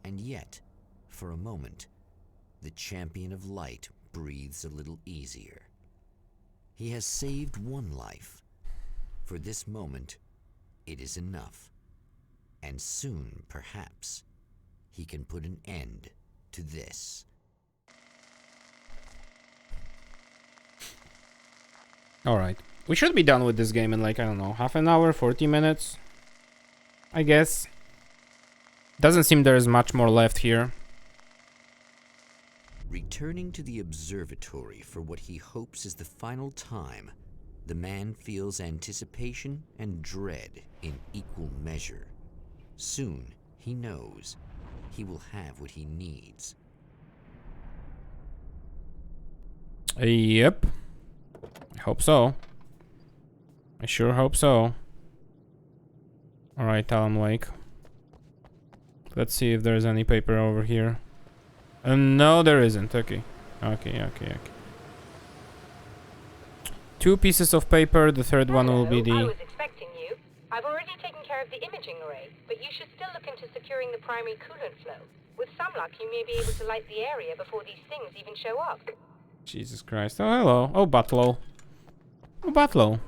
And yet, for a moment, the Champion of Light breathes a little easier. He has saved one life. For this moment, it is enough. And soon, perhaps, he can put an end to this. Alright. We should be done with this game in like, I don't know, half an hour, 40 minutes? I guess. Doesn't seem there is much more left here. Returning to the observatory for what he hopes is the final time, the man feels anticipation and dread in equal measure. Soon, he knows he will have what he needs. Yep. I hope so. I sure hope so. Alright, Alan Wake. Let's see if there's any paper over here. No, there isn't. Okay. Okay. 2 pieces of paper. The third one will be I the... was expecting you. I've already taken care of the imaging array, but you should still look into securing the primary coolant flow. With some luck, you may be able to light the area before these things even show up. Jesus Christ. Oh, hello. Oh, Butlow. Oh, Butlow.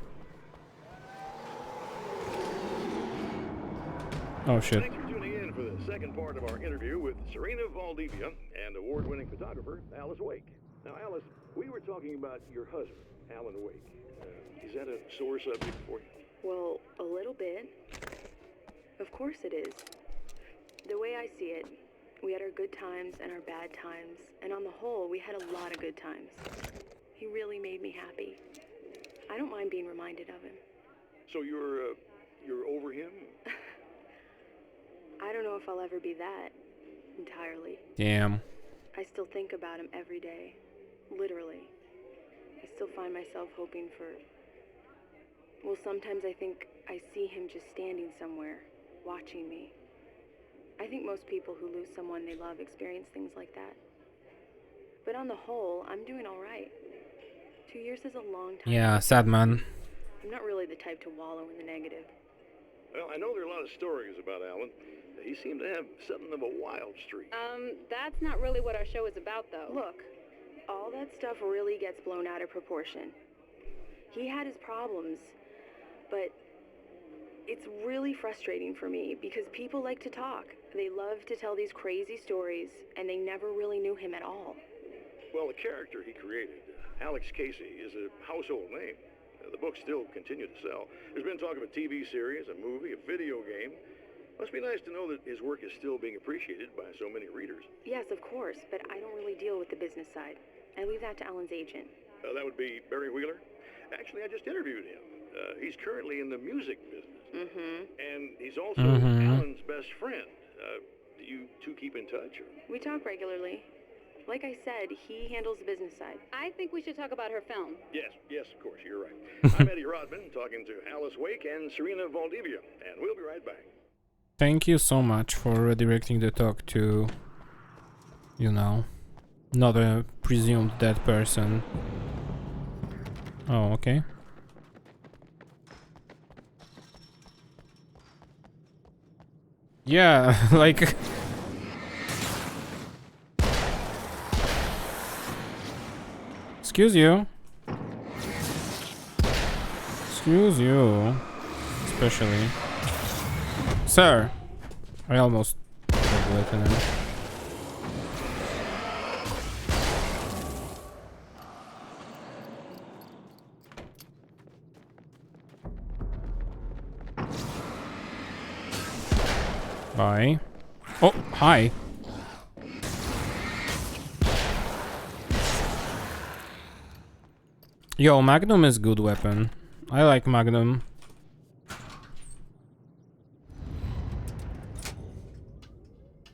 Oh, shit. Thanks for tuning in for the second part of our interview with Serena Valdivia and award-winning photographer Alice Wake. Now, Alice, we were talking about your husband, Alan Wake. Is that a sore subject for you? Well, a little bit. Of course it is. The way I see it, we had our good times and our bad times, and on the whole, we had a lot of good times. He really made me happy. I don't mind being reminded of him. So you're over him? I don't know if I'll ever be that, entirely. Damn. I still think about him every day. Literally. I still find myself hoping for... Well, sometimes I think I see him just standing somewhere, watching me. I think most people who lose someone they love experience things like that. But on the whole, I'm doing all right. 2 years is a long time. Yeah, sad man. I'm not really the type to wallow in the negative. Well, I know there are a lot of stories about Alan. He seemed to have something of a wild streak. That's not really what our show is about, though. Look, all that stuff really gets blown out of proportion. He had his problems, but it's really frustrating for me because people like to talk. They love to tell these crazy stories, and they never really knew him at all. Well, the character he created, Alex Casey, is a household name. The books still continue to sell. There's been talk of a TV series, a movie, a video game. Must be nice to know that his work is still being appreciated by so many readers. Yes, of course, but I don't really deal with the business side. I leave that to Alan's agent. That would be Barry Wheeler. Actually, I just interviewed him. He's currently in the music business. And he's also Alan's best friend. Do you two keep in touch? Or? We talk regularly. Like I said, he handles the business side. I think we should talk about her film. Yes, of course, you're right. I'm Eddie Rodman, talking to Alice Wake and Serena Valdivia, and we'll be right back. Thank you so much for redirecting the talk to, you know, not a presumed dead person. Oh, okay. Yeah, like... Excuse you. Excuse you. Especially. Sir! I almost overlooked him. Bye. Oh, hi. Yo, Magnum is good weapon. I like Magnum.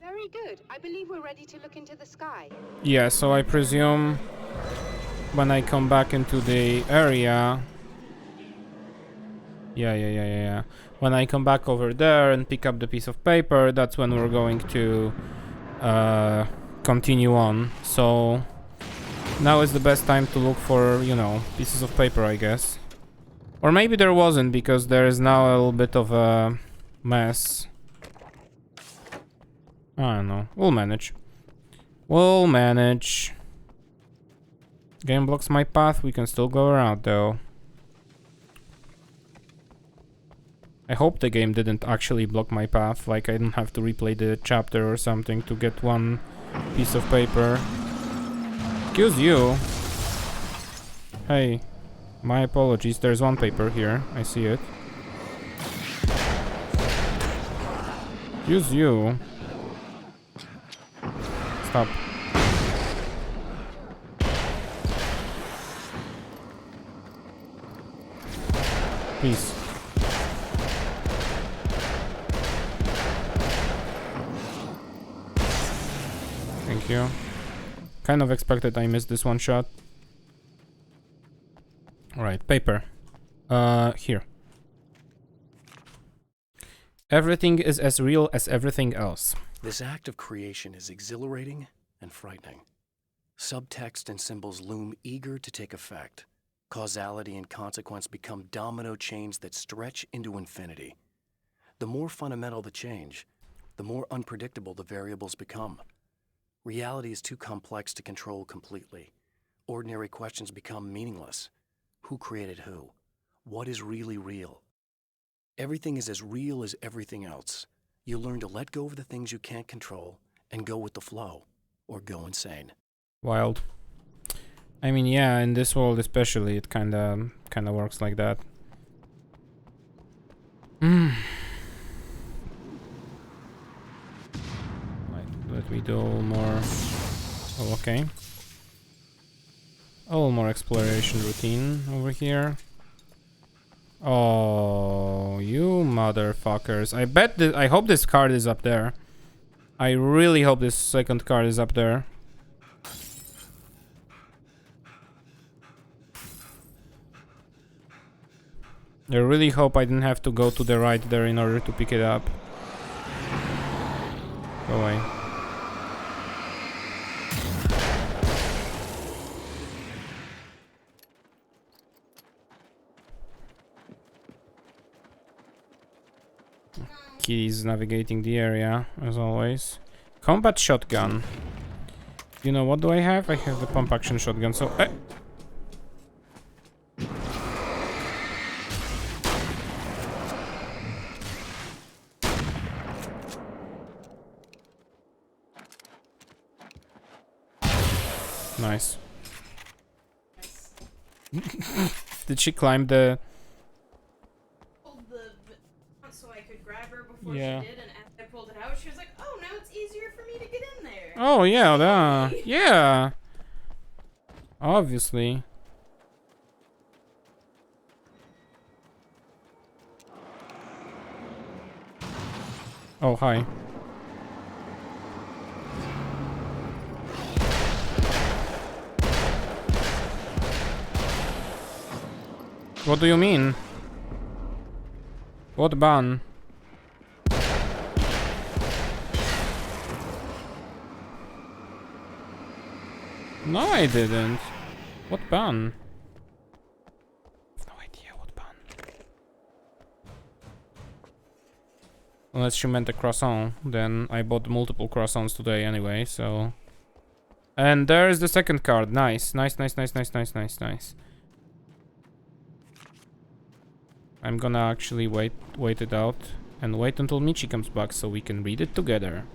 Very good. I believe we're ready to look into the sky. Yeah, so I presume when I come back into the area... Yeah. When I come back over there and pick up the piece of paper, that's when we're going to continue on. So now is the best time to look for, you know, pieces of paper, I guess. Or maybe there wasn't, because there is now a little bit of a mess. I don't know. We'll manage. We'll manage. Game blocks my path. We can still go around, though. I hope the game didn't actually block my path, like I don't have to replay the chapter or something to get one piece of paper. Excuse you. Hey, my apologies, there's one paper here, I see it. Excuse you. Stop. Please. Thank you. Kind of expected I missed this one shot. Alright, paper. Here. Everything is as real as everything else. This act of creation is exhilarating and frightening. Subtext and symbols loom eager to take effect. Causality and consequence become domino chains that stretch into infinity. The more fundamental the change, the more unpredictable the variables become. Reality is too complex to control completely. Ordinary questions become meaningless. Who created who? What is really real? Everything is as real as everything else. You learn to let go of the things you can't control and go with the flow, or go insane. Wild. I mean, yeah, in this world especially, it kinda works like that. Right, let me do more. Oh, okay. A little more exploration routine over here. Oh, you motherfuckers! I hope this card is up there. I really hope this second card is up there. I really hope I didn't have to go to the right there in order to pick it up. Go away. Kitty's navigating the area, as always. Combat shotgun. You know, what do I have? I have the pump action shotgun, so... Nice. Did she climb the... So I could grab her before Yeah. she did, and after I pulled it out, she was like, oh, now it's easier for me to get in there. Oh, yeah, yeah. Obviously. Oh, hi. What do you mean? What ban? No, I didn't. What ban? I have no idea what ban. Unless she meant a croissant, then I bought multiple croissants today anyway, so... And there's the second card. Nice, nice, nice, nice, nice, nice, nice, nice. I'm gonna actually wait it out and wait until Michi comes back so we can read it together.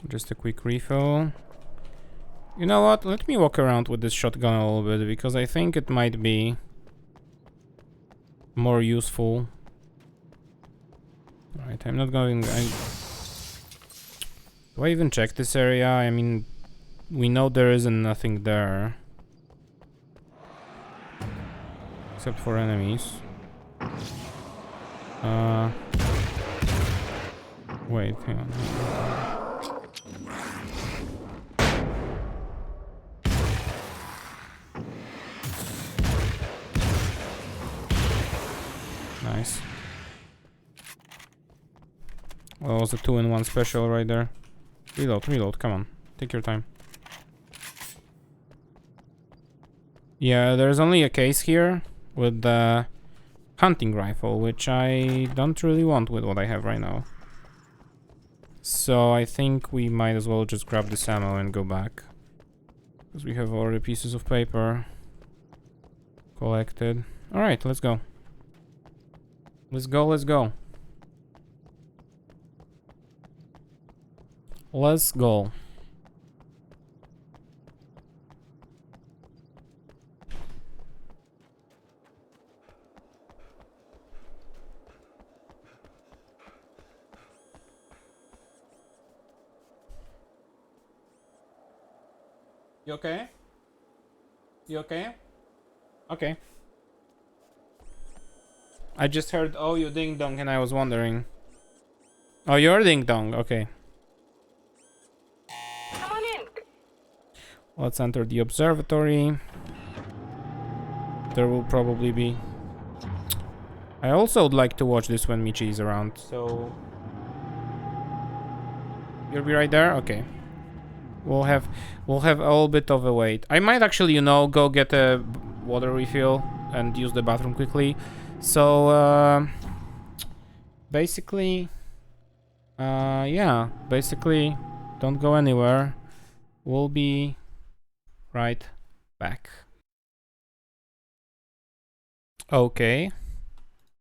Just a quick refill. You know what? Let me walk around with this shotgun a little bit because I think it might be more useful. Alright, I'm not going... Do I even check this area? I mean, we know there isn't nothing there. Except for enemies. Wait, hang on. Nice. Well, it was a 2-in-1 special right there. Reload, reload, come on. Take your time. Yeah, there's only a case here with the hunting rifle, which I don't really want with what I have right now. So I think we might as well just grab this ammo and go back. Because we have already pieces of paper collected. Alright, let's go. Let's go, let's go. Let's go. You okay? You okay? Okay. I just heard, oh, you ding dong, and I was wondering. Oh, you're ding dong, okay. Come on in. Let's enter the observatory. There will probably be... I also would like to watch this when Michi is around, so... You'll be right there? Okay. We'll have a little bit of a wait. I might actually, you know, go get a water refill and use the bathroom quickly. So, basically... yeah, basically, don't go anywhere. We'll be right back. Okay,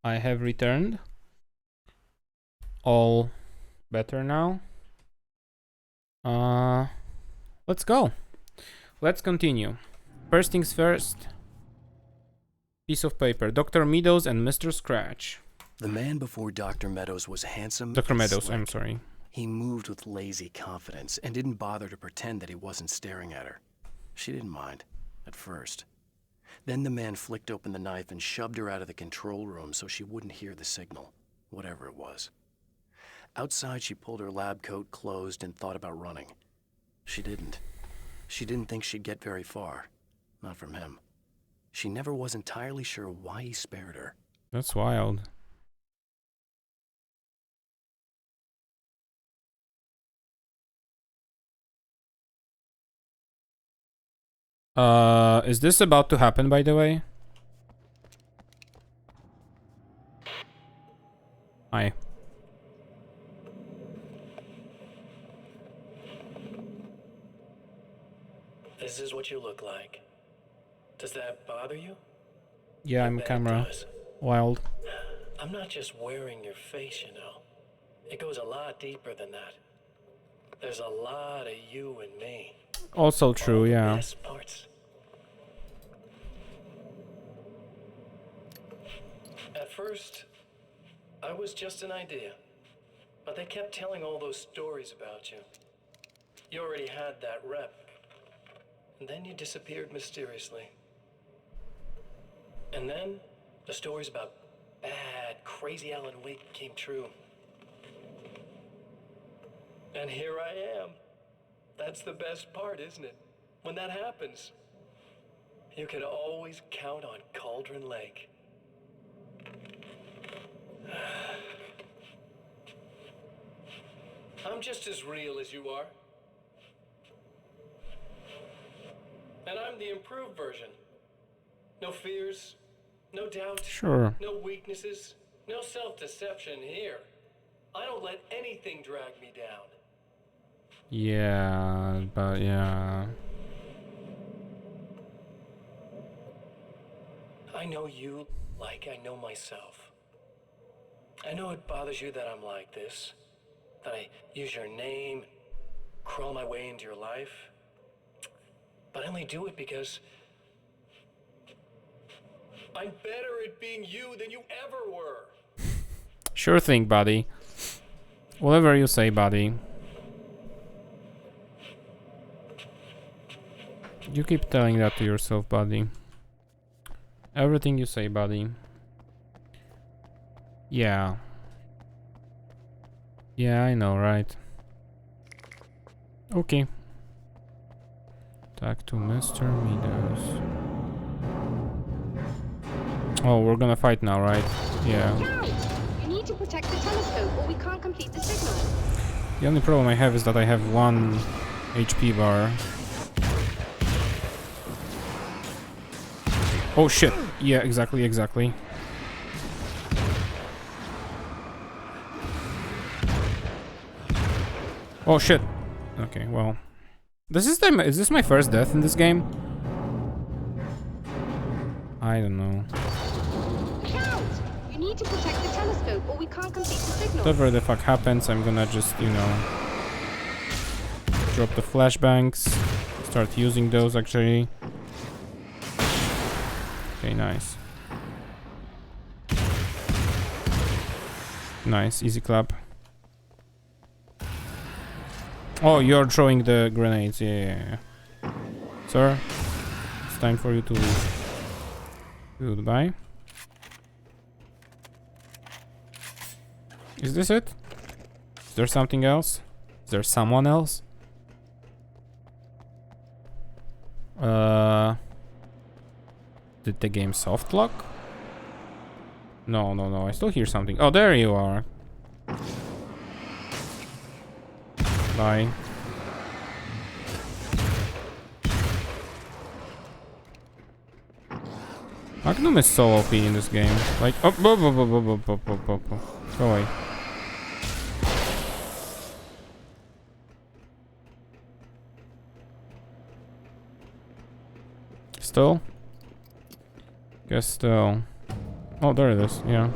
I have returned. All better now. Let's go. Let's continue. First things first. Piece of paper. Dr. Meadows and Mr. Scratch. The man before Dr. Meadows was handsome. Dr. and Meadows, slick. I'm sorry. He moved with lazy confidence and didn't bother to pretend that he wasn't staring at her. She didn't mind, at first. Then the man flicked open the knife and shoved her out of the control room so she wouldn't hear the signal, whatever it was. Outside, she pulled her lab coat closed and thought about running. She didn't. She didn't think she'd get very far. Not from him. She never was entirely sure why he spared her. That's wild. Is this about to happen, by the way? Hi. This is what you look like. Does that bother you? Yeah, I'm a camera. Wild. I'm not just wearing your face, you know. It goes a lot deeper than that. There's a lot of you and me. Also true, yeah. Best parts. At first, I was just an idea. But they kept telling all those stories about you. You already had that rep. And then you disappeared mysteriously. And then, the stories about bad, crazy Alan Wake came true. And here I am. That's the best part, isn't it? When that happens, you can always count on Cauldron Lake. I'm just as real as you are. And I'm the improved version. No fears, no doubt, Sure. no weaknesses, no self-deception here. I don't let anything drag me down. Yeah, but yeah. I know you like I know myself. I know it bothers you that I'm like this, that I use your name, crawl my way into your life. But I only do it because I'm better at being you than you ever were. Sure thing, buddy. Whatever you say, buddy. You keep telling that to yourself, buddy. Everything you say, buddy. Yeah. Yeah, I know, right? Okay. Talk to Mr. Meadows. Oh, we're gonna fight now, right? Yeah. You need to protect the telescope or we can't complete the signal. The only problem I have is that I have 1 HP bar. Oh shit! Yeah, exactly. Oh shit! Okay, well. Is this my first death in this game? I don't know. Shout! You need to protect the telescope or we can't complete the signal. Whatever the fuck happens, I'm gonna just, you know, drop the flashbangs. Start using those actually. Okay, nice. Nice, easy clap. Oh, you're throwing the grenades, yeah. Sir, it's time for you to leave. Goodbye. Is this it? Is there something else? Is there someone else? Did the game soft lock? No, no, no. I still hear something. Oh, there you are. Bye. Magnum is so OP in this game. Like, oh, go away. Still? Guess still. Oh, there it is, yeah.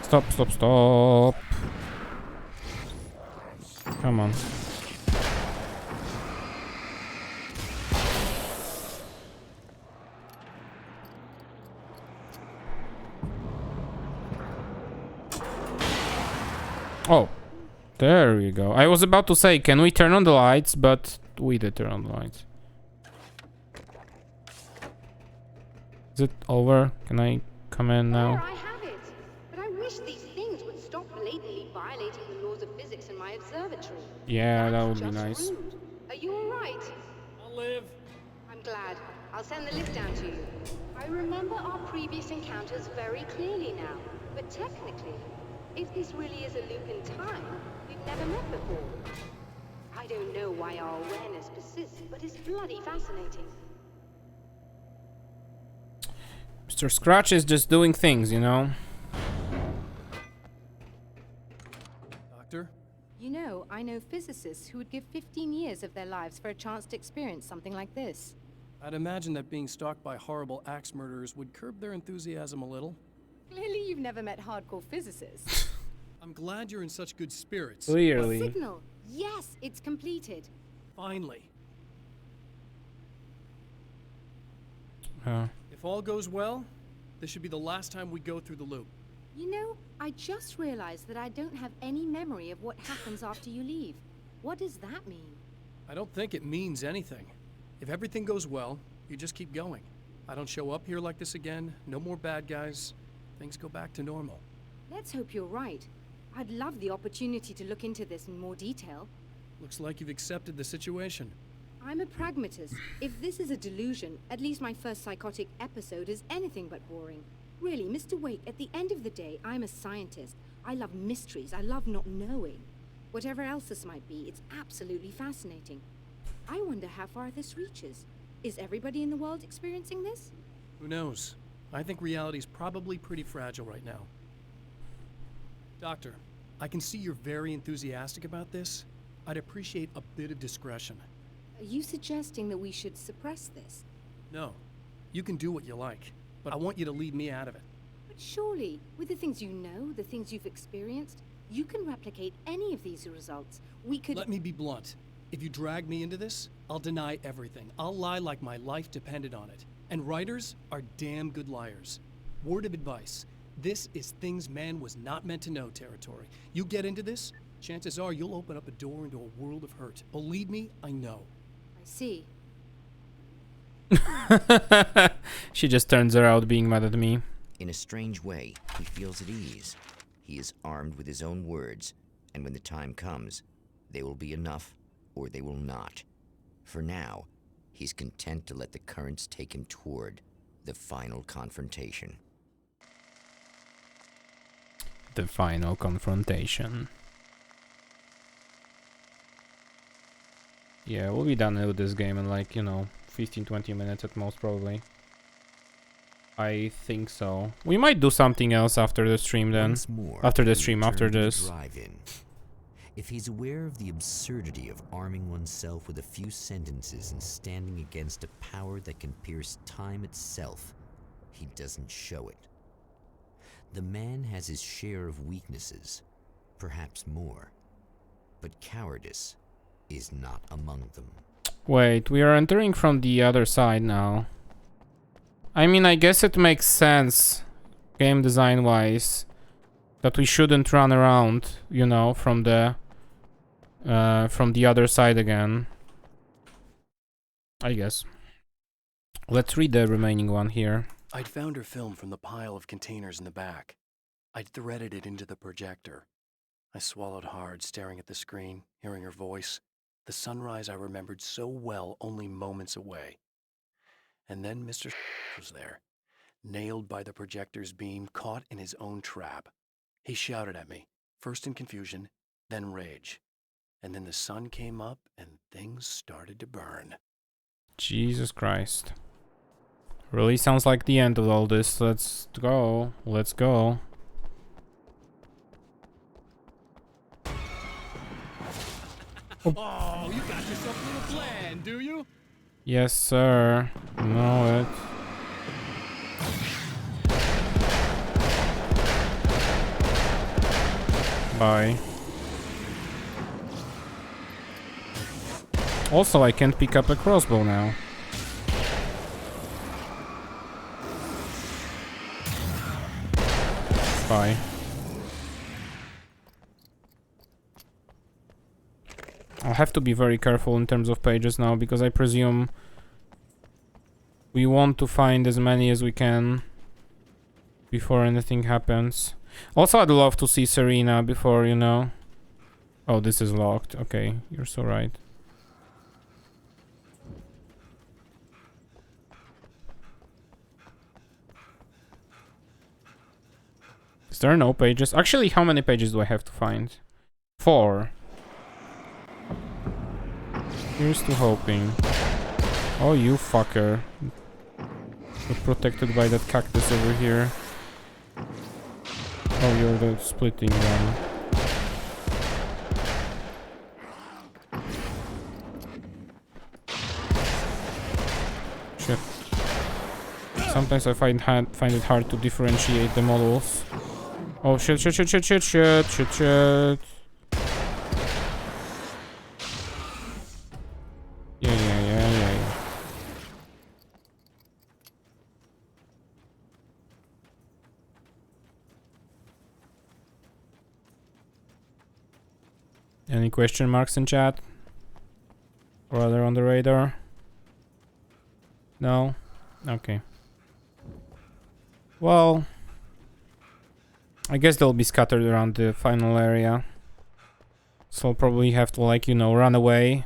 Stop, stop, stop. Come on. Oh, there we go. I was about to say, can we turn on the lights? But we did turn on the lights. Is it over? Can I come in now? There, I have it. But I wish these things would stop blatantly violating the laws of physics in my observatory. Yeah, that would be Just nice. rude. Are you all right? I'll live. I'm glad. I'll send the lift down to you. I remember our previous encounters very clearly now. But technically, if this really is a loop in time, we've never met before. I don't know why our awareness persists, but it's bloody fascinating. Mr. Scratch is just doing things, you know? Doctor? You know, I know physicists who would give 15 years of their lives for a chance to experience something like this. I'd imagine that being stalked by horrible axe murderers would curb their enthusiasm a little. Clearly you've never met hardcore physicists. I'm glad you're in such good spirits. Clearly. Signal! Yes, it's completed. Finally. Oh. If all goes well, this should be the last time we go through the loop. You know, I just realized that I don't have any memory of what happens after you leave. What does that mean? I don't think it means anything. If everything goes well, you just keep going. I don't show up here like this again, no more bad guys. Things go back to normal. Let's hope you're right. I'd love the opportunity to look into this in more detail. Looks like you've accepted the situation. I'm a pragmatist. If this is a delusion, at least my first psychotic episode is anything but boring. Really, Mr. Wake, at the end of the day, I'm a scientist. I love mysteries. I love not knowing. Whatever else this might be, it's absolutely fascinating. I wonder how far this reaches. Is everybody in the world experiencing this? Who knows? I think reality's probably pretty fragile right now. Doctor, I can see you're very enthusiastic about this. I'd appreciate a bit of discretion. Are you suggesting that we should suppress this? No. You can do what you like, but I want you to leave me out of it. But surely, with the things you know, the things you've experienced, you can replicate any of these results. We could— Let me be blunt. If you drag me into this, I'll deny everything. I'll lie like my life depended on it. And writers are damn good liars. Word of advice. This is things man was not meant to know territory. You get into this, chances are you'll open up a door into a world of hurt. Believe me, I know. I see. She just turns her out being mad at me. In a strange way, he feels at ease. He is armed with his own words, and when the time comes, they will be enough or they will not. For now, he's content to let the currents take him toward the final confrontation. The final confrontation. Yeah, we'll be done with this game in like, 15-20 minutes at most, probably. I think so. We might do something else after the stream then. After the stream, after this. If he's aware of the absurdity of arming oneself with a few sentences and standing against a power that can pierce time itself, he doesn't show it. The man has his share of weaknesses, perhaps more, but cowardice is not among them. Wait, we are entering from the other side now. I mean, I guess it makes sense, game design wise, that we shouldn't run around, from the other side again. I guess. Let's read the remaining one here. I'd found her film from the pile of containers in the back. I'd threaded it into the projector. I swallowed hard, staring at the screen, hearing her voice, the sunrise I remembered so well only moments away. And then Mr. was there, nailed by the projector's beam, caught in his own trap. He shouted at me, first in confusion, then rage. And then the sun came up and things started to burn. Jesus Christ. Really sounds like the end of all this. Let's go. Let's go. Oh, you got yourself a little plan, do you? Yes, sir. Know it. Bye. Also, I can't pick up a crossbow now. Bye. I'll have to be very careful in terms of pages now, because I presume we want to find as many as we can before anything happens. Also, I'd love to see Serena before, you know. Oh, this is locked. Okay, you're so right. Is there no pages? Actually, how many pages do I have to find? 4. Here's to hoping. Oh, you fucker. We're protected by that cactus over here. Oh, you're the splitting one. Shit. Sometimes I find it hard to differentiate the models. Oh shit, shit, shit, shit, shit, shit, shit, shit. Yeah. Any question marks in chat? Or are they on the radar? No? Okay. Well, I guess they'll be scattered around the final area. So I'll probably have to, like, you know, run away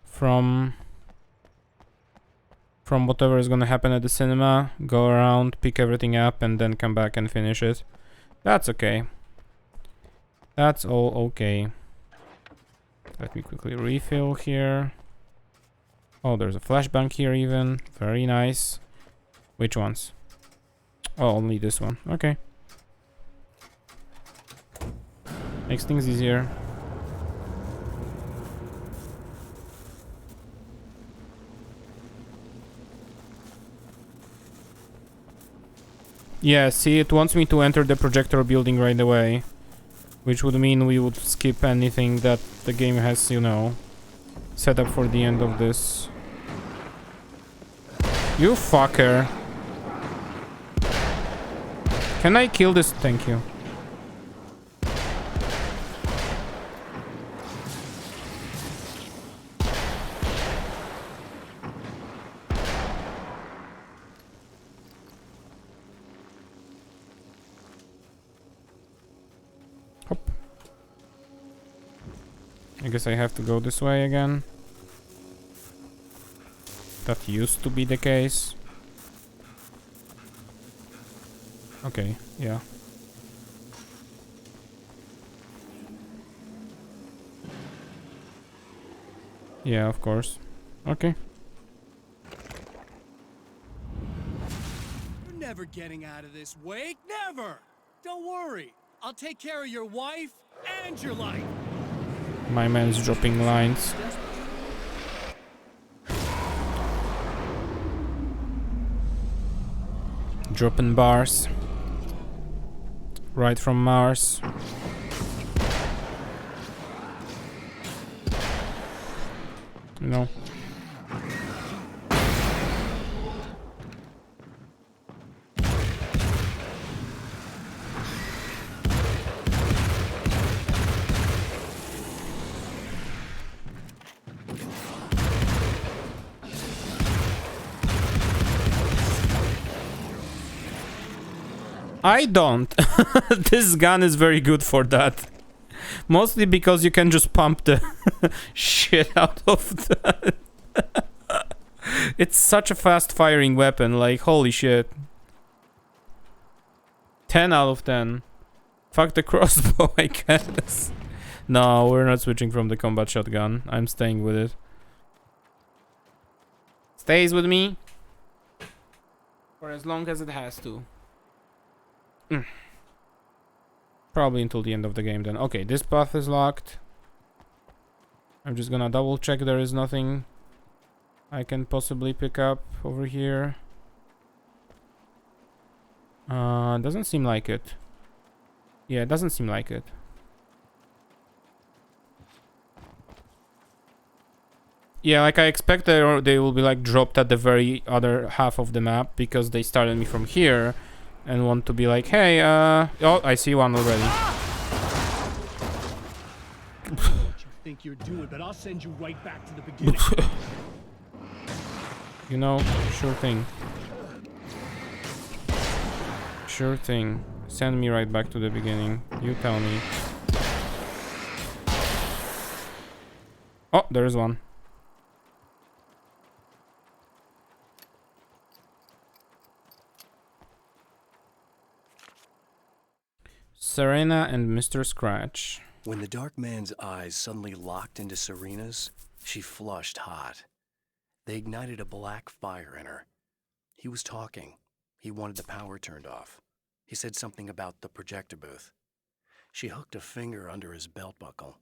from whatever is gonna happen at the cinema, go around, pick everything up, and then come back and finish it. That's okay. That's all okay. Let me quickly refill here. Oh, there's a flashbang here even. Very nice. Which ones? Oh, only this one. Okay. Makes things easier. Yeah, see, it wants me to enter the projector building right away. Which would mean we would skip anything that the game has, you know, set up for the end of this. You fucker. Can I kill this? Thank you. I guess I have to go this way again. That used to be the case. Okay, yeah. Yeah, of course. Okay. You're never getting out of this, Wake. Never! Don't worry. I'll take care of your wife and your life. My man's dropping lines. Dropping bars. Right from Mars. You know. I don't. This gun is very good for that. Mostly because you can just pump the shit out of that. It's such a fast firing weapon, like holy shit. 10 out of 10. Fuck the crossbow, I guess. No, we're not switching from the combat shotgun. I'm staying with it. Stays with me for as long as it has to. Probably until the end of the game then. Okay, this path is locked. I'm just gonna double check there is nothing I can possibly pick up over here. Doesn't seem like it. Yeah, it doesn't seem like it. Yeah, like I expect they will be like dropped at the very other half of the map because they started me from here and want to be like, hey, oh, I see one already. I don't know what you think you're doing, but I'll send you right back to the beginning. You know, sure thing. Sure thing. Send me right back to the beginning. You tell me. Oh, there is one. Serena and Mr. Scratch. When the dark man's eyes suddenly locked into Serena's, she flushed hot. They ignited a black fire in her. He was talking. He wanted the power turned off. He said something about the projector booth. She hooked a finger under his belt buckle.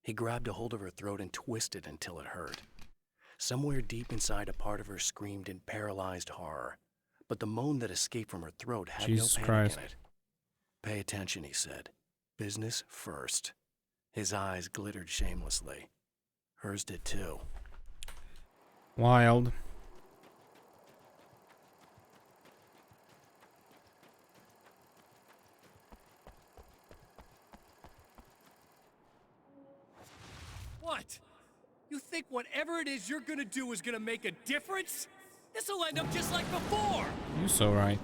He grabbed a hold of her throat and twisted until it hurt. Somewhere deep inside, a part of her screamed in paralyzed horror, but the moan that escaped from her throat had Jesus no panic Christ. in it. Pay attention, he said. Business first. His eyes glittered shamelessly. Hers did too. Wild. What? You think whatever it is you're gonna do is gonna make a difference? This'll end up just like before! You're so right.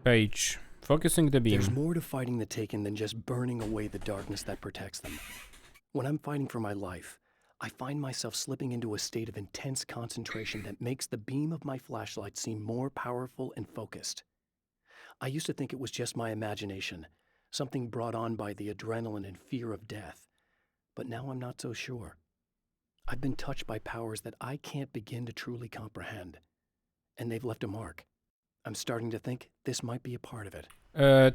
Page. Focusing the beam. There's more to fighting the Taken than just burning away the darkness that protects them. When I'm fighting for my life, I find myself slipping into a state of intense concentration that makes the beam of my flashlight seem more powerful and focused. I used to think it was just my imagination, something brought on by the adrenaline and fear of death. But now I'm not so sure. I've been touched by powers that I can't begin to truly comprehend. And they've left a mark. I'm starting to think this might be a part of it.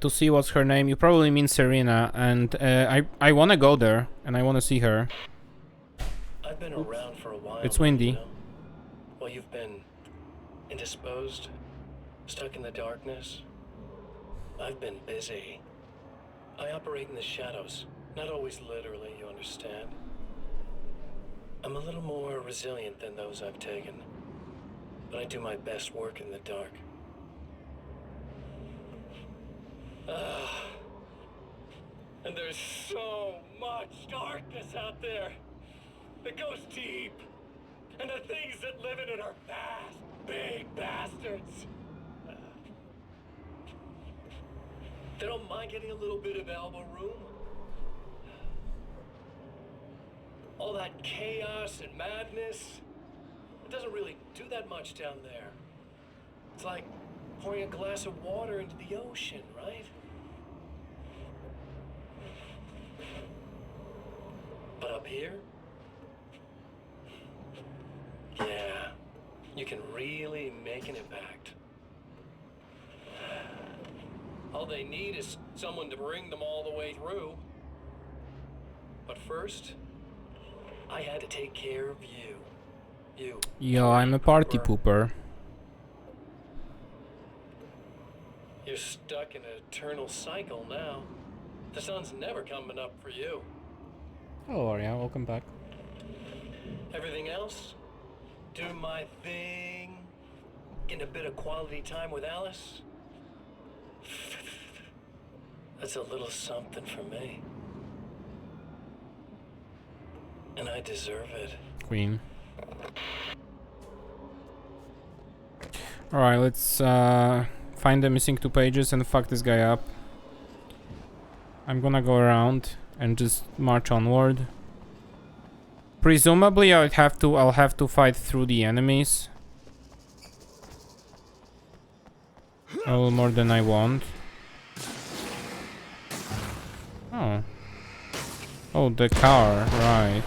To see what's her name, you probably mean Serena, and I want to go there, and I want to see her. I've been around for a while. It's windy. You know? Well, you've been indisposed, stuck in the darkness. I've been busy. I operate in the shadows, not always literally, you understand? I'm a little more resilient than those I've taken, but I do my best work in the dark. And there's so much darkness out there that goes deep. And the things that live in it are fast, big bastards. They don't mind getting a little bit of elbow room. All that chaos and madness, it doesn't really do that much down there. It's like pouring a glass of water into the ocean, right? But up here, yeah, you can really make an impact. All they need is someone to bring them all the way through. But first, I had to take care of you. Yo, I'm a party pooper. You're stuck in an eternal cycle now. The sun's never coming up for you. Hello, Arya. Welcome back. Everything else? Do my thing. Get a bit of quality time with Alice. That's a little something for me. And I deserve it. Queen. Alright, let's find the missing 2 pages and fuck this guy up. I'm gonna go around and just march onward. Presumably I'll have to fight through the enemies. A little more than I want. Oh. Oh, the car, right.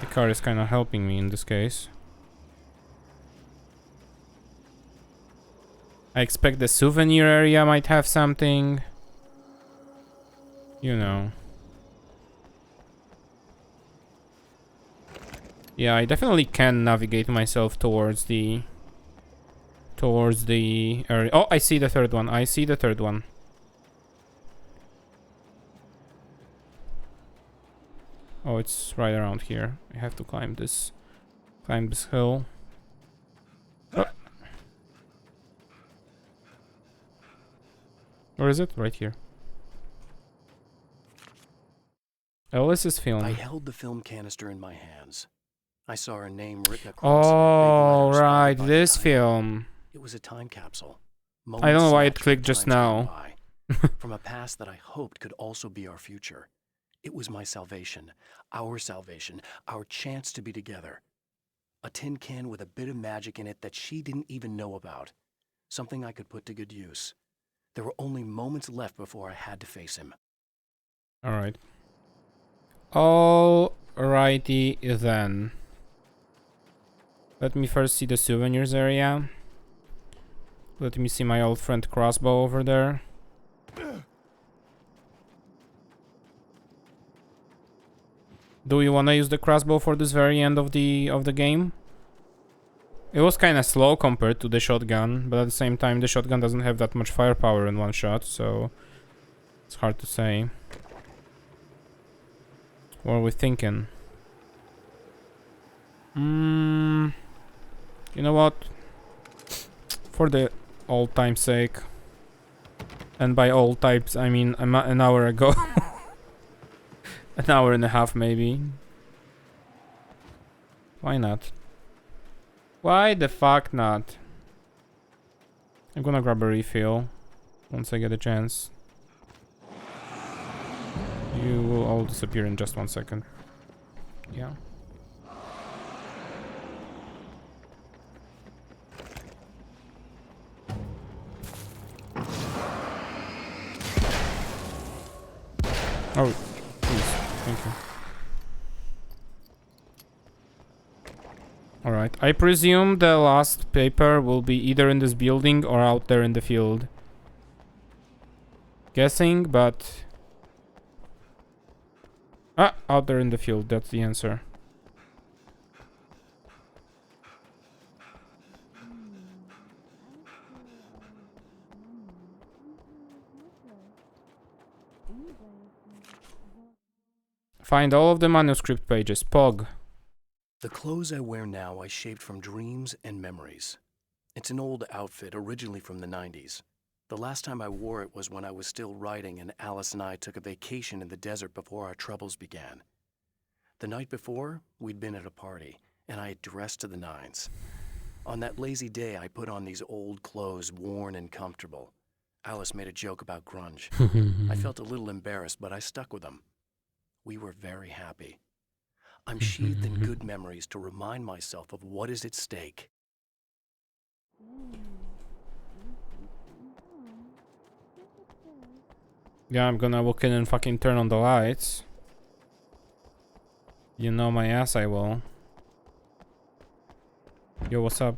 The car is kind of helping me in this case. I expect the souvenir area might have something. You know. Yeah, I definitely can navigate myself towards the area. Oh, I see the third one. I see the third one. Oh, it's right around here. I have to climb this hill. Oh. Where is it? Right here. Ellis's film. I held the film canister in my hands. I saw her name written across Oh, it in big letters right, by this time. film. It was a time capsule. I don't know why it Moments clicked just snatched from now. times gone by, from a past that I hoped could also be our future. It was my salvation, our chance to be together. A tin can with a bit of magic in it that she didn't even know about. Something I could put to good use. There were only moments left before I had to face him. Alright. Alrighty then. Let me first see the souvenirs area. Let me see my old friend Crossbow over there. Do you want to use the crossbow for this very end of the game? It was kind of slow compared to the shotgun, but at the same time the shotgun doesn't have that much firepower in one shot, so it's hard to say. What are we thinking? You know what? For the old time's sake, and by old types I mean an hour ago. An hour and a half maybe. Why not? Why the fuck not? I'm gonna grab a refill once I get a chance. You will all disappear in just 1 second. Yeah. Oh, please. Thank you. Alright, I presume the last paper will be either in this building or out there in the field. Guessing, but... Ah, out there in the field, that's the answer. Find all of the manuscript pages. Pog. The clothes I wear now I shaped from dreams and memories. It's an old outfit, originally from the 90s. The last time I wore it was when I was still writing and Alice and I took a vacation in the desert before our troubles began. The night before, we'd been at a party, and I had dressed to the nines. On that lazy day, I put on these old clothes, worn and comfortable. Alice made a joke about grunge. I felt a little embarrassed, but I stuck with them. We were very happy. I'm sheathed in good memories to remind myself of what is at stake. Yeah, I'm gonna walk in and fucking turn on the lights. You know my ass I will. Yo, what's up?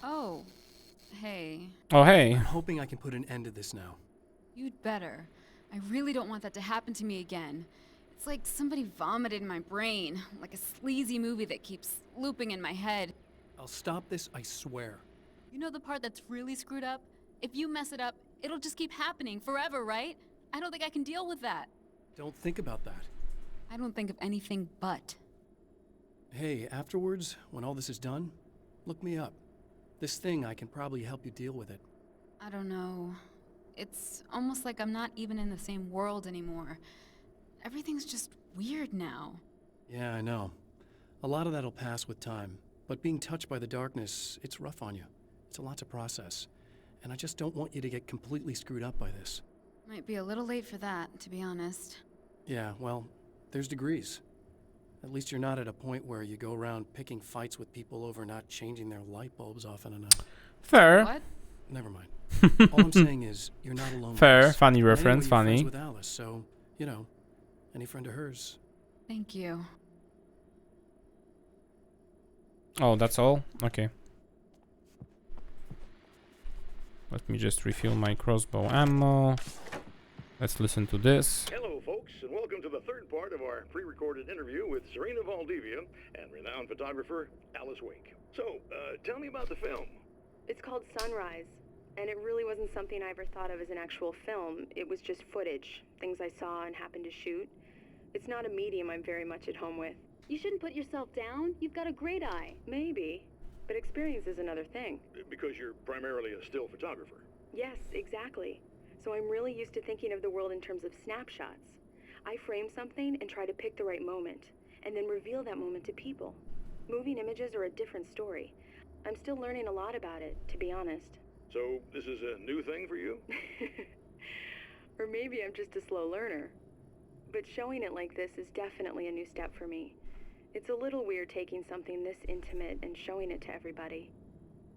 Oh, hey. Oh, hey. I'm hoping I can put an end to this now. You'd better. I really don't want that to happen to me again. It's like somebody vomited in my brain, like a sleazy movie that keeps looping in my head. I'll stop this, I swear. You know the part that's really screwed up? If you mess it up, it'll just keep happening forever, right? I don't think I can deal with that. Don't think about that. I don't think of anything but. Hey, afterwards, when all this is done, look me up. This thing, I can probably help you deal with it. I don't know. It's almost like I'm not even in the same world anymore. Everything's just weird now. Yeah, I know. A lot of that'll pass with time. But being touched by the darkness, it's rough on you. It's a lot to process. And I just don't want you to get completely screwed up by this. Might be a little late for that, to be honest. Yeah, well, there's degrees. At least you're not at a point where you go around picking fights with people over not changing their light bulbs often enough. Fair. What? Never mind. All I'm saying is, you're not alone. Fair. With Funny anyway, reference. you're Funny. friends with Alice, so, you know, any friend of hers. Thank you. Oh, that's all? Okay. Let me just refill my crossbow ammo. Let's listen to this. Hello, folks, and welcome to the third part of our pre-recorded interview with Serena Valdivia and renowned photographer Alice Wake. So, tell me about the film. It's called Sunrise, and it really wasn't something I ever thought of as an actual film. It was just footage, things I saw and happened to shoot. It's not a medium I'm very much at home with. You shouldn't put yourself down. You've got a great eye. Maybe, but experience is another thing. Because you're primarily a still photographer. Yes, exactly. So I'm really used to thinking of the world in terms of snapshots. I frame something and try to pick the right moment, and then reveal that moment to people. Moving images are a different story. I'm still learning a lot about it, to be honest. So, this is a new thing for you? Or maybe I'm just a slow learner. But showing it like this is definitely a new step for me. It's a little weird taking something this intimate and showing it to everybody.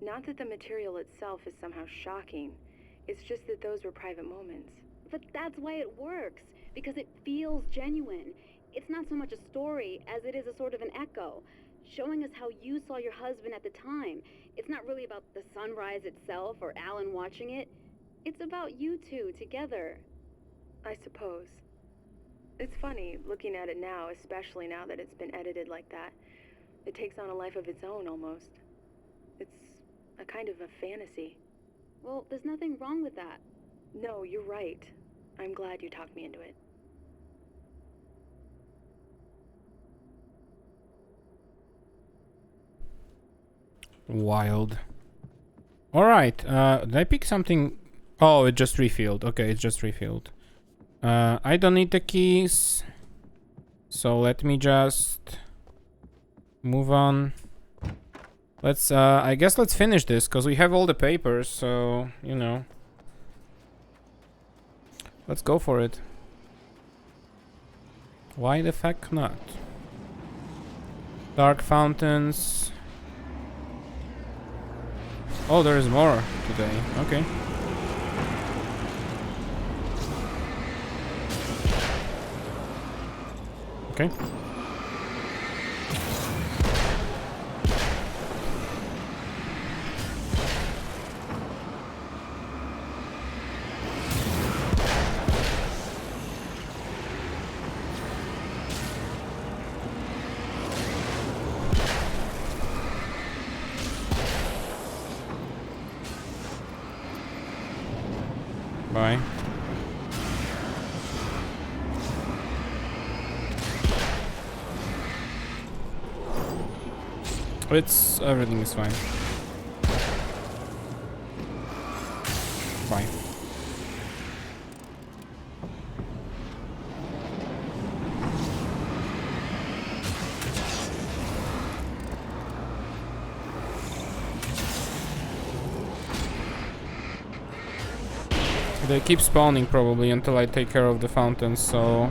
Not that the material itself is somehow shocking. It's just that those were private moments. But that's why it works, because it feels genuine. It's not so much a story as it is a sort of an echo, showing us how you saw your husband at the time. It's not really about the sunrise itself or Alan watching it. It's about you two together. I suppose. It's funny, looking at it now, especially now that it's been edited like that. It takes on a life of its own, almost. It's a kind of a fantasy. Well, there's nothing wrong with that. No, you're right. I'm glad you talked me into it. Wild. Alright, did I pick something? Oh, it just refilled. Okay, it just refilled. I don't need the keys. So let me just move on. Let's, I guess let's finish this, because we have all the papers, so, you know. Let's go for it. Why the fuck not? Dark fountains. Oh, there is more today. Okay. Okay. Bye. Everything is fine. Bye. They keep spawning probably until I take care of the fountains, so...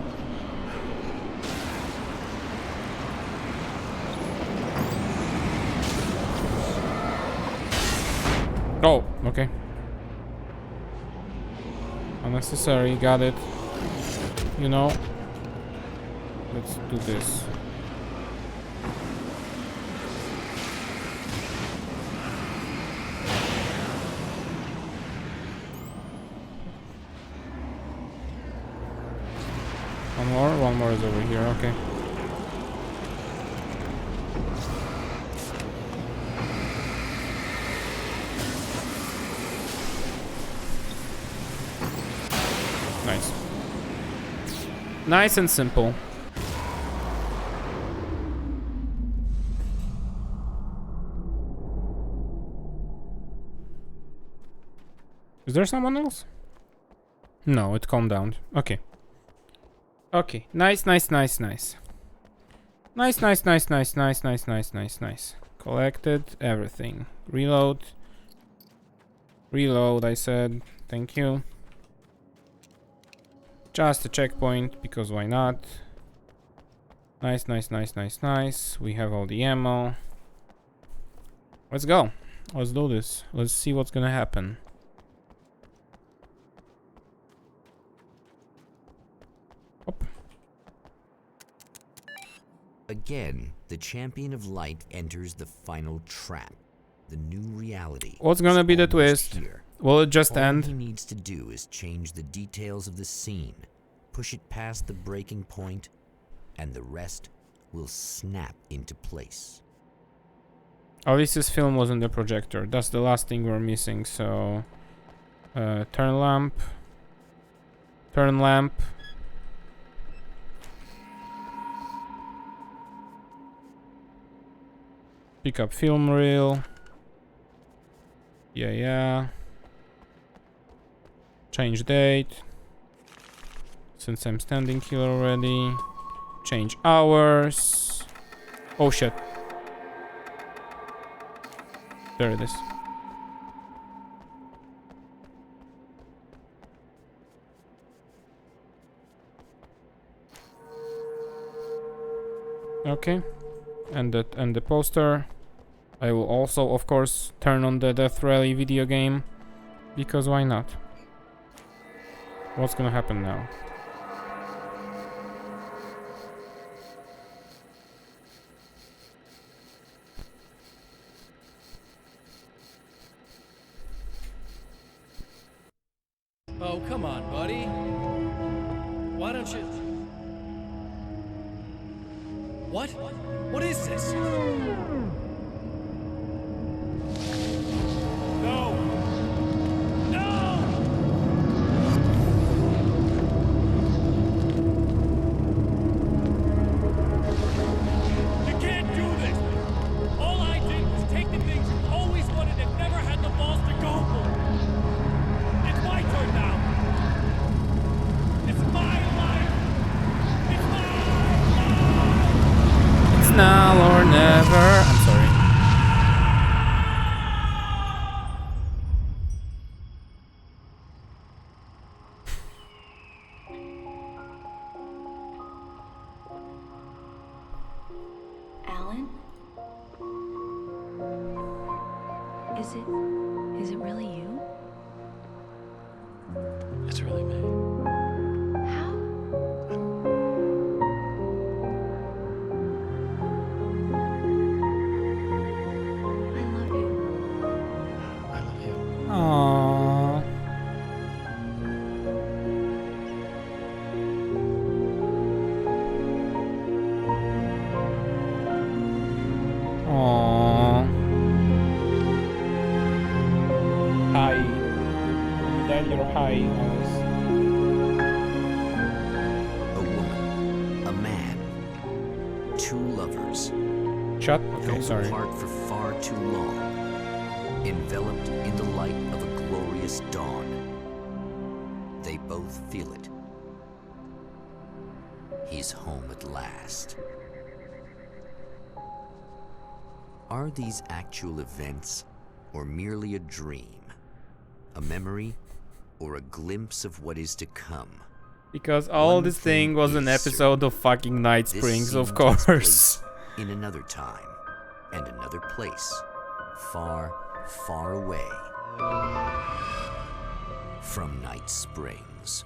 Oh, okay. Unnecessary, got it. You know. Let's do this. One more is over here, okay. Nice. Nice and simple. Is there someone else? No, it calmed down. Okay. Okay. Nice, nice, nice, nice. Nice, nice, nice, nice, nice, nice, nice, nice, nice. Collected everything. Reload. Reload, I said. Thank you. Just a checkpoint, because why not? Nice, nice, nice, nice, nice. We have all the ammo. Let's go. Let's do this. Let's see what's gonna happen. Hop. Again, the champion of light enters the final trap. The new reality. What's gonna be the twist? Here. Will it just All end? he needs to do is change the details of the scene, push it past the breaking point, and the rest will snap into place. Alice's film was on the projector. That's the last thing we're missing, so... turn lamp. Turn lamp. Pick up film reel. Yeah. Change date. Since I'm standing here already. Change hours. Oh shit. There it is. Okay. And the poster. I will also, of course, turn on the Death Rally video game. Because why not? What's gonna happen now? Oh, come on, buddy. Why don't you... What? What is this? No! No! You can't do this! All I did was take the things you always wanted and never had the balls to go for. It's my turn now. It's my life. It's my life. It's now or never. I'm sorry. Alan? Is it really you? It's really me. How? I love you. I love you. Aww. Aww. Hi. Then you're high, Alice. A woman, a man, two lovers. Shut. Okay, held sorry. apart for far too long, enveloped in the light of a glorious dawn. They both feel it. He's home at last. Are these actual events, or merely a dream? A memory, or a glimpse of what is to come? Because all One this thing was an is episode of fucking Night This Springs, of scene takes course. place in another time and another place, far, far away from Night Springs.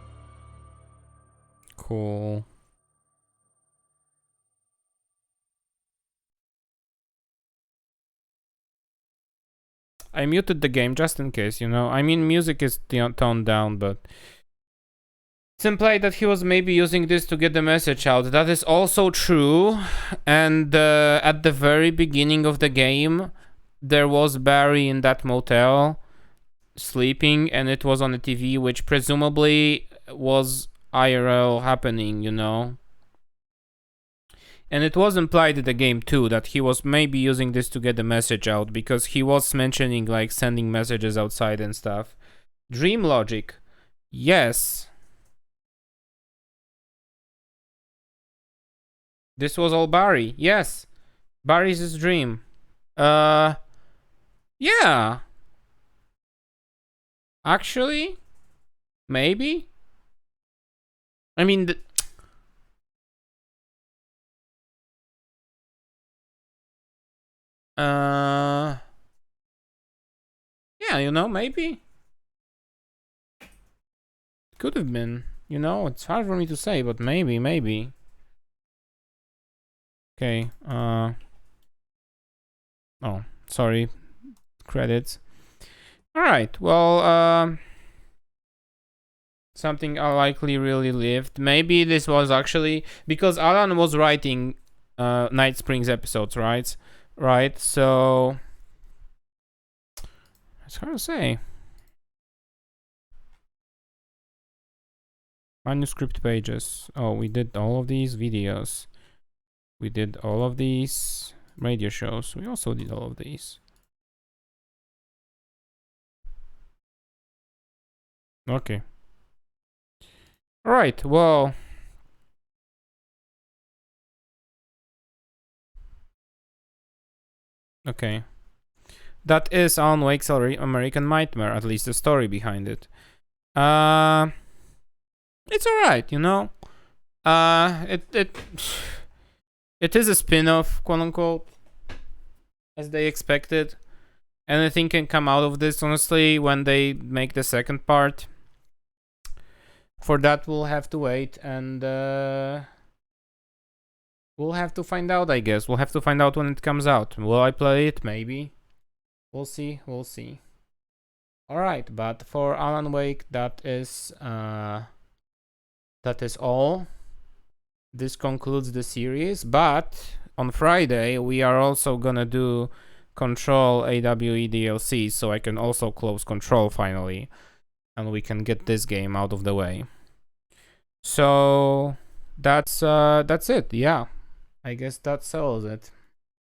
Cool. I muted the game just in case, you know. I mean, music is toned down, but it's implied that he was maybe using this to get the message out. That is also true. And at the very beginning of the game, there was Barry in that motel sleeping, and it was on the TV, which presumably was IRL happening, you know. And it was implied in the game too that he was maybe using this to get the message out, because he was mentioning like sending messages outside and stuff. Dream logic. Yes. This was all Barry. Yes. Barry's dream. Yeah. Actually, maybe. I mean, yeah, you know, maybe. Could have been. You know, it's hard for me to say, but maybe. Okay, oh, sorry. Credits. Alright, well, something unlikely really lived. Maybe this was actually because Alan was writing Night Springs episodes, right? Right, so it's hard to say. Manuscript pages. Oh, we did all of these videos. We did all of these radio shows. We also did all of these. Okay. All right. Well. Okay. That is Alan Wake's American Nightmare. At least the story behind it. It's all right. You know. It is a spin-off, quote unquote, as they expected. Anything can come out of this, honestly, when they make the second part. For that, we'll have to wait, and we'll have to find out, I guess. We'll have to find out when it comes out. Will I play it? Maybe. We'll see. We'll see. Alright, but for Alan Wake, that is all. This concludes the series, but on Friday, we are also gonna do Control AWE DLC, so I can also close Control finally, and we can get this game out of the way. So that's it. Yeah, I guess that settles it.